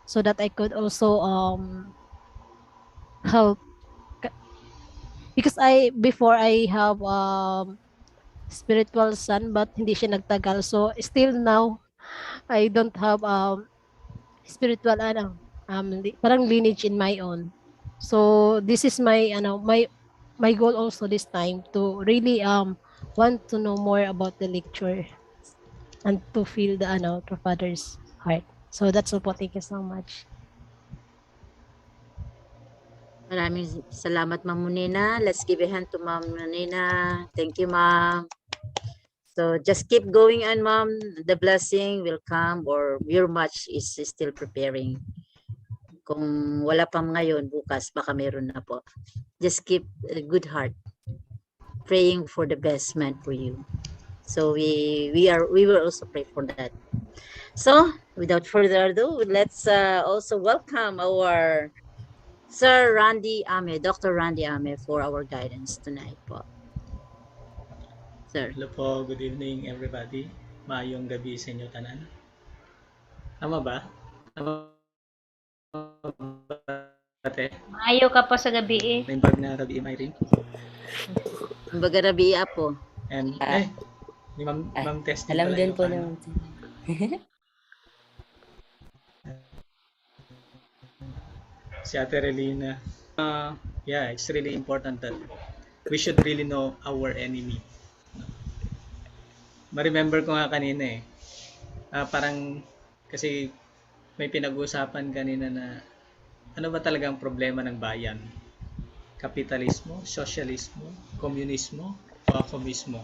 so that I could also help. Because before I have spiritual son but hindi siya nagtagal, so still now I don't have spiritual parang lineage in my own. So this is my my goal also this time to really want to know more about the lecture and to feel the the Father's heart. So that's all po. Thank you so much. Maraming salamat, Ma'am Munina. Let's give a hand to Ma'am Munina. Thank you, Ma'am. So just keep going on, Ma'am. The blessing will come, or your match is still preparing. Kung wala pa ngayon, bukas baka meron na po. Just keep a good heart, praying for the best man for you. So we will also pray for that. So without further ado, let's also welcome our Sir Randy Ame, Dr. Randy Ame, for our guidance tonight po. Sir. Hello po, good evening everybody. Maayong gabi sa inyo tanan. Tama ba? Tama ba, te? Maayo ka pa sa gabi eh. Naimbag na gabi, Mayring. Kumbaga rabi po. And, ni Ma'am Tess. Alam din po naman. Si Ate Relina. Yeah, it's really important that we should really know our enemy. Ma-remember ko nga kanina parang kasi may pinag-usapan kanina na ano ba talaga ang problema ng bayan? Kapitalismo, sosyalismo, komunismo, o ako mismo?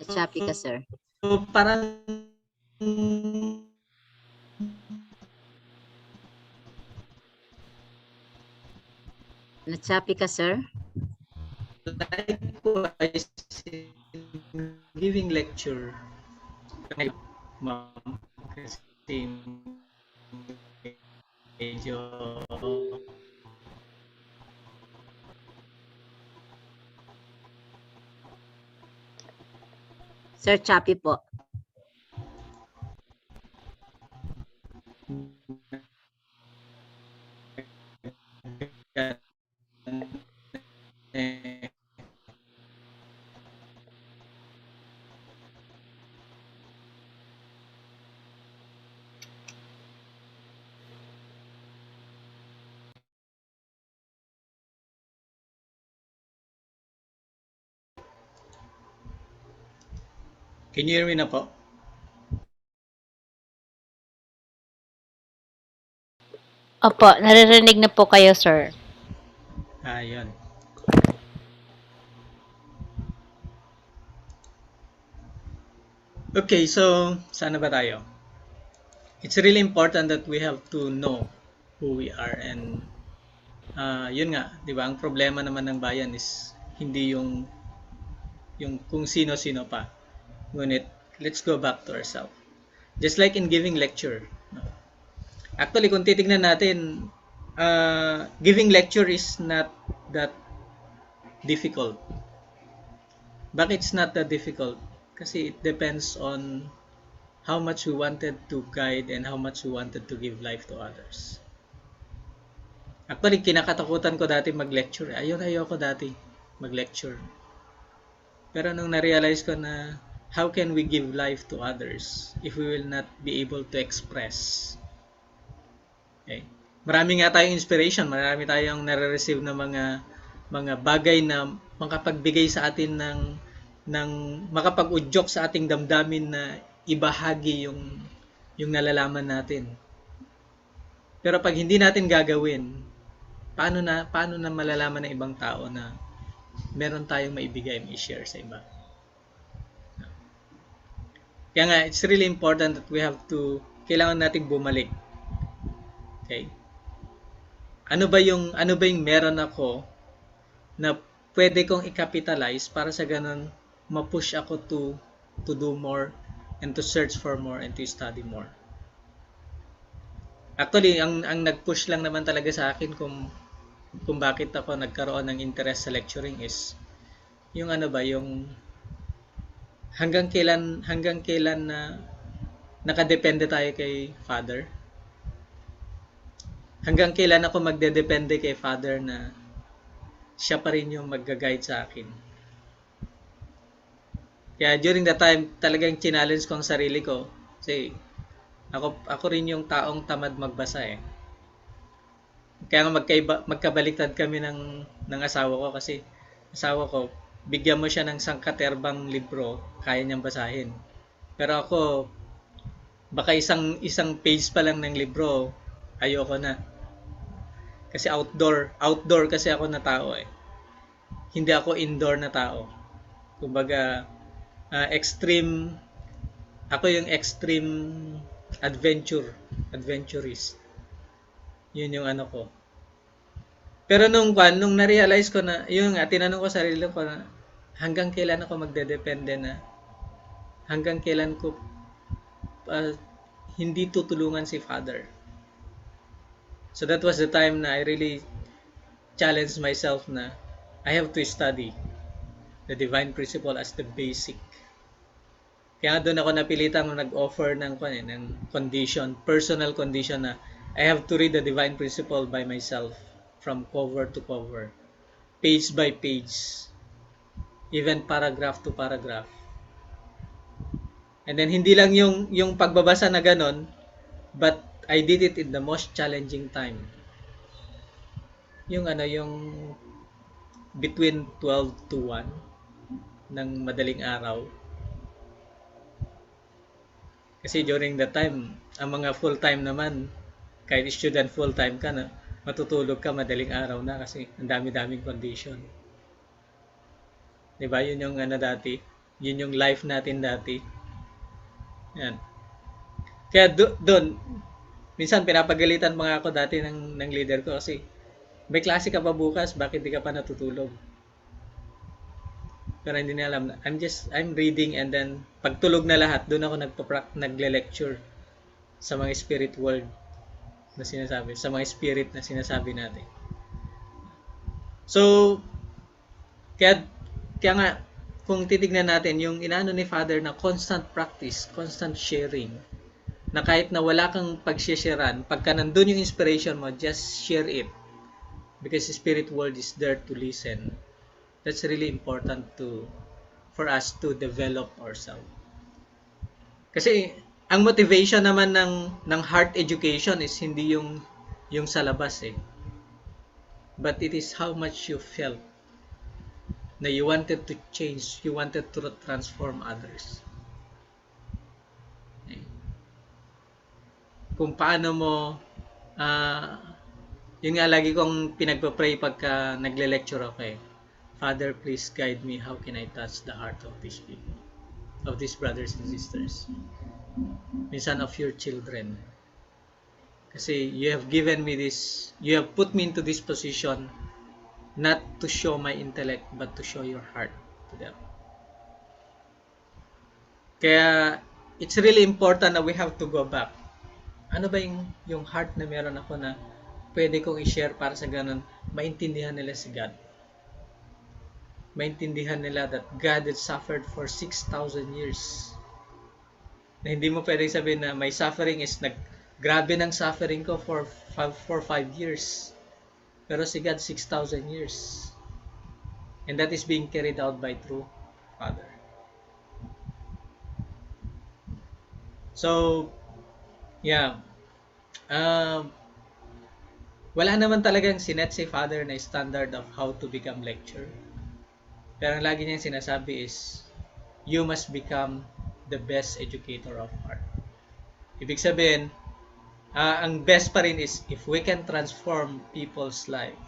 Choppy ka, sir. So, parang Na-choppy ka, sir? Likewise, giving lecture, ma'am, kasi medyo Sir, choppy po. Can you hear me na po? Opo, naririnig na po kayo, sir. Yun. Okay, so saan na ba tayo? It's really important that we have to know who we are, and yun nga, 'di ba? Ang problema naman ng bayan is hindi yung kung sino-sino pa. Ngunit let's go back to ourselves. Just like in giving lecture. Actually, kung titignan natin, giving lecture is not that difficult. Bakit it's not that difficult? Kasi it depends on how much we wanted to guide and how much we wanted to give life to others. Actually, kinakatakutan ko dati mag-lecture. Ayoko dati mag-lecture. Pero nung na-realize ko na how can we give life to others if we will not be able to express? Okay. Marami nga tayong inspiration, marami tayong nare-receive na mga mga bagay na makapagbigay sa atin ng makapag-udyok sa ating damdamin na ibahagi yung nalalaman natin. Pero pag hindi natin gagawin, paano na malalaman ng ibang tao na meron tayong maibigay, i-share sa iba? Kaya nga, it's really important that we have to, kailangan nating bumalik. Okay? Ano ba yung meron ako na pwede kong i-capitalize para sa ganun ma-push ako to do more and to search for more and to study more. Actually, ang nag-push lang naman talaga sa akin kung bakit ako nagkaroon ng interest sa lecturing is yung yung hanggang kailan na nakadepende tayo kay Father. Hanggang kailan ako magdedepende kay Father na siya pa rin yung mag-guide sa akin. Kaya during that time, talagang challenge ko ang sarili ko. Kasi ako rin yung taong tamad magbasa eh. Kaya nga magkabaliktad kami ng asawa ko kasi asawa ko, bigyan mo siya ng sangkaterbang libro, kaya niyang basahin. Pero ako, baka isang page pa lang ng libro, ayoko na. Kasi outdoor kasi ako na tao eh. Hindi ako indoor na tao. Kumbaga, ako yung extreme adventurist. Yun yung ko. Pero nung na-realize ko na, yung tinanong ko sa sarili ko na, hanggang kailan ako magdedepende na, hanggang kailan ko hindi tutulungan si Father. So that was the time na I really challenged myself na I have to study the divine principle as the basic. Kaya doon ako napilitang nag-offer ng condition, personal condition na I have to read the divine principle by myself from cover to cover, page by page, even paragraph to paragraph. And then hindi lang yung pagbabasa na ganon, but I did it in the most challenging time. Yung between 12 to 1 ng madaling araw. Kasi during that time, ang mga full-time naman, kahit student full-time ka na, matutulog ka madaling araw na kasi ang dami-daming condition. Diba? Yun yung dati. Yun yung life natin dati. Yan. Kaya doon, minsan pinapagalitan mga ako dati ng leader ko kasi may klase ka pa bukas, bakit di ka pa natutulog? Pero hindi nila alam. I'm reading and then pagtulog na lahat, doon ako nagle-lecture sa mga spirit world na sinasabi, sa mga spirit na sinasabi natin. So, kaya nga, kung titignan natin, yung inaano ni Father na constant practice, constant sharing, na kahit na wala kang pagsisharean, pagka nandun yung inspiration mo, just share it. Because the spirit world is there to listen. That's really important for us to develop ourselves. Kasi ang motivation naman ng heart education is hindi yung sa labas eh. But it is how much you felt na you wanted to change, you wanted to transform others. Okay. Kung paano mo yun nga lagi kong pinagpa-pray pagka nagle-lecture ako eh. Father, please guide me. How can I touch the heart of these people, of these brothers and sisters? Minsan of your children. Kasi you have given me this, you have put me into this position not to show my intellect, but to show your heart to them. Kaya it's really important that we have to go back. Ano ba yung heart na meron ako na pwede kong i-share para sa ganun, maintindihan nila si God. Maintindihan nila that God had suffered for 6,000 years. Na hindi mo pwedeng sabihin na my suffering is grabe ng suffering ko for 5 years. Pero si God 6,000 years. And that is being carried out by true Father. So, yeah. Wala naman talagang sinet si Father na standard of how to become lecturer. Pero ang lagi niyang sinasabi is, you must become the best educator of art. Ibig sabihin, ang best pa rin is if we can transform people's life.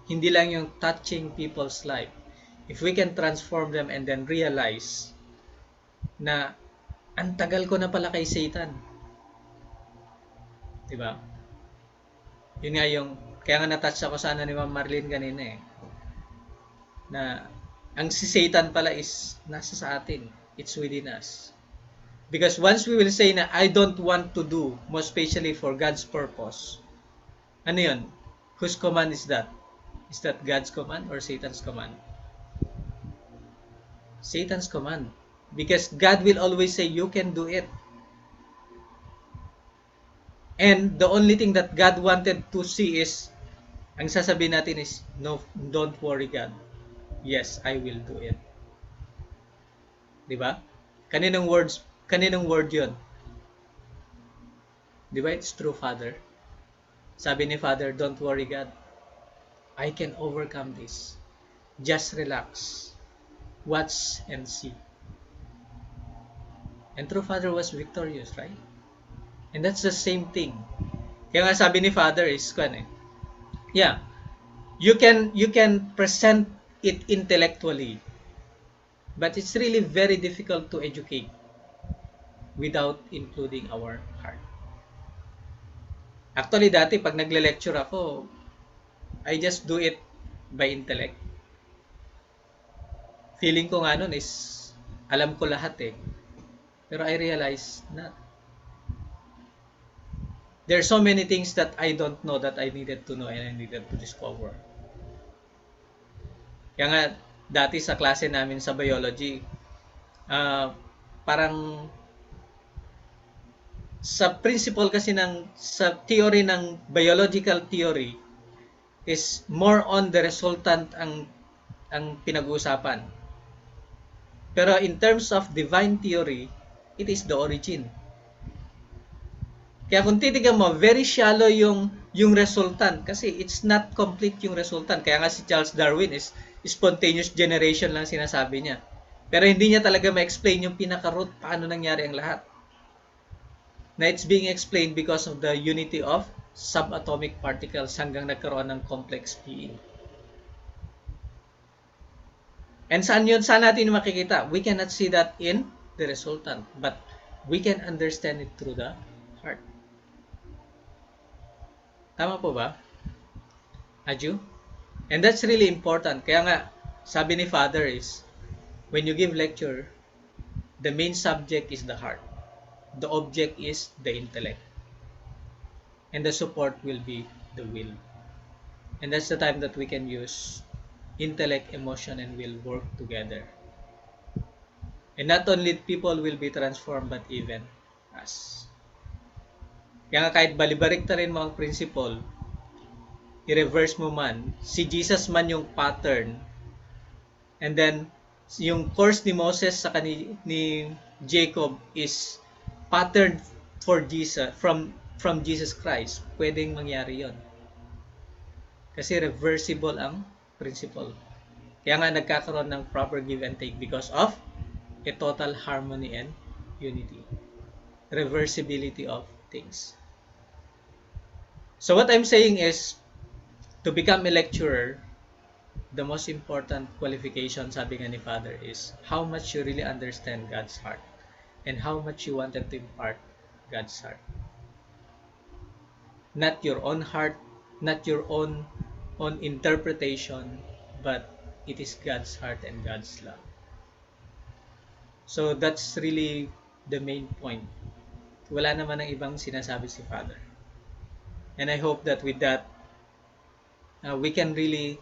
Hindi lang yung touching people's life. If we can transform them and then realize na ang tagal ko na pala kay Satan. Diba? Yun nga yung, kaya nga natouch ako sana ni Ma'am Marlene kanina eh. Na ang si Satan pala is nasa sa atin. It's within us. Because once we will say na I don't want to do, most especially for God's purpose, ano yun? Whose command is that? Is that God's command or Satan's command? Satan's command. Because God will always say, you can do it. And the only thing that God wanted to see is, ang sasabihin natin is, no, don't worry God. Yes, I will do it. Diba? Kaninong word yun? Diba? It's true, Father. Sabi ni Father, don't worry God. I can overcome this. Just relax. Watch and see. And true Father was victorious, right? And that's the same thing. Kaya nga sabi ni Father is, yeah, you can present it intellectually, but it's really very difficult to educate without including our heart. Actually, dati pag nagle-lecture ako, I just do it by intellect. Feeling ko nga nun is, alam ko lahat eh. Pero I realize na there are so many things that I don't know that I needed to know and I needed to discover. Kaya nga, dati sa klase namin sa biology, parang sa principle kasi sa theory ng biological theory is more on the resultant ang pinag-uusapan. Pero in terms of divine theory, it is the origin. Kaya kung titignan mo, very shallow yung resultant kasi it's not complete yung resultant. Kaya nga si Charles Darwin is spontaneous generation lang sinasabi niya. Pero hindi niya talaga ma-explain yung pinaka-root paano nangyari ang lahat. Na it's being explained because of the unity of subatomic particles hanggang nagkaroon ng complex being. And saan natin makikita? We cannot see that in the resultant, but we can understand it through the heart. Tama po ba? Aju? And that's really important. Kaya nga, sabi ni Father is, when you give lecture, the main subject is the heart. The object is the intellect. And the support will be the will. And that's the time that we can use intellect, emotion, and will work together. And not only people will be transformed, but even us. Kaya nga kahit balibarik ta rin mga principle, i-reverse mo man, si Jesus man yung pattern, and then yung course ni Moses sa ni Jacob is pattern for Jesus, from Jesus Christ, pwedeng mangyari yon. Kasi reversible ang principle. Kaya nga nagkakaroon ng proper give and take because of a total harmony and unity. Reversibility of things. So what I'm saying is, to become a lecturer, the most important qualification, sabi nga ni Father, is how much you really understand God's heart and how much you wanted to impart God's heart. Not your own heart, not your own interpretation, but it is God's heart and God's love. So that's really the main point. Wala naman ng ibang sinasabi si Father. And I hope that with that, we can really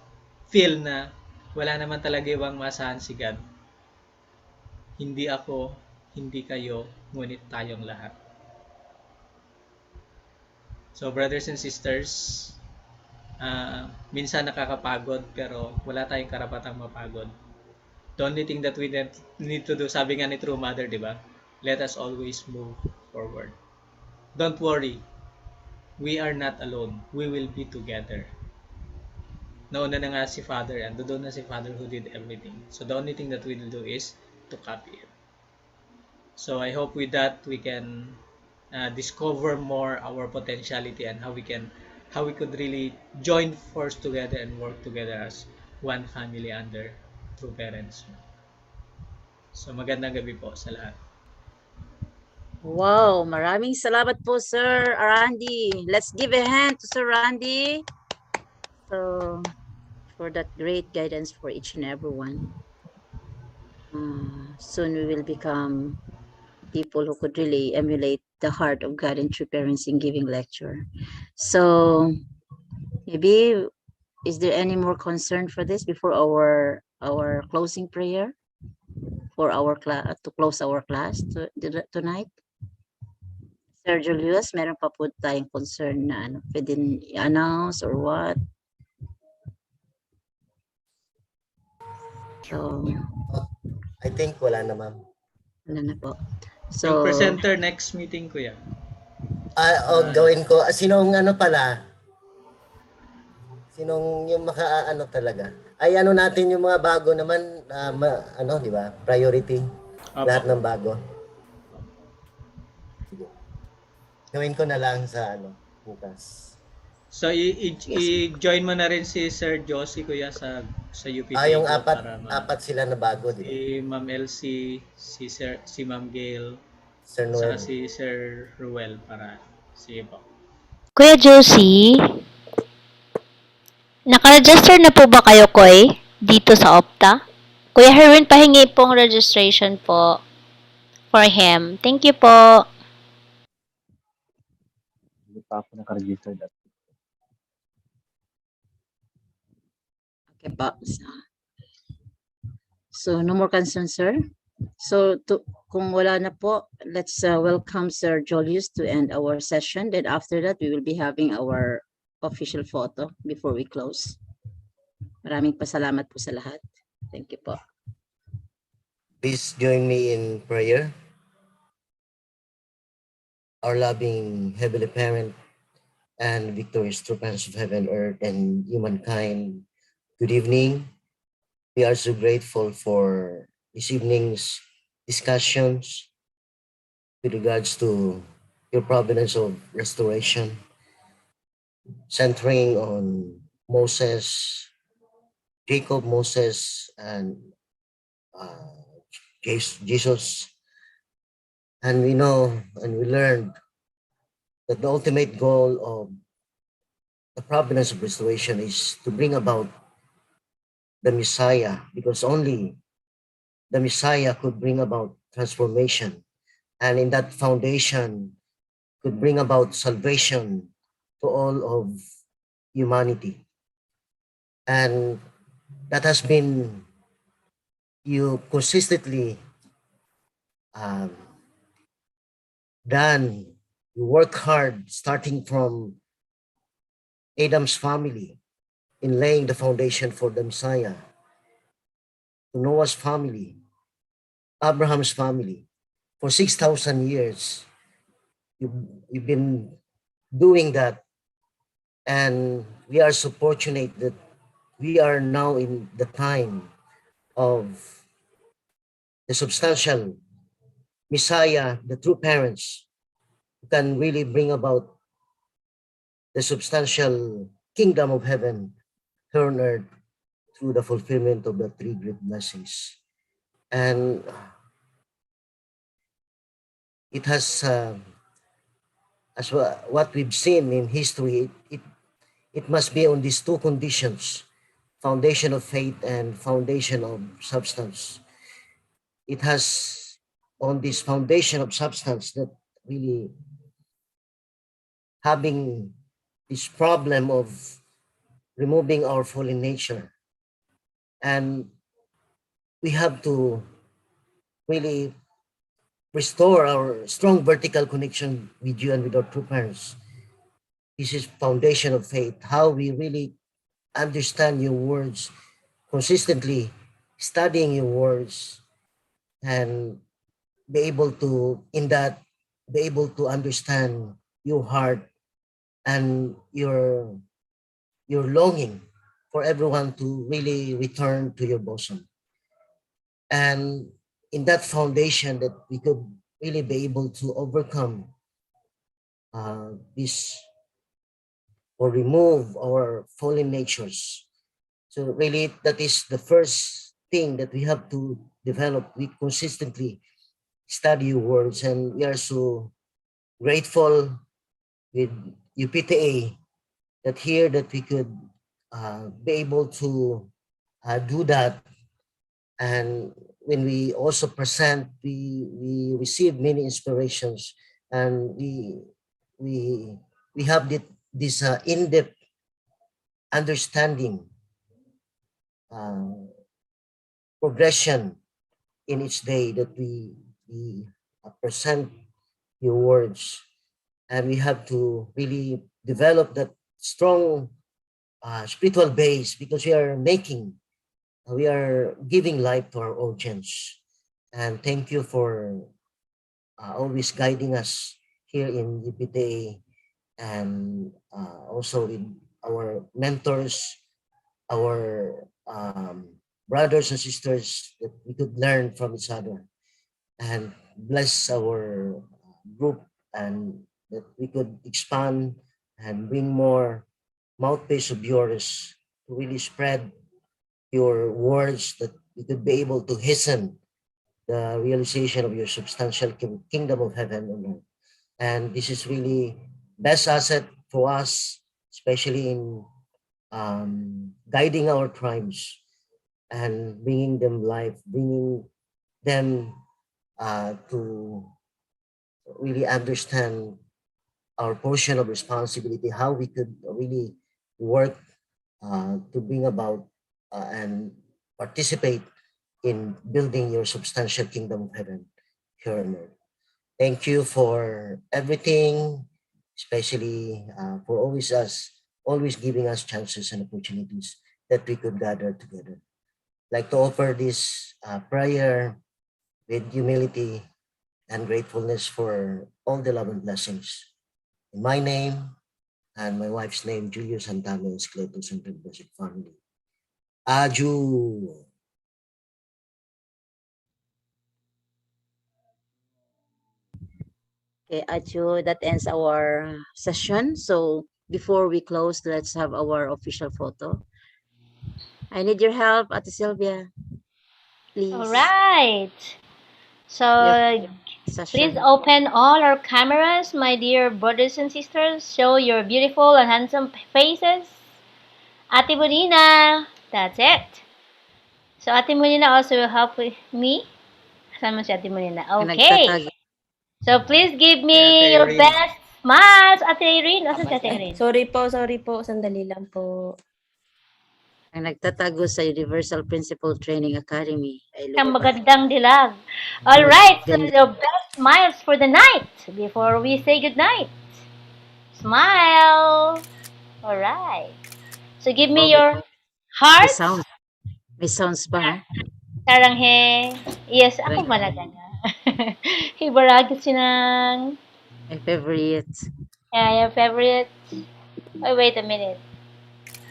feel na wala naman talaga ibang masahan si God. Hindi ako, hindi kayo, ngunit tayong lahat. So brothers and sisters, minsan nakakapagod pero wala tayong karapatang mapagod. The only thing that we need to do, sabi nga ni True Mother, di ba? Let us always move forward. Don't worry. we are not alone. We will be together. Nauna na nga si Father and doon na si Father who did everything. So the only thing that we will do is to copy it. So I hope with that we can discover more our potentiality and how we could really join force together and work together as one family under true parents. So magandang gabi po sa lahat. Wow, maraming salamat po, Sir Randy. Let's give a hand to Sir Randy. So, for that great guidance for each and everyone. Soon we will become people who could really emulate the heart of God and true parents in giving lecture. So, maybe, is there any more concern for this before our closing prayer for our class to close our class tonight? Sir Julius, meron pa po tayong concern na pwede i-announce or what? So, I think wala na, ma'am. Wala na po. So, yung presenter next meeting, kuya. Gawin ko. Sinong pala? Sinong yung talaga? Ay natin yung mga bago naman, di ba? Priority. Lahat ng bago. Sige. Gawin ko na lang sa bukas. So i-join mo na rin si Sir Josie, kuya, sa UPTA. Yung apat sila na bago, di ba? Si Ma'am Elsie, si Ma'am Gail, Sir Noel. saka si Sir Ruel para sige po. Kuya Josie, naka-register na po ba kayo, Koy, dito sa UPTA? Kuya Herwin, pahingi pong registration po for him. Thank you po. Hindi pa ako naka-register dati. Okay po. So, no more concerns, sir? So, kung wala na po, let's welcome Sir Julius to end our session. Then after that, we will be having our official photo before we close. Maraming pasalamat po sa lahat. Thank you po. Please join me in prayer. Our loving Heavenly Parent and victorious true parents of heaven, earth, and humankind, good evening. We are so grateful for this evening's discussions with regards to your providence of restoration, centering on Moses, Jacob, Moses, and Jesus. And we know and we learned that the ultimate goal of the providence of restoration is to bring about the Messiah, because only the Messiah could bring about transformation. And in that foundation could bring about salvation to all of humanity. And that has been you consistently done. You work hard starting from Adam's family in laying the foundation for the Messiah, to Noah's family, Abraham's family. For 6,000 years, you've been doing that. And we are so fortunate that we are now in the time of the substantial Messiah, the true parents, who can really bring about the substantial kingdom of heaven here on earth through the fulfillment of the three great blessings. And it has, as what we've seen in history, it must be on these two conditions: foundation of faith and foundation of substance. It has on this foundation of substance that really having this problem of removing our fallen nature. And we have to really restore our strong vertical connection with you and with our true parents. This is foundation of faith, how we really understand your words, consistently studying your words, and be able to, in that, be able to understand your heart and your longing for everyone to really return to your bosom. And in that foundation that we could really be able to overcome this or remove our fallen natures. So really that is the first thing that we have to develop. We consistently study your words, and we are so grateful with UPTA that here that we could be able to do that. And when we also present, we receive many inspirations, and we we have this in-depth understanding, uh, progression in each day that we present your words, and we have to really develop that strong spiritual base, because we are giving life to our audience. And thank you for always guiding us here in UPTA, and also with our mentors, our brothers and sisters, that we could learn from each other, and bless our group, and that we could expand and bring more mouthpiece of yours to really spread your words, that we could be able to hasten the realization of your substantial kingdom of heaven on earth. And this is really best asset for us, especially in guiding our tribes and bringing them life, bringing them to really understand our portion of responsibility, how we could really work to bring about and participate in building your substantial kingdom of heaven here on earth. Thank you for everything, especially for always giving us chances and opportunities that we could gather together. Like to offer this prayer with humility and gratefulness for all the love and blessings. In my name and my wife's name, Julius Santano and Cleto Central Blessed Family. Aju. Okay, Achu, that ends our session. So before we close, let's have our official photo. I need your help, Ate Sylvia. All Please. right. So Your please session. open all our cameras, my dear brothers and sisters. Show your beautiful and handsome faces. Ate Molina. That's it. So Ate Molina also will help with me. Kasama si Ate Molina. Okay. Nagtatago. So please give Si Ate me your Irene. best smiles, Ate Irene. Asan si Ate Ay, Irene? sorry po. Sandali lang po. Ang nagtatago sa Universal Principal Training Academy ay Ang lumabas. magandang dilag. All right, so Ganda. your best smiles for the night before we say goodnight. Smile. All right. So give Oh, me your may hearts. sounds. May sounds pa, ha? Sarang he. Yes, ako Right. malaga na. Ibaragit sinang. My favorite. Yeah, your favorite. Oh, wait a minute.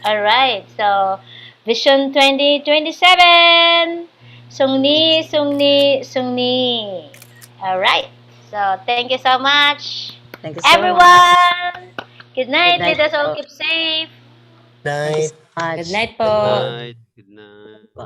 All right. So, Vision 2027. Sungni, sungni, sungni. All right. So, thank you so much, Thank you so much. everyone. Good Good night. night Let us all po. keep safe. Thank you Night. so much. Good night Good po. night. Good night.